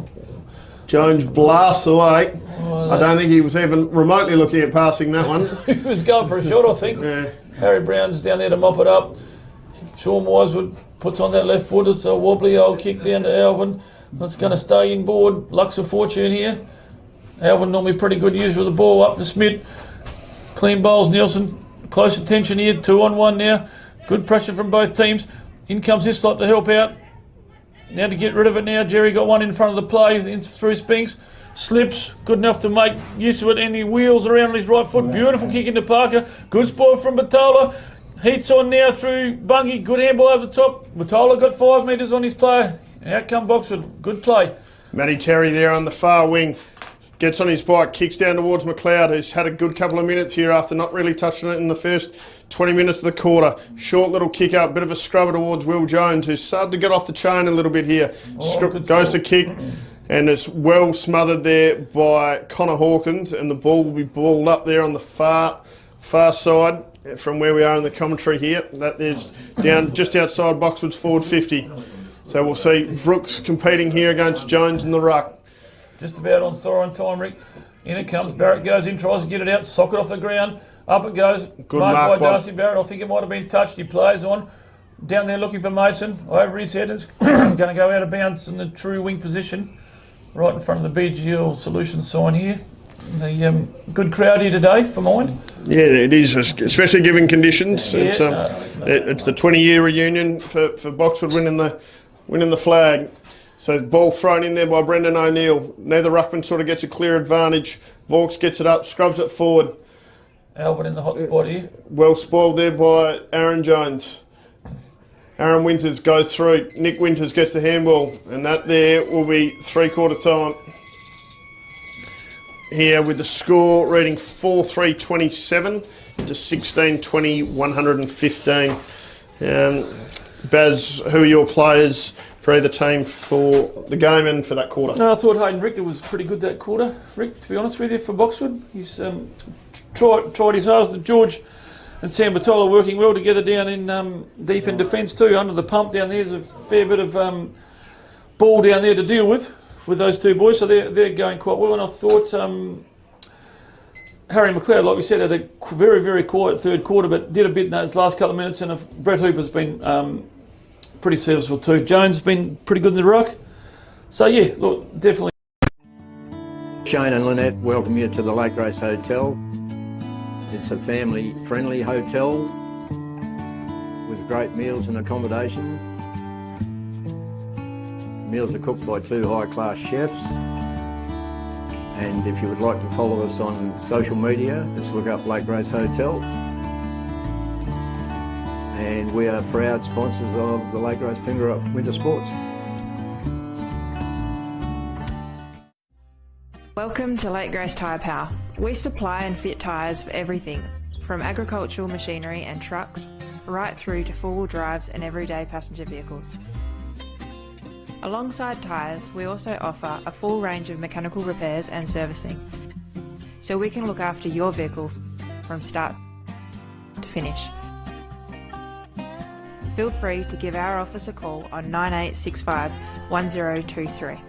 Jones blasts away. Oh, I don't think he was even remotely looking at passing that one. He was going for a shot, I think. Yeah. Harry Brown's down there to mop it up. Sean Wisewood puts on that left foot. It's a wobbly old kick down to Alvin. That's going to stay inboard. Luck's of fortune here. Alvin normally pretty good user of the ball. Up to Smith. Clean bowls Nielsen. Close attention here. 2-on-1 now. Good pressure from both teams. In comes Hislop to help out. Now to get rid of it now. Jerry got one in front of the play through Spinks. Slips, good enough to make use of it, and he wheels around on his right foot. Beautiful kick into Parker. Good spoil from Batola. Heats on now through Bungie. Good handball over the top. Batola got 5 metres on his player. Out come Boxwood. Good play. Matty Terry there on the far wing. Gets on his bike, kicks down towards McLeod, who's had a good couple of minutes here after not really touching it in the first 20 minutes of the quarter. Short little kick up, bit of a scrubber towards Will Jones, who's started to get off the chain a little bit here. Goes to kick, and it's well smothered there by Connor Hawkins, and the ball will be balled up there on the far side from where we are in the commentary here. That is down just outside Boxwood's forward 50. So we'll see Brooks competing here against Jones in the ruck. Just about on Thorin time, Rick. In it comes. Barrett goes in, tries to get it out, sock it off the ground. Up it goes. Good mark by Bob. Darcy Barrett. I think it might have been touched. He plays on. Down there looking for Mason. Over his head. It's going to go out of bounds in the true wing position. Right in front of the BGL Solutions sign here. The good crowd here today for mine. Yeah, it is, especially given conditions. Yeah. It's the 20-year reunion for Boxwood winning the flag. So ball thrown in there by Brendan O'Neill. Neither ruckman sort of gets a clear advantage. Vaux gets it up, scrubs it forward. Alvin in the hot spot here. Well spoiled there by Aaron Jones. Aaron Winters goes through. Nick Winters gets the handball, and that there will be three-quarter time. Here with the score reading 4-3-27 to 16-20, 115. Baz, who are your players for either team for the game and for that quarter? No, I thought Hayden Richter was pretty good that quarter, Rick, to be honest with you, for Boxwood. He's tried his hardest. George and Sam Batola working well together down in deep in defence too, under the pump down there. There's a fair bit of ball down there to deal with those two boys, so they're going quite well. And I thought Harry McLeod, like we said, had a very, very quiet third quarter, but did a bit in those last couple of minutes, and Brett Hooper's been pretty serviceable too. Jones has been pretty good in the ruck. So yeah, look, definitely. Shane and Lynette welcome you to the Lake Grace Hotel. It's a family-friendly hotel with great meals and accommodation. Meals are cooked by 2 high-class chefs. And if you would like to follow us on social media, just look up Lake Grace Hotel. And we are proud sponsors of the Lake Grace Ongerup Winter Sports. Welcome to Lake Grace Tyre Power. We supply and fit tyres for everything, from agricultural machinery and trucks, right through to four-wheel drives and everyday passenger vehicles. Alongside tyres, we also offer a full range of mechanical repairs and servicing, so we can look after your vehicle from start to finish. Feel free to give our office a call on 9865 1023.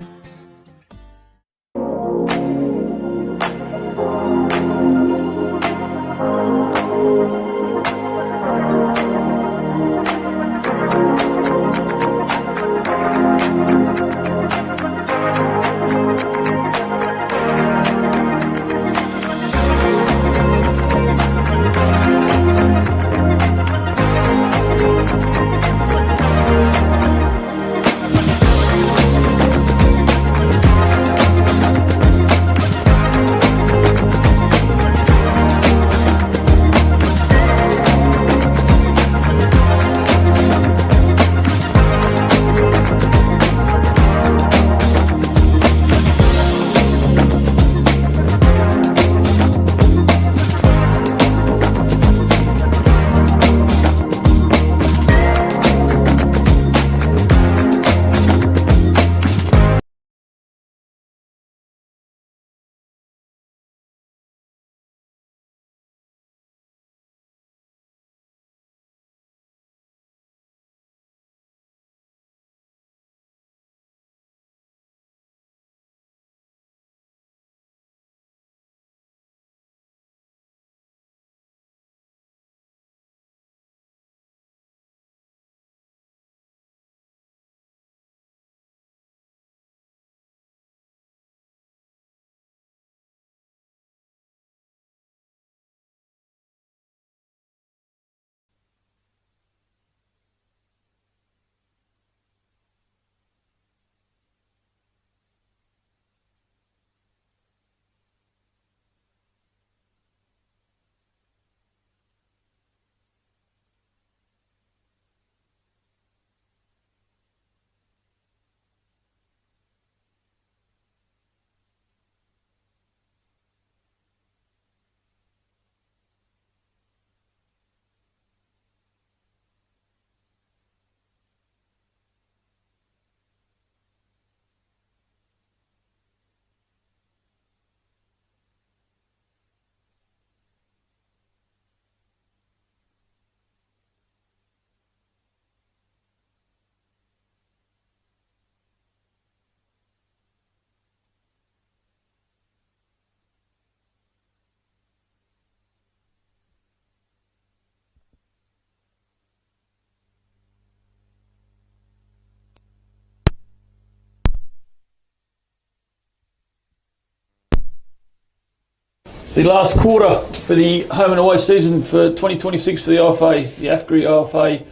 The last quarter for the home and away season for 2026 for the OFA, the AFGRI OFA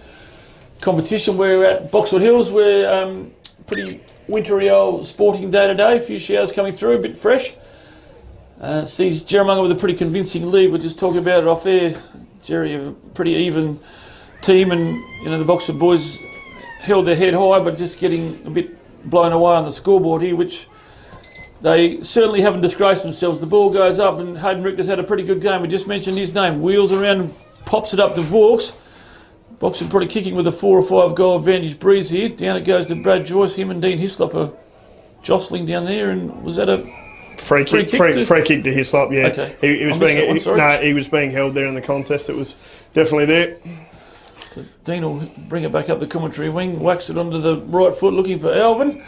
competition. We're at Boxwood Hills. We're pretty wintry old sporting day today. A few showers coming through, a bit fresh. Sees Jerramungup with a pretty convincing lead. We're just talking about it off air. Jerry, a pretty even team, and the Boxwood boys held their head high, but just getting a bit blown away on the scoreboard here, which they certainly haven't disgraced themselves. The ball goes up, and Hayden Richter's had a pretty good game. We just mentioned his name. Wheels around and pops it up to Vaux. Boxwood probably kicking with a 4 or 5 goal advantage breeze here. Down it goes to Brad Joyce. Him and Dean Hislop are jostling down there, and was that a free kick to Hislop? Yeah, okay. he was being held there in the contest. It was definitely there. So Dean will bring it back up the commentary wing, whacks it onto the right foot, looking for Alvin.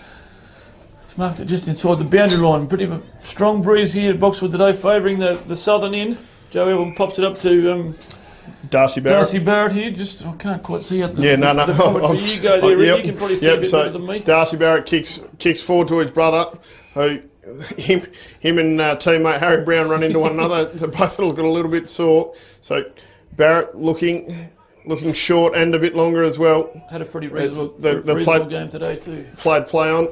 He's marked it just inside the boundary line. Pretty strong breeze here at Boxwood today, favouring the southern end. Joe Alvin pops it up to Darcy Barrett. Darcy Barrett here. Just I can't quite see out the no. commentary. You go there, Rick. You can probably see a bit better than me. Darcy Barrett kicks forward to his brother, who him and teammate Harry Brown run into one another. They both look a little bit sore. So Barrett looking short and a bit longer as well. Had a pretty reasonable game today too. Played play on.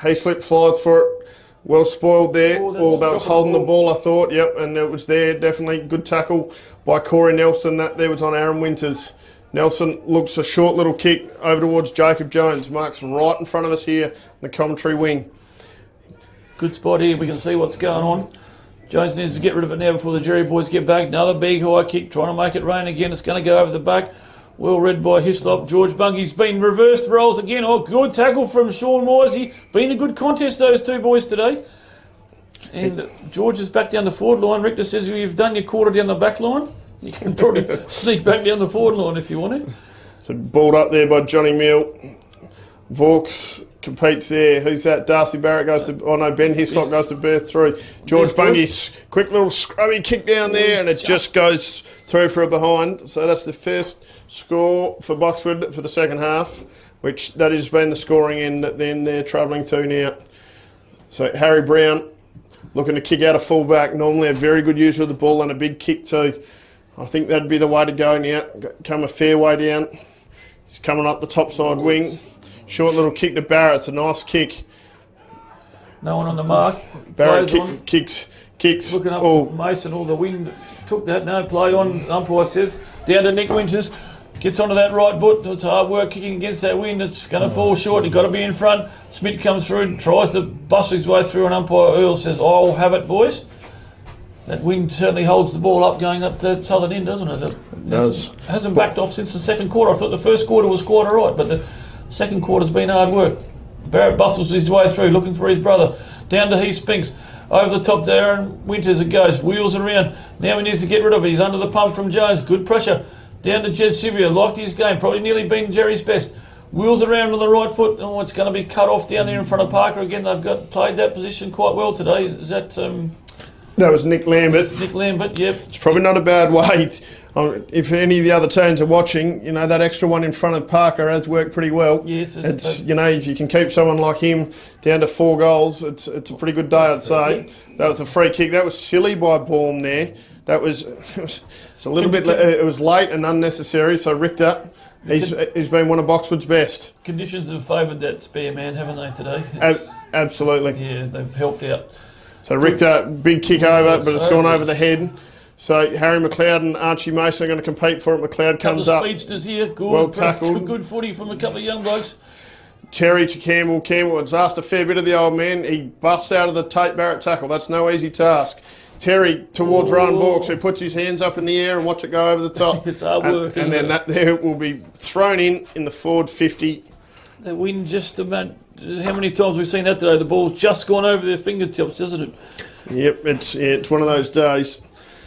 He slipped, flies for it. Well spoiled there. Although it was holding the ball, I thought. Yep, and it was there. Definitely good tackle by Corey Nelson. That there was on Aaron Winters. Nelson looks a short little kick over towards Jacob Jones. Marks right in front of us here in the commentary wing. Good spot here. We can see what's going on. Jones needs to get rid of it now before the Jerry boys get back. Another big high kick, trying to make it rain again. It's going to go over the back. Well read by Hislop. George Bungy's been reversed rolls again. Oh, good tackle from Sean Moisey. Been a good contest, those two boys today. And George is back down the forward line. Richter says you've done your quarter down the back line. You can probably sneak back down the forward line if you want to. So balled up there by Johnny Mill. Vaux competes there. Who's that? Darcy Barrett goes to... Oh no, Ben Hislop goes to burst through. George Bungy's quick little scrubby kick down there, and it just goes through for a behind. So that's the first score for Boxwood for the second half, which that has been the scoring end that then they're travelling to now. So Harry Brown looking to kick out a fullback. Normally a very good user of the ball and a big kick too. I think that'd be the way to go now. Come a fair way down. He's coming up the top side wing. Short little kick to Barrett. It's a nice kick. No one on the mark. Barrett kicks. Looking up Mason, all the wind took that. No play on, umpire says. Down to Nick Winters. Gets onto that right foot. It's hard work kicking against that wind. It's going to fall short. You've got to be in front. Smith comes through and tries to bust his way through, and umpire Earl says, I'll have it, boys. That wind certainly holds the ball up going up the southern end, doesn't it? It does. Hasn't backed off since the second quarter. I thought the first quarter was quite all right, but the second quarter's been hard work. Barrett bustles his way through, looking for his brother. Down to Heath Spinks. Over the top to Aaron Winters it goes. Wheels around. Now he needs to get rid of it. He's under the pump from Jones. Good pressure. Down to Jed Sivia. Liked his game. Probably nearly been Jerry's best. Wheels around on the right foot. Oh, it's going to be cut off down there in front of Parker again. They've played that position quite well today. Is that... That was Nick Lambert. Nick Lambert, yep. It's probably not a bad way. If any of the other teams are watching, that extra one in front of Parker has worked pretty well. Yes, it's if you can keep someone like him down to 4 goals, it's a pretty good day, I'd say. That was a free kick. That was silly by Baum there. That was a little bit. It was late and unnecessary. So Richter, he's been one of Boxwood's best. Conditions have favoured that spare man, haven't they today? Absolutely. Yeah, they've helped out. So Richter, big kick over, but it's gone over the head. So Harry McLeod and Archie Mason are going to compete for it. McLeod comes up. Speedsters here. Good, well tackled. Good footy from a couple of young blokes. Terry to Campbell. Campbell has asked a fair bit of the old man. He busts out of the Tate Barrett tackle. That's no easy task. Terry towards Rowan Vaux, who puts his hands up in the air and watch it go over the top. It's hard work. And then that there will be thrown in the forward 50. The wind just about... How many times we've seen that today? The ball's just gone over their fingertips, isn't it? Yep, it's one of those days.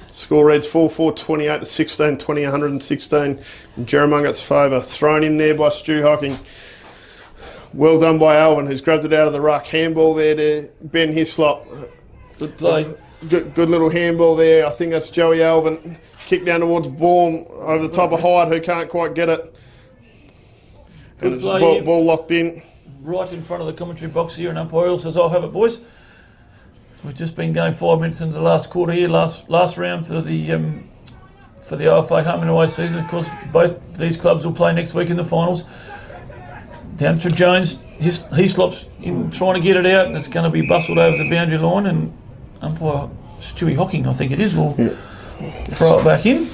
Score reads 4-4, 28 to 16, 20, 116 in Jerramungup's favour. Thrown in there by Stu Hocking. Well done by Alvin, who's grabbed it out of the ruck. Handball there to Ben Hislop. Good play. Good little handball there. I think that's Joey Alvin. Kick down towards Baum over the top of Hyde, who can't quite get it. Good and it's ball locked in. Right in front of the commentary box here, and umpire Earl says, I'll have it, boys. We've just been going 5 minutes into the last quarter here, last round for the OFA home and away season. Of course, both these clubs will play next week in the finals. Down to Jones, Heaslop's in trying to get it out, and it's going to be bustled over the boundary line, and umpire Stewie Hocking, I think it is, will throw it back in.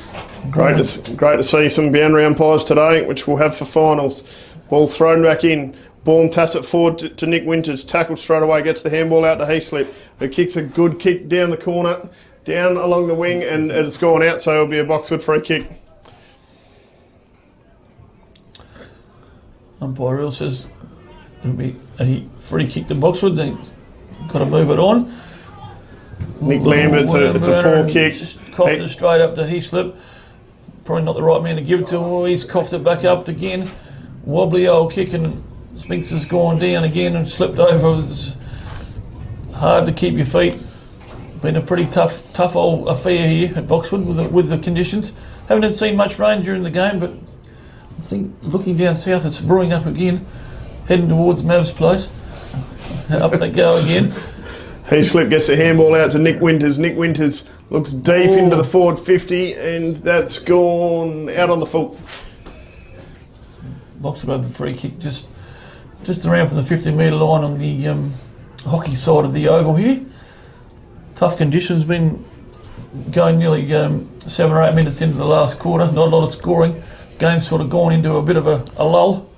Great to see some boundary umpires today, which we'll have for finals. Ball thrown back in. Baum taps it forward to Nick Winters. Tackled straight away, gets the handball out to Heaslip, who kicks a good kick down the corner, down along the wing, and it's gone out, so it'll be a Boxwood free kick. Umpire Earl says it'll be a free kick to Boxwood. They've got to move it on. Nick Lambert, it's a poor kick. Coughed it straight up to Heaslip. Probably not the right man to give it to. Oh, he's coughed it back up again. Wobbly old kick, and Spinks has gone down again and slipped over. It's hard to keep your feet. Been a pretty tough old affair here at Boxwood with the conditions. Haven't seen much rain during the game, but I think looking down south, it's brewing up again, heading towards Mav's place. Up they go again. Heaslip gets the handball out to Nick Winters. Nick Winters looks deep into the forward 50, and that's gone out on the full. Boxwood over the free kick, just around from the 50-metre line on the hockey side of the oval here. Tough conditions, been going nearly 7 or 8 minutes into the last quarter, not a lot of scoring. Game's sort of gone into a bit of a lull.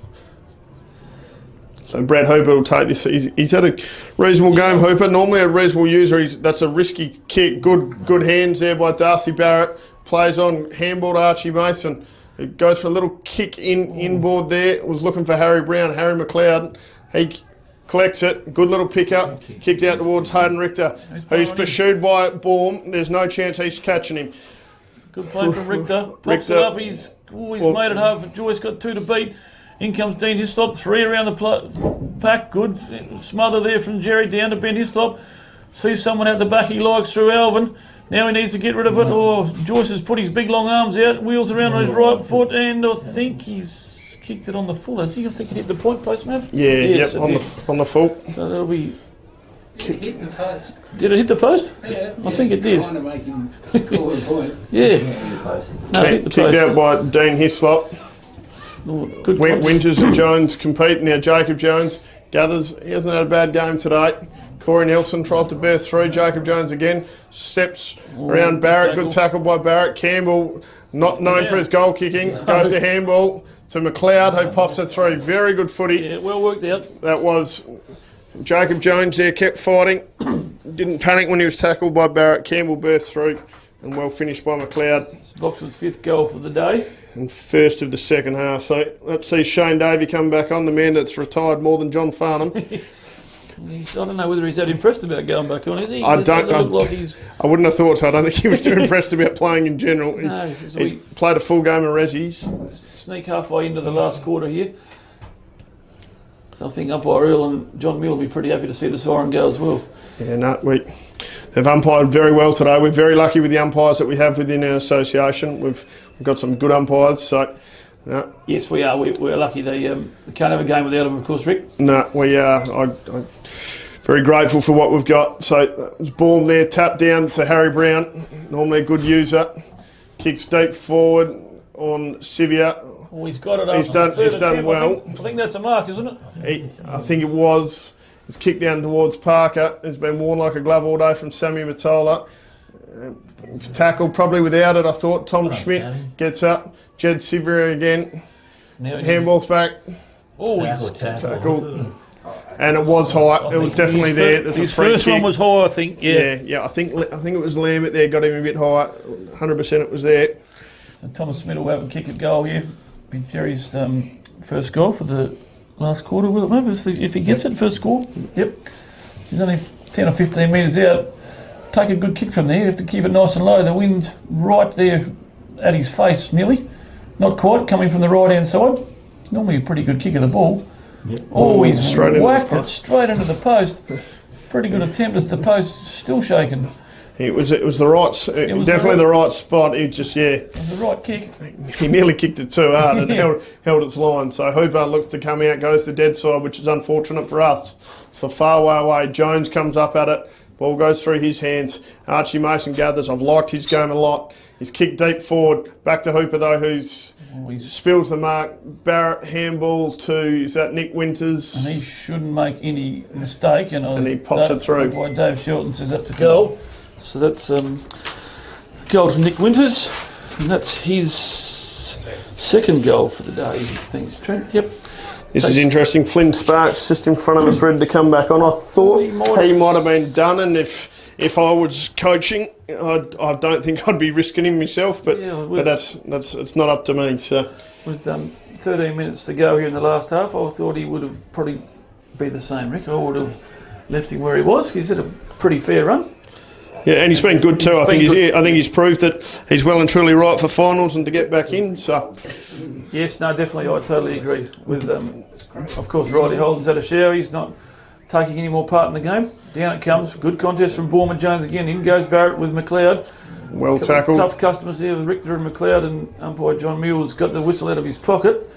So Brad Hooper will take this. He's had a reasonable game, Hooper. Normally a reasonable user. That's a risky kick. Good hands there by Darcy Barrett. Plays on handball to Archie Mason. It goes for a little kick inboard there. Was looking for Harry Brown, Harry McLeod. He collects it. Good little pick up. Kicked out towards Hayden Richter, who's pursued by Baum. There's no chance he's catching him. Good play from Richter. Pops it up. He's made it hard for Joyce. Got 2 to beat. In comes Dean Hislop, 3 around the pack. Good smother there from Jerry down to Ben Hislop. Sees someone out the back he likes through Alvin. Now he needs to get rid of it. Oh, Joyce has put his big long arms out, wheels around on his right foot, and I think he's kicked it on the full. I think it hit the point post, Mav. Yeah, yes, on the full. So that'll be. It hit the post. Did it hit the post? Yeah. I think it did. Trying to make him score a point. Yeah. No, hit the post. Kicked out by Dean Hislop. Good Winters and Jones compete. Now Jacob Jones gathers. He hasn't had a bad game today. Corey Nelson tries to burst through. Jacob Jones again steps around Barrett. Good tackle by Barrett. Campbell, not known for his goal kicking, goes to handball to McLeod, who pops it through. Very good footy. Yeah, well worked out. That was Jacob Jones there, kept fighting. Didn't panic when he was tackled by Barrett. Campbell burst through, and well finished by McLeod. It's Boxwood's 5th goal for the day. And first of the second half. So let's see Shane Davey come back on, the man that's retired more than John Farnham. I don't know whether he's that impressed about going back on, is he? I wouldn't have thought so. I don't think he was too impressed about playing in general. He's played a full game of Rezzies. Sneak halfway into the last quarter here. So I think umpire Earl and John Mill will be pretty happy to see the siren go as well. Yeah, no, they've umpired very well today. We're very lucky with the umpires that we have within our association. We've got some good umpires, so... No. Yes, we are. We're lucky. They can't have a game without them, of course, Rick. No, we are. I'm very grateful for what we've got. So it was Baum there, tapped down to Harry Brown, normally a good user. Kicks deep forward on Sivia. Oh, he's got it up. He's done well. I think that's a mark, isn't it? I think it was. It's kicked down towards Parker. It's been worn like a glove all day from Sammy Matola. It's tackled probably without it, I thought. Tom Schmidt gets up. Jed Sivir again. Handball's back. Oh, tackle. And it was high. It was definitely there. His first one was high, I think. Yeah. I think it was Lambert there. Got him a bit high. 100% it was there. And Thomas Smith will have a kick at goal here. Be Jerry's first goal for the last quarter, will it, Mav? If he gets it, first score. Yep. He's only 10 or 15 metres out. Take a good kick from there. You have to keep it nice and low. The wind's right there at his face, nearly. Not quite, coming from the right-hand side. It's normally a pretty good kick of the ball. Yep. Oh, he's whacked it straight into the post. Pretty good attempt as the post still shaking. It was the right, definitely the right spot. He just It was the right kick. He nearly kicked it too hard and held its line. So Hooper looks to come out, goes to the dead side, which is unfortunate for us. So far way away. Jones comes up at it, Ball goes through his hands. Archie Mason gathers. I've liked his game a lot. He's kicked deep forward. Back to Hooper though, who's spills the mark. Barrett handballs to, is that Nick Winters? And he shouldn't make any mistake. And he pops it through. By Dave Shelton says that's a goal. So that's goal to Nick Winters. And that's his second goal for the day. Thanks, Trent. Yep. This is interesting. Flynn Sparks just in front of us, ready to come back on. I thought he might have been done, and if I was coaching, I don't think I'd be risking him myself. But that's it's not up to me. So with 13 minutes to go here in the last half, I thought he would have probably be the same, Rick. I would have left him where he was. He's had a pretty fair run. Yeah, and he's been good too. I think he's proved that he's well and truly right for finals and to get back in. So, yes, no, definitely, I totally agree with. Of course, Riley Holden's had a shower. He's not taking any more part in the game. Down it comes. Good contest from Bournemouth Jones again. In goes Barrett with McLeod. Well tackled. Tough customers here with Richter and McLeod, and umpire John Mule's got the whistle out of his pocket.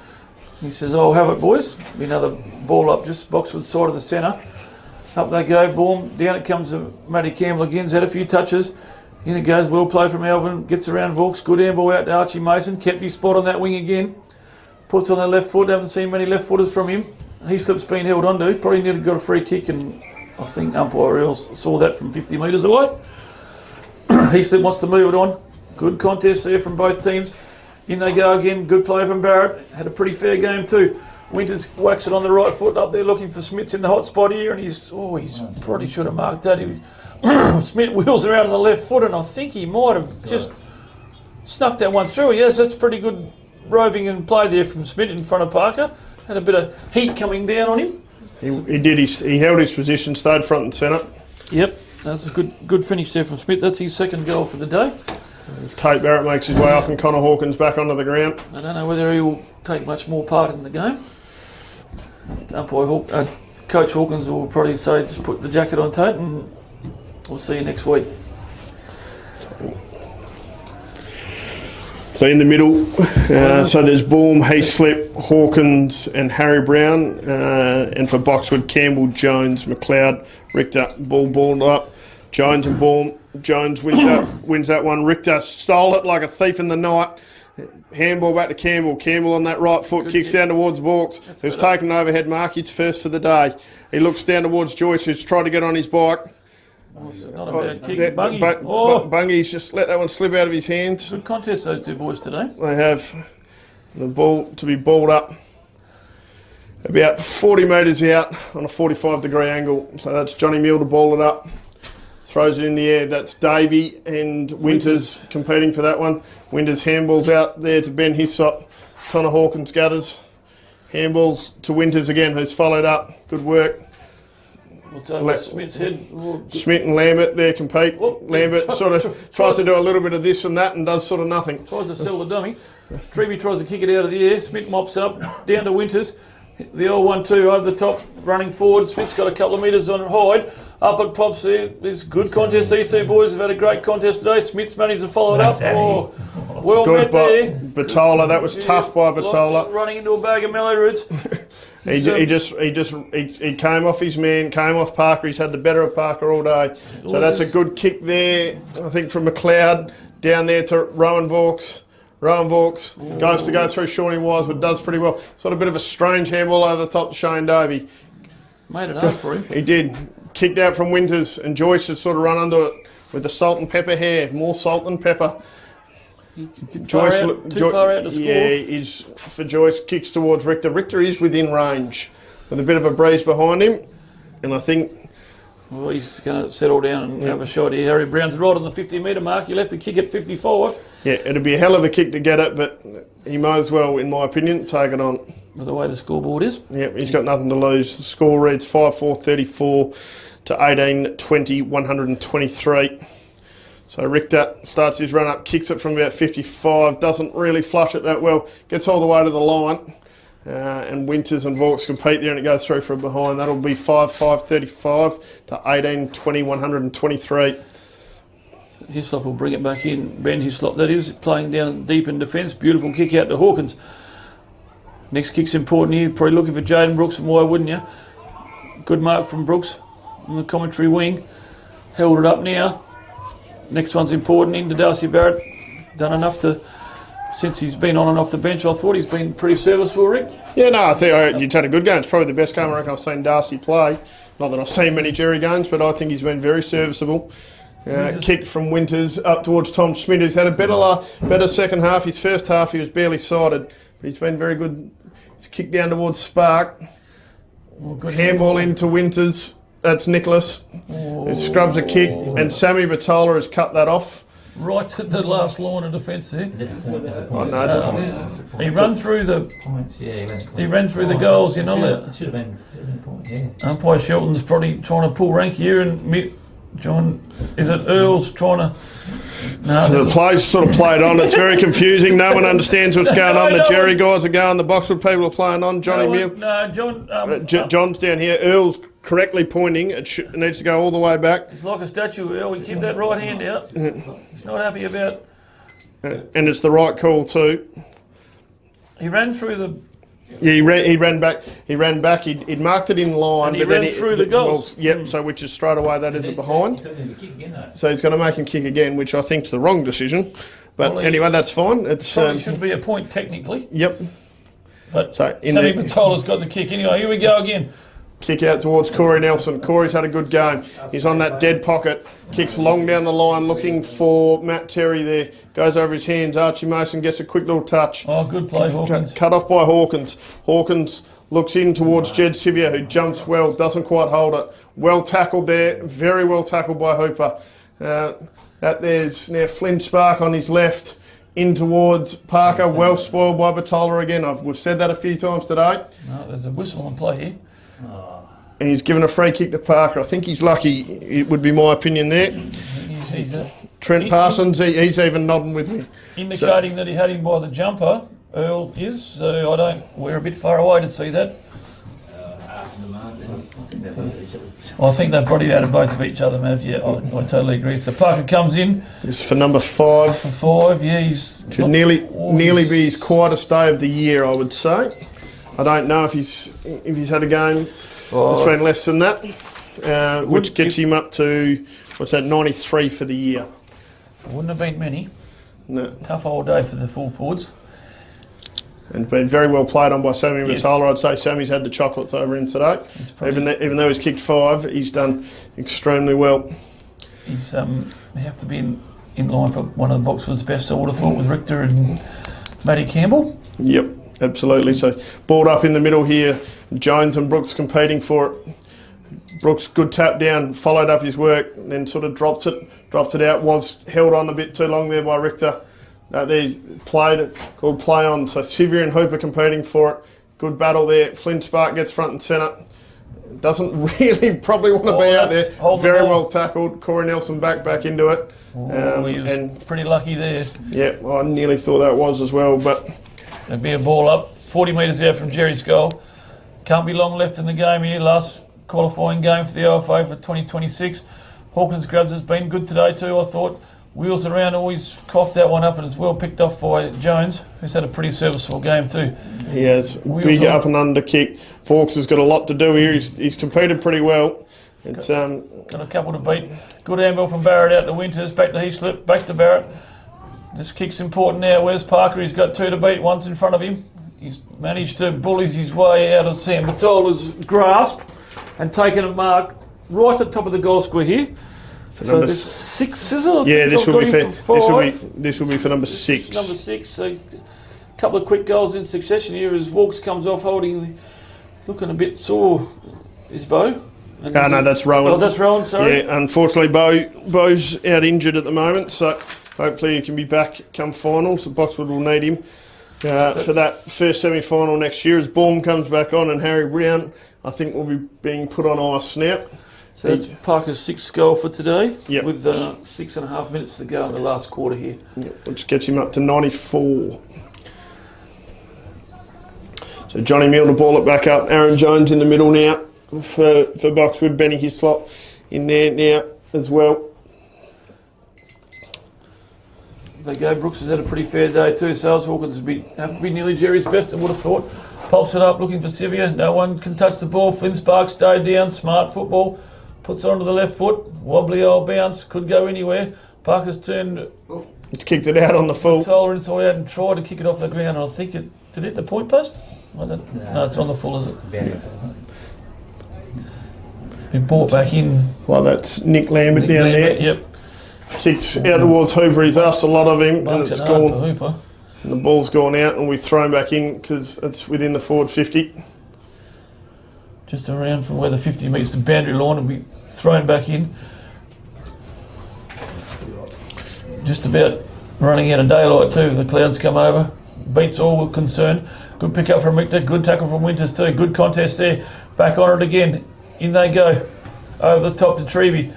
He says, "I'll have it, boys." Another ball up just Boxwood side of the centre. Up they go, boom. Down it comes to Matty Campbell again. He's had a few touches. In it goes, well played from Alvin. Gets around Vaux. Good handball out to Archie Mason. Kept his spot on that wing again. Puts on the left foot. Haven't seen many left footers from him. Heaslip's been held onto. Probably nearly got a free kick, and I think umpire Earls saw that from 50 metres away. Heaslip wants to move it on. Good contest there from both teams. In they go again. Good play from Barrett. Had a pretty fair game too. Winters whacks it on the right foot up there looking for Smith's in the hot spot here, and he's probably should have marked that. Smith wheels around on the left foot, and I think he might have just snuck that one through. Yes, that's pretty good roving and play there from Smith in front of Parker. Had a bit of heat coming down on him. He did. He held his position, stayed front and centre. Yep, that's a good finish there from Smith. That's his second goal for the day. As Tate Barrett makes his way off and Connor Hawkins back onto the ground. I don't know whether he will take much more part in the game. Coach Hawkins will probably say just put the jacket on, Tate, and we'll see you next week. So in the middle, so there's Baum, Heaslip, Hawkins and Harry Brown, and for Boxwood, Campbell, Jones, McLeod, Richter, ball up, Jones and Baum. Jones wins that one. Richter stole it like a thief in the night. Handball back to Campbell. Campbell on that right foot, kicks down towards Vaux, who's taken overhead mark. It's first for the day. He looks down towards Joyce, who's tried to get on his bike. Not a bad kick. Bungie. Bungie's just let that one slip out of his hands. Good contest, those two boys today. They have the ball to be balled up about 40 metres out on a 45-degree angle. So that's Johnny Mule to ball it up. Throws it in the air. That's Davey and Winters competing for that one. Winters handballs out there to Ben Hissop. Connor Hawkins gathers. Handballs to Winters again, who's followed up. Good work. Smith's head. Smith and Lambert there compete. Lambert sort of tries to do a little bit of this and that and does sort of nothing. Tries to sell the dummy. Treeby tries to kick it out of the air. Smith mops up, down to Winters. The old 1-2 over the top, running forward. Smith's got a couple of metres on Hyde. Up it pops there. This good contest. These two boys have had a great contest today. Smith's managed to follow it up. Oh, well good met there. Batola, that was tough by Batola. Running into a bag of mellow roots. He came off his man, came off Parker. He's had the better of Parker all day. So that's a good kick there, I think, from McLeod down there to Rowan Vaux. Rowan Vaux goes to go through Shawnee Wisewood, does pretty well. Sort of a bit of a strange handball over the top to Shane Davey. Made it hard for him. He did. Kicked out from Winters, and Joyce has sort of run under it with the salt and pepper hair. More salt and pepper. Joyce too far out to score. Yeah, for Joyce, kicks towards Richter. Richter is within range with a bit of a breeze behind him, and I think... Well, he's going to settle down and have a shot here. Harry Brown's right on the 50-metre mark. He'll have to kick at 55. Yeah, it'd be a hell of a kick to get it, but he might as well, in my opinion, take it on. With the way the scoreboard is. Yep, he's got nothing to lose. The score reads 5-4-34 to 18-20, 123. So Richter starts his run up, kicks it from about 55, doesn't really flush it that well, gets all the way to the line, and Winters and Vaux compete there and it goes through from behind. That'll be 5-5-35 to 18-20, 123. Hislop will bring it back in. Ben Hislop, that is, playing down deep in defence. Beautiful kick out to Hawkins. Next kick's important here. Probably looking for Jaden Brooks, and why wouldn't you? Good mark from Brooks on the commentary wing. held it up now. Next one's important, into Darcy Barrett. Done enough since he's been on and off the bench. I thought he's been pretty serviceable, Rick. Yeah, no, I think you'd had a good game. It's probably the best game I reckon I've seen Darcy play. Not that I've seen many Jerry games, but I think he's been very serviceable. Kick from Winters up towards Tom Schmidt, who's had a better second half. His first half he was barely sighted, but he's been very good. He's kicked down towards Spark. Handball into Winters. That's Nicholas. Who scrubs a kick, and Sammy Batola has cut that off. Right to the last line of defence there. Oh, no, it's a point. He ran through the he ran through the goals. You're not allowed. It should have been a point, yeah. Umpire Shelton's probably trying to pull rank here, and John, is it Earl's trying to? No, the play's sort of played on. It's very confusing. No one understands what's going on. The Jerry guys are going. The Boxwood people are playing on. John's down here. Earl's correctly pointing. It needs to go all the way back. It's like a statue, Earl. He kept that right hand out. He's not happy about. And it's the right call too. He ran through the. Yeah, he ran back. He'd marked it in line, and he ran through the goals. Yep. So which is straight away that is a behind. So he's going to make him kick again, which I think's the wrong decision. But anyway, that's fine. It's probably should be a point technically. Yep. But Sammy Batola's got the kick anyway. Here we go again. Kick out towards Corey Nelson. Corey's had a good game. He's on that dead pocket. Kicks long down the line looking for Matt Terry there. Goes over his hands. Archie Mason gets a quick little touch. Oh, good play, Hawkins. Cut off by Hawkins. Hawkins looks in towards Jed Sivia, who jumps well, doesn't quite hold it. Well tackled there. Very well tackled by Hooper. There's now Flynn Spark on his left. In towards Parker. Well spoiled by Batola again. We've said that a few times today. No, there's a whistle on play here. And he's given a free kick to Parker. I think he's lucky, it would be my opinion there. Trent Parsons, he's even nodding with me. Indicating that he had him by the jumper, Earl is, so we're a bit far away to see that. I think they've probably out of both of each other, Mav. Yeah, I totally agree. So Parker comes in. This is for number 5. For 5, yeah. Should nearly be his quietest day of the year, I would say. I don't know if he's had a game that's been less than that, which gets him up to, 93 for the year. Wouldn't have been many. No. Tough old day for the full forwards. And been very well played on by Sammy Matola. I'd say Sammy's had the chocolates over him today. Even though he's kicked 5, he's done extremely well. He's have to be in line for one of the Boxwood's best, I would have thought, with Richter and Matty Campbell. Yep. Absolutely. So balled up in the middle here. Jones and Brooks competing for it. Brooks, good tap down, followed up his work, and then sort of drops it out. Was held on a bit too long there by Richter. There's called play on. So Sivir and Hooper competing for it. Good battle there. Flynn Spark gets front and centre. Doesn't really probably want to be out there. Very well tackled. Corey Nelson back into it. He was pretty lucky there. Yeah, I nearly thought that was as well, but. There'd be a ball up, 40 metres out from Jerry's goal. Can't be long left in the game here. Last qualifying game for the OFA for 2026. Hawkins grabs has been good today too, I thought. Wheels around, always coughed that one up, and it's well picked off by Jones, who's had a pretty serviceable game too. He has. Big up and under kick. Forks has got a lot to do here. He's competed pretty well. It's, got a couple to beat. Good handball from Barrett out to Winters, back to Heaslip, back to Barrett. This kick's important now. Where's Parker? He's got 2 to beat. One's in front of him. He's managed to bully his way out of Sam Batola's grasp and taken a mark right at the top of the goal square here. So there's 6, is it? Yeah, this will be for number 6. Number 6. So a couple of quick goals in succession here as Vaux comes off looking a bit sore. Is Bo? No, that's Rowan. Oh, that's Rowan. Sorry. Yeah, unfortunately, Bo's out injured at the moment, so. Hopefully he can be back come finals. The Boxwood will need him for that first semi-final next year as Baum comes back on and Harry Brown, I think, will be being put on ice now. So that's Parker's 6th goal for today, yep. With 6.5 minutes to go in the last quarter here. Yep, which gets him up to 94. So Johnny Mill to ball it back up. Aaron Jones in the middle now for Boxwood. Benny Hislop in there now as well. They go. Brooks has had a pretty fair day too. Sales Hawkins have to be nearly Jerry's best, I would have thought. Pops it up, looking for Sivia. No one can touch the ball. Flynn Sparks stayed down. Smart football. puts onto the left foot, wobbly old bounce, could go anywhere. Parker's turned. Kicked it out on the full. Toller inside out and tried to kick it off the ground. I think did it hit the point post? No, it's on the full, is it? Been brought back in. Well, that's Nick Lambert down there. Yep. Kicks out towards Hooper. He's asked a lot of him, and it's gone. Hooper. And the ball's gone out, and we've thrown back in because it's within the forward 50. Just around from where the 50 meets the boundary line, and be thrown back in. Just about running out of daylight too. The clouds come over. Beats all with concern. Good pick up from Richter. Good tackle from Winters too. Good contest there. Back on it again. In they go. Over the top to Treby.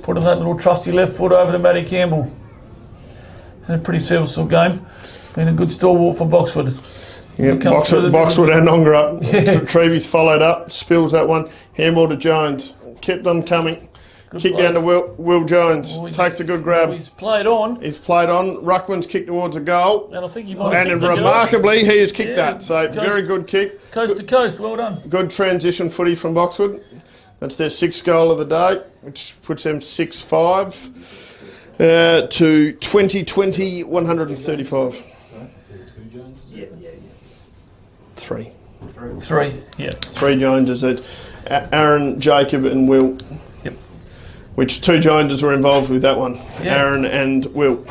Putting that little trusty left foot over to Matty Campbell. And a pretty serviceable game. Been a good stalwart for Boxwood. Yeah, Boxwood and Ongerup. Trevy's followed up. Spills that one. Handball to Jones. Kept on coming. Kick down to Will Jones. Takes a good grab. He's played on. Ruckman's kicked towards a goal. And I think he might And remarkably, he has kicked that. So very good kick. Coast to coast, well done. Good transition footy from Boxwood. That's their 6th goal of the day, which puts them 6-5 to 2020 135. Three, yeah. 3 Joneses. Aaron, Jacob and Will. Yep. Which 2 Joneses were involved with that one. Yeah. Aaron and Will.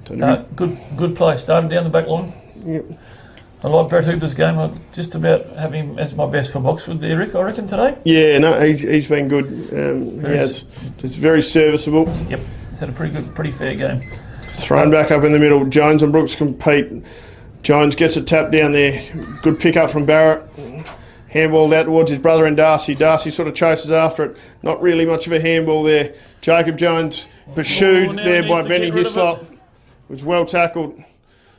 Good play. Starting down the back line. Yep. I like Brett Hooper's game. I just about have him as my best for Boxwood there, Rick, I reckon, today. Yeah, no, he's been good. He has. Just very serviceable. Yep. He's had a pretty fair game. Thrown back up in the middle. Jones and Brooks compete. Jones gets a tap down there. Good pick up from Barrett. Handballed out towards his brother and Darcy. Darcy sort of chases after it. Not really much of a handball there. Jacob Jones pursued there by Benny Hislop. Was well tackled.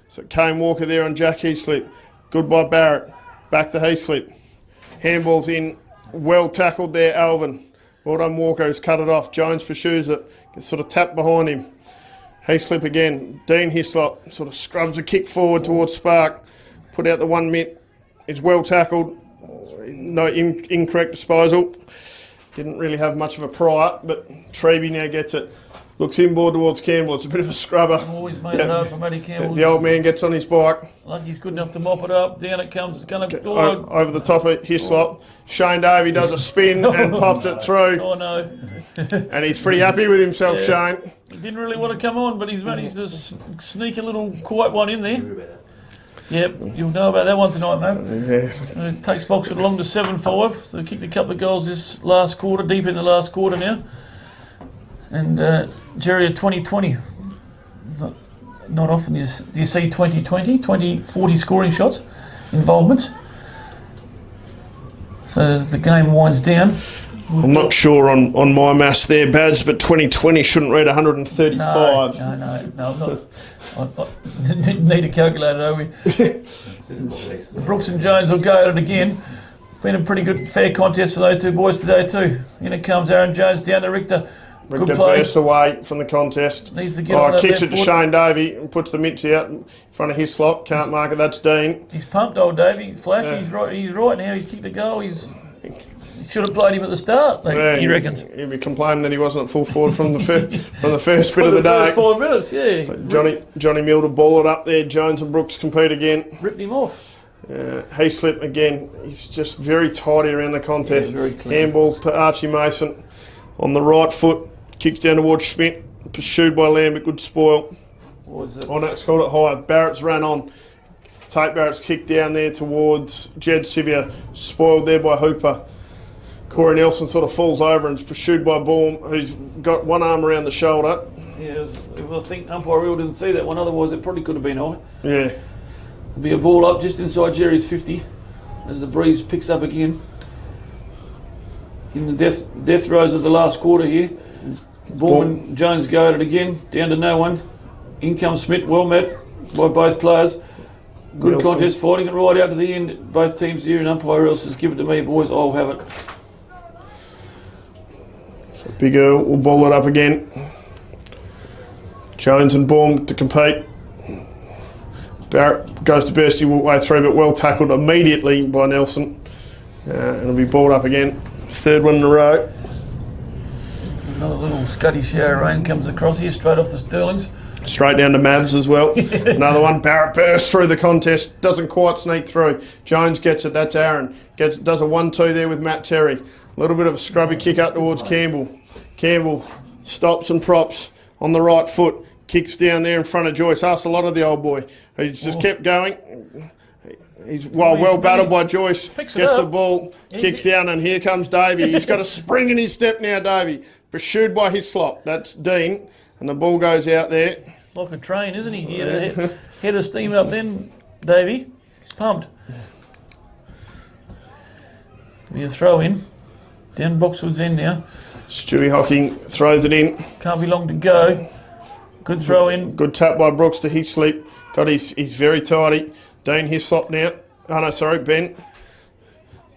So Kane Walker there on Jack Heaslip. Good by Barrett. Back to Heaslip. Handballs in. Well tackled there, Alvin. Well done, Walker, who's cut it off. Jones pursues it. Gets sort of tapped behind him. Heaslip again. Dean Hislop sort of scrubs a kick forward towards Spark. Put out the 1 mitt. It's well tackled. No incorrect disposal. Didn't really have much of a prior, but Treby now gets it. Looks inboard towards Campbell. It's a bit of a scrubber. Always made it hard for Matty Campbell. The old man gets on his bike. Like he's good enough to mop it up. Down it comes. It's going to go over the top of Hislop. Shane Davey does a spin and pops it through. Oh no! And he's pretty happy with himself, Shane. He didn't really want to come on, but he's managed to sneak a little quiet one in there. Yep, you'll know about that one tonight, mate. Yeah. It takes Boxwood along to 7-5. So they kicked a couple of goals this last quarter, deep in the last quarter now. And Jerry, 2020. Not often do you see 20, 40 scoring shots, involvements. So as the game winds down. I'm not sure on my maths there, Bads, but 2020 shouldn't read 135. No, I'm not. I need a calculator, don't we? Brooks and Jones will go at it again. Been a pretty good, fair contest for those 2 boys today too. In it comes Aaron Jones down to Richter. Richter bursts away from the contest. Needs to get on that kicks it left to foot. Shane Davey and puts the mitts out in front of Hislop. Can't mark it. That's Dean. He's pumped, old Davey. Flash. Yeah. He's right now. He's kicked a goal. He should have played him at the start. He reckons. He'd be complaining that he wasn't at full forward from the first bit of the day. First 5 minutes, yeah. So Johnny Milder ball it up there. Jones and Brooks compete again. Ripped him off. Heaslip again. He's just very tidy around the contest. Yeah, very clean. Handballs to Archie Mason on the right foot. Kicks down towards Schmidt. Pursued by Lambert. Good spoil. What was it? Oh no, it's called it high. Barrett's ran on. Tate Barrett's kicked down there towards Jed Sivia. Spoiled there by Hooper. Corey Nelson sort of falls over and is pursued by Baum, who's got one arm around the shoulder. Yeah, I think umpire Real didn't see that one. Otherwise, it probably could have been high. Yeah. There'll be a ball up just inside Jerry's 50 as the breeze picks up again. In the death throes of the last quarter here. Baum and Jones go at it again, down to no one. In comes Smith, well met by both players. Good Wilson. contest, fighting it right out to the end. Both teams here, and umpire Real says, give it to me, boys, I'll have it. So Big Earl will ball it up again. Jones and Baum to compete. Barrett goes to burst his way through, but well tackled immediately by Nelson. And it'll be balled up again. Third one in a row. Another little scuddy shower of rain comes across here, straight off the Sterlings. Straight down to Mavs as well. Another one. Barrett bursts through the contest. Doesn't quite sneak through. Jones gets it. That's Aaron. Does a 1-2 there with Matt Terry. A little bit of a scrubby kick up towards Campbell. Campbell stops and props on the right foot. Kicks down there in front of Joyce. Asked a lot of the old boy. He's just kept going. He's well battled by Joyce. Gets the ball. Kicks down, and here comes Davey. He's got a spring in his step now, Davey. Pursued by his slop. That's Dean. And the ball goes out there. Like a train, isn't he? He had a head of steam up then, Davey. He's pumped. Be a throw in. Down Boxwood's end now. Stewie Hocking throws it in. Can't be long to go. Good throw in. Good tap by Brooks to Heaslip. Got he's very tidy. Dean Hislop now. Oh no, sorry, Ben.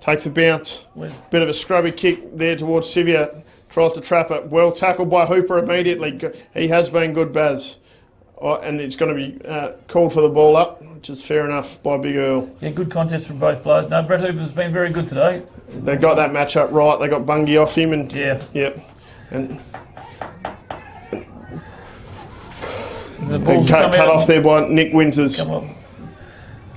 Takes a bounce. Bit of a scrubby kick there towards Sivia. Tries to trap it. Well tackled by Hooper immediately. He has been good, Baz. And it's going to be called for the ball up, which is fair enough by Big Earl. Yeah, good contest from both players. No, Brett Hooper's been very good today. They got that matchup right. They got Bungie off him, and and the ball's cut off there by Nick Winters.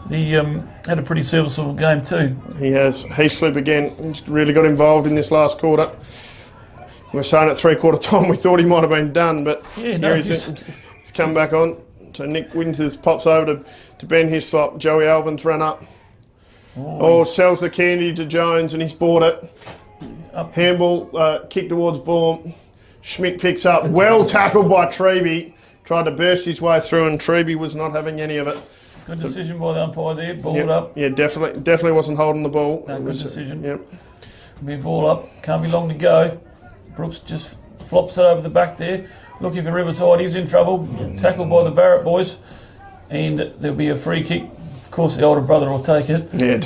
He had a pretty serviceable game too. He has. Heaslip again. He's really got involved in this last quarter. We were saying at three-quarter time we thought he might have been done, but he's come back on. So Nick Winters pops over to Ben Hislop. Joey Alvin's run up. Sells the candy to Jones, and he's bought it. Handball kick towards Baum. Schmidt picks up. Well tackled by Treby. Tried to burst his way through, and Treby was not having any of it. Good decision by the umpire there. Ball it up. Yeah, definitely wasn't holding the ball. No, good decision. Yep. Be a ball up. Can't be long to go. Brooks just flops it over the back there. Looking for Riverside. He's in trouble. Tackled by the Barrett boys. And there'll be a free kick. Of course, the older brother will take it. Yeah.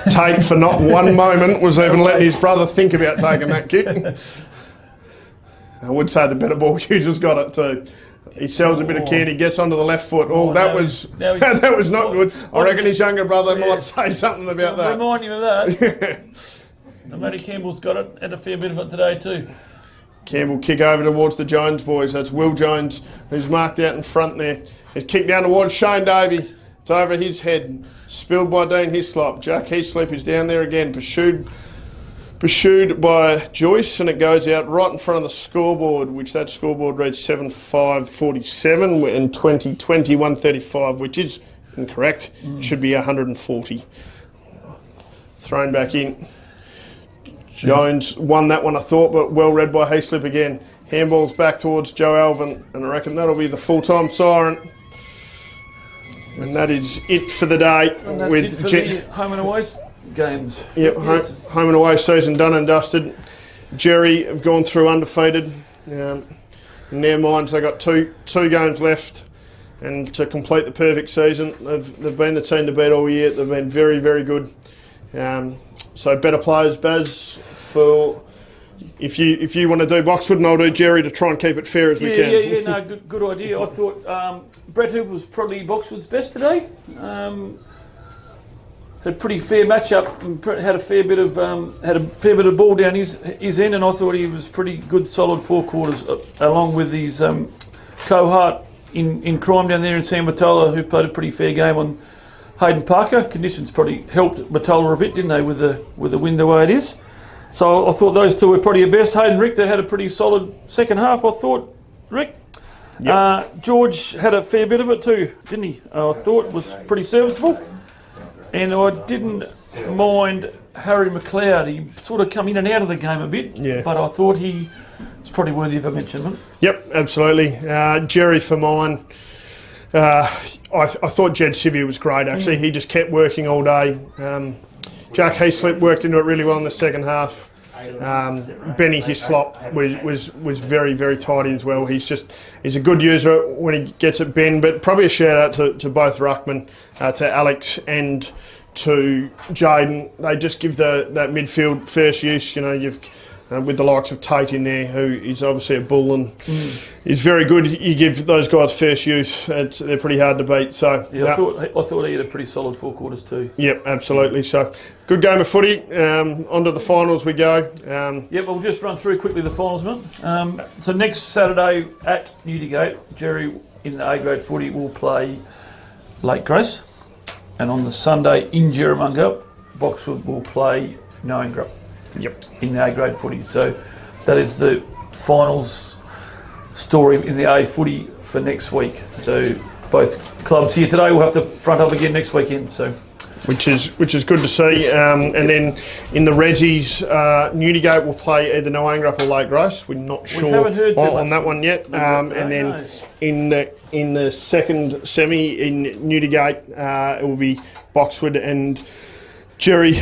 Tate, for not one moment, was even letting his brother think about taking that kick. I would say the better ball user's got it too. He sells a bit of candy, gets onto the left foot. That was not good. I reckon his younger brother might say something about that. Remind him of that. And Matty Campbell's got it. Had a fair bit of it today too. Campbell kick over towards the Jones boys. That's Will Jones, who's marked out in front there. He kicked down towards Shane Davey. It's over his head. Spilled by Dean Hislop. Jack Heaslip is down there again. Pursued by Joyce, and it goes out right in front of the scoreboard, which that scoreboard reads 7-5-47 and 20-21-35, which is incorrect. Should be 140. Thrown back in. Jones won that one, I thought, but well read by Heaslip again. Handball's back towards Joe Alvin, and I reckon that'll be the full-time siren. And that is it for the day. And that's it for the home and away games. Yep, home and away season done and dusted. Jerry have gone through undefeated. In their minds, they got two games left, and to complete the perfect season, they've been the team to beat all year. They've been very, very good. So better players, Baz, for if you want to do Boxwood, and I'll do Jerry to try and keep it fair as we can. Yeah, no, good idea. I thought Brett Hooper was probably Boxwood's best today. Had a pretty fair matchup. Had a fair bit of ball down his end, and I thought he was pretty good, solid 4 quarters, along with his cohort in crime down there in Sam Matola, who played a pretty fair game on Hayden Parker. Conditions probably helped Matola a bit, didn't they, with the wind the way it is. So I thought those two were probably the best. Hayden Richter had a pretty solid second half, I thought, Rick. Yep. George had a fair bit of it too, didn't he? I thought was pretty serviceable. And I didn't mind Harry McLeod. He sort of come in and out of the game a bit, but I thought he was probably worthy of a mention. Yep, absolutely. Jerry for mine. I thought Jed Sivia was great, actually. He just kept working all day. Jack Heaslip worked into it really well in the second half. Benny Hislop was very, very tidy as well. He's a good user when he gets it, Ben, but probably a shout out to both Ruckman, to Alex and to Jaden. They just give that midfield first use. You know, you've with the likes of Tate in there, who is obviously a bull and is very good. You give those guys first use, they're pretty hard to beat. So yeah, I thought he had a pretty solid 4 quarters too. Yep, absolutely. So good game of footy. On to the finals we go. Yep, we'll just run through quickly the finals, man. So next Saturday at Newdigate, Jerry in the A grade footy will play Lake Grace, and on the Sunday in Jerramungup, Boxwood will play Ongerup. Yep. In the A grade footy. So that is the finals story in the A footy for next week. So both clubs here today will have to front up again next weekend. So which is good to see. And then in the Rezzies, Newdigate will play either Ongerup or Lake Grace. We're not sure on that one yet. And then in the second semi in Newdigate, it will be Boxwood and Jerry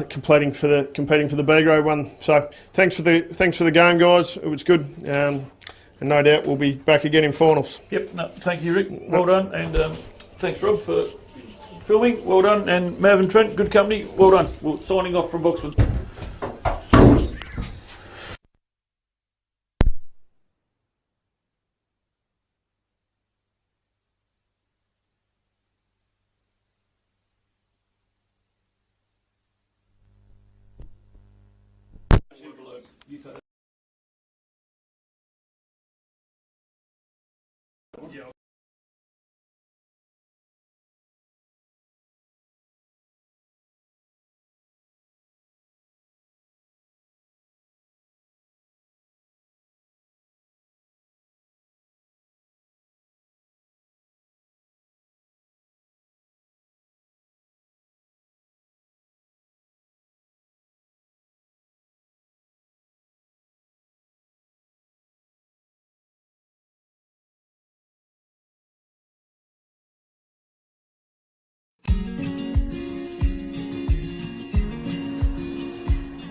competing for the B grade one. So thanks for the game, guys. It was good, and no doubt we'll be back again in finals. Yep. No, thank you, Rick. Well done, and thanks, Rob, for filming. Well done, and Mav and Trent, good company. Well done. We're signing off from Boxwood.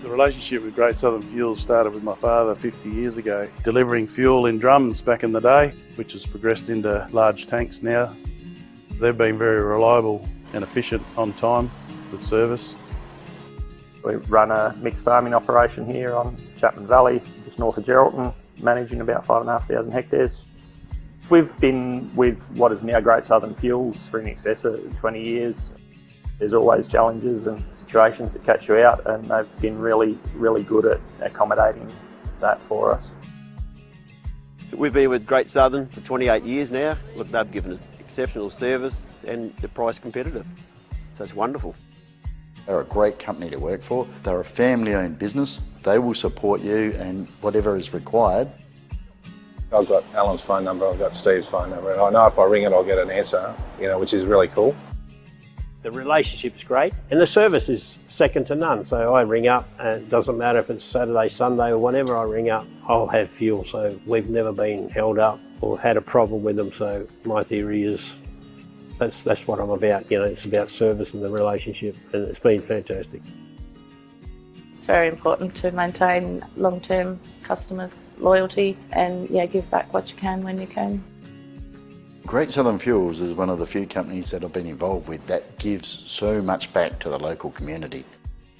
The relationship with Great Southern Fuel started with my father 50 years ago, delivering fuel in drums back in the day, which has progressed into large tanks now. They've been very reliable and efficient on time with service. We run a mixed farming operation here on Chapman Valley, just north of Geraldton, managing about 5,500 hectares. We've been with what is now Great Southern Fuels for in excess of 20 years. There's always challenges and situations that catch you out, and they've been really, really good at accommodating that for us. We've been with Great Southern for 28 years now. Look, they've given us exceptional service and the price competitive. So it's wonderful. They're a great company to work for. They're a family-owned business. They will support you and whatever is required. I've got Alan's phone number, I've got Steve's phone number, and I know if I ring it I'll get an answer, which is really cool. The relationship's great and the service is second to none. So I ring up and it doesn't matter if it's Saturday, Sunday or whenever I ring up, I'll have fuel. So we've never been held up or had a problem with them. So my theory is that's what I'm about. It's about service and the relationship, and it's been fantastic. It's very important to maintain long-term customers' loyalty and give back what you can when you can. Great Southern Fuels is one of the few companies that I've been involved with that gives so much back to the local community.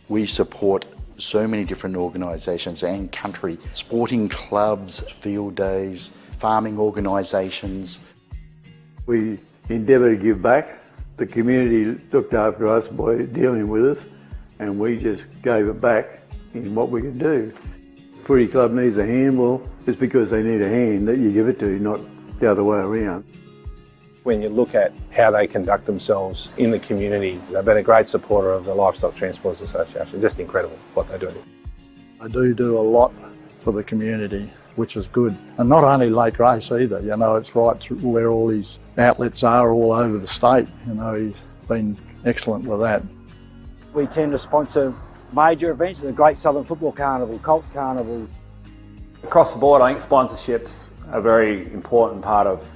We support so many different organisations and country, sporting clubs, field days, farming organisations. We endeavour to give back. The community looked after us by dealing with us, and we just gave it back in what we could do. The footy club needs a hand, well, it's because they need a hand that you give it to, not the other way around. When you look at how they conduct themselves in the community, they've been a great supporter of the Livestock Transporters Association. Just incredible what they do. I do a lot for the community, which is good. And not only Lake Grace either, it's right through where all these outlets are all over the state. He's been excellent with that. We tend to sponsor major events, the Great Southern Football Carnival, Colts Carnival. Across the board, I think sponsorships are a very important part of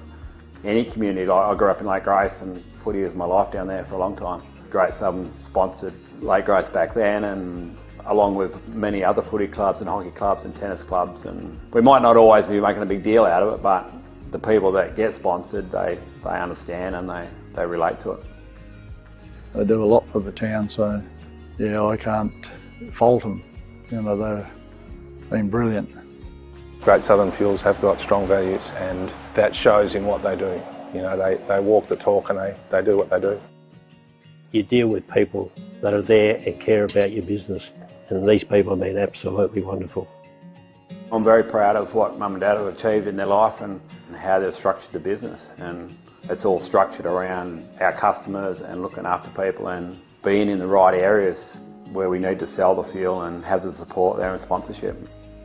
any community. I grew up in Lake Grace and footy is my life down there for a long time. Great Southern sponsored Lake Grace back then, and along with many other footy clubs and hockey clubs and tennis clubs, and we might not always be making a big deal out of it, but the people that get sponsored, they understand and they relate to it. They do a lot for the town, so I can't fault them. They're been brilliant. Great Southern Fuels have got strong values, and that shows in what they do. You know, they walk the talk and they do what they do. You deal with people that are there and care about your business, and these people have been absolutely wonderful. I'm very proud of what Mum and Dad have achieved in their life and how they've structured the business, and it's all structured around our customers and looking after people and being in the right areas where we need to sell the fuel and have the support there and sponsorship,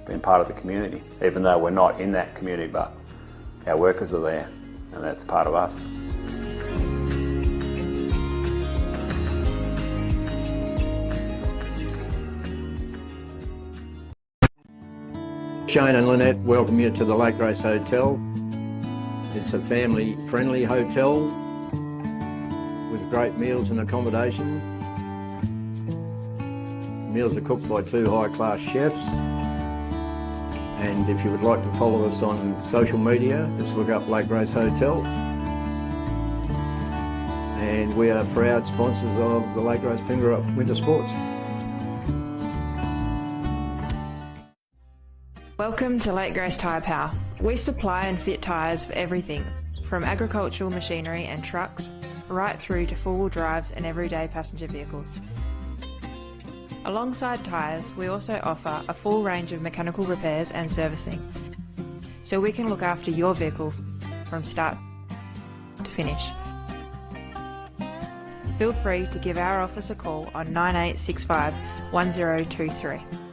being part of the community, even though we're not in that community, but our workers are there and that's part of us. Shane and Lynette welcome you to the Lake Grace Hotel. It's a family-friendly hotel with great meals and accommodation. Meals are cooked by 2 high-class chefs. And if you would like to follow us on social media, just look up Lake Grace Hotel. And we are proud sponsors of the Lake Grace Ongerup Winter Sports. Welcome to Lake Grace Tyre Power. We supply and fit tyres for everything, from agricultural machinery and trucks, right through to four-wheel drives and everyday passenger vehicles. Alongside tyres, we also offer a full range of mechanical repairs and servicing, so we can look after your vehicle from start to finish. Feel free to give our office a call on 9865 1023.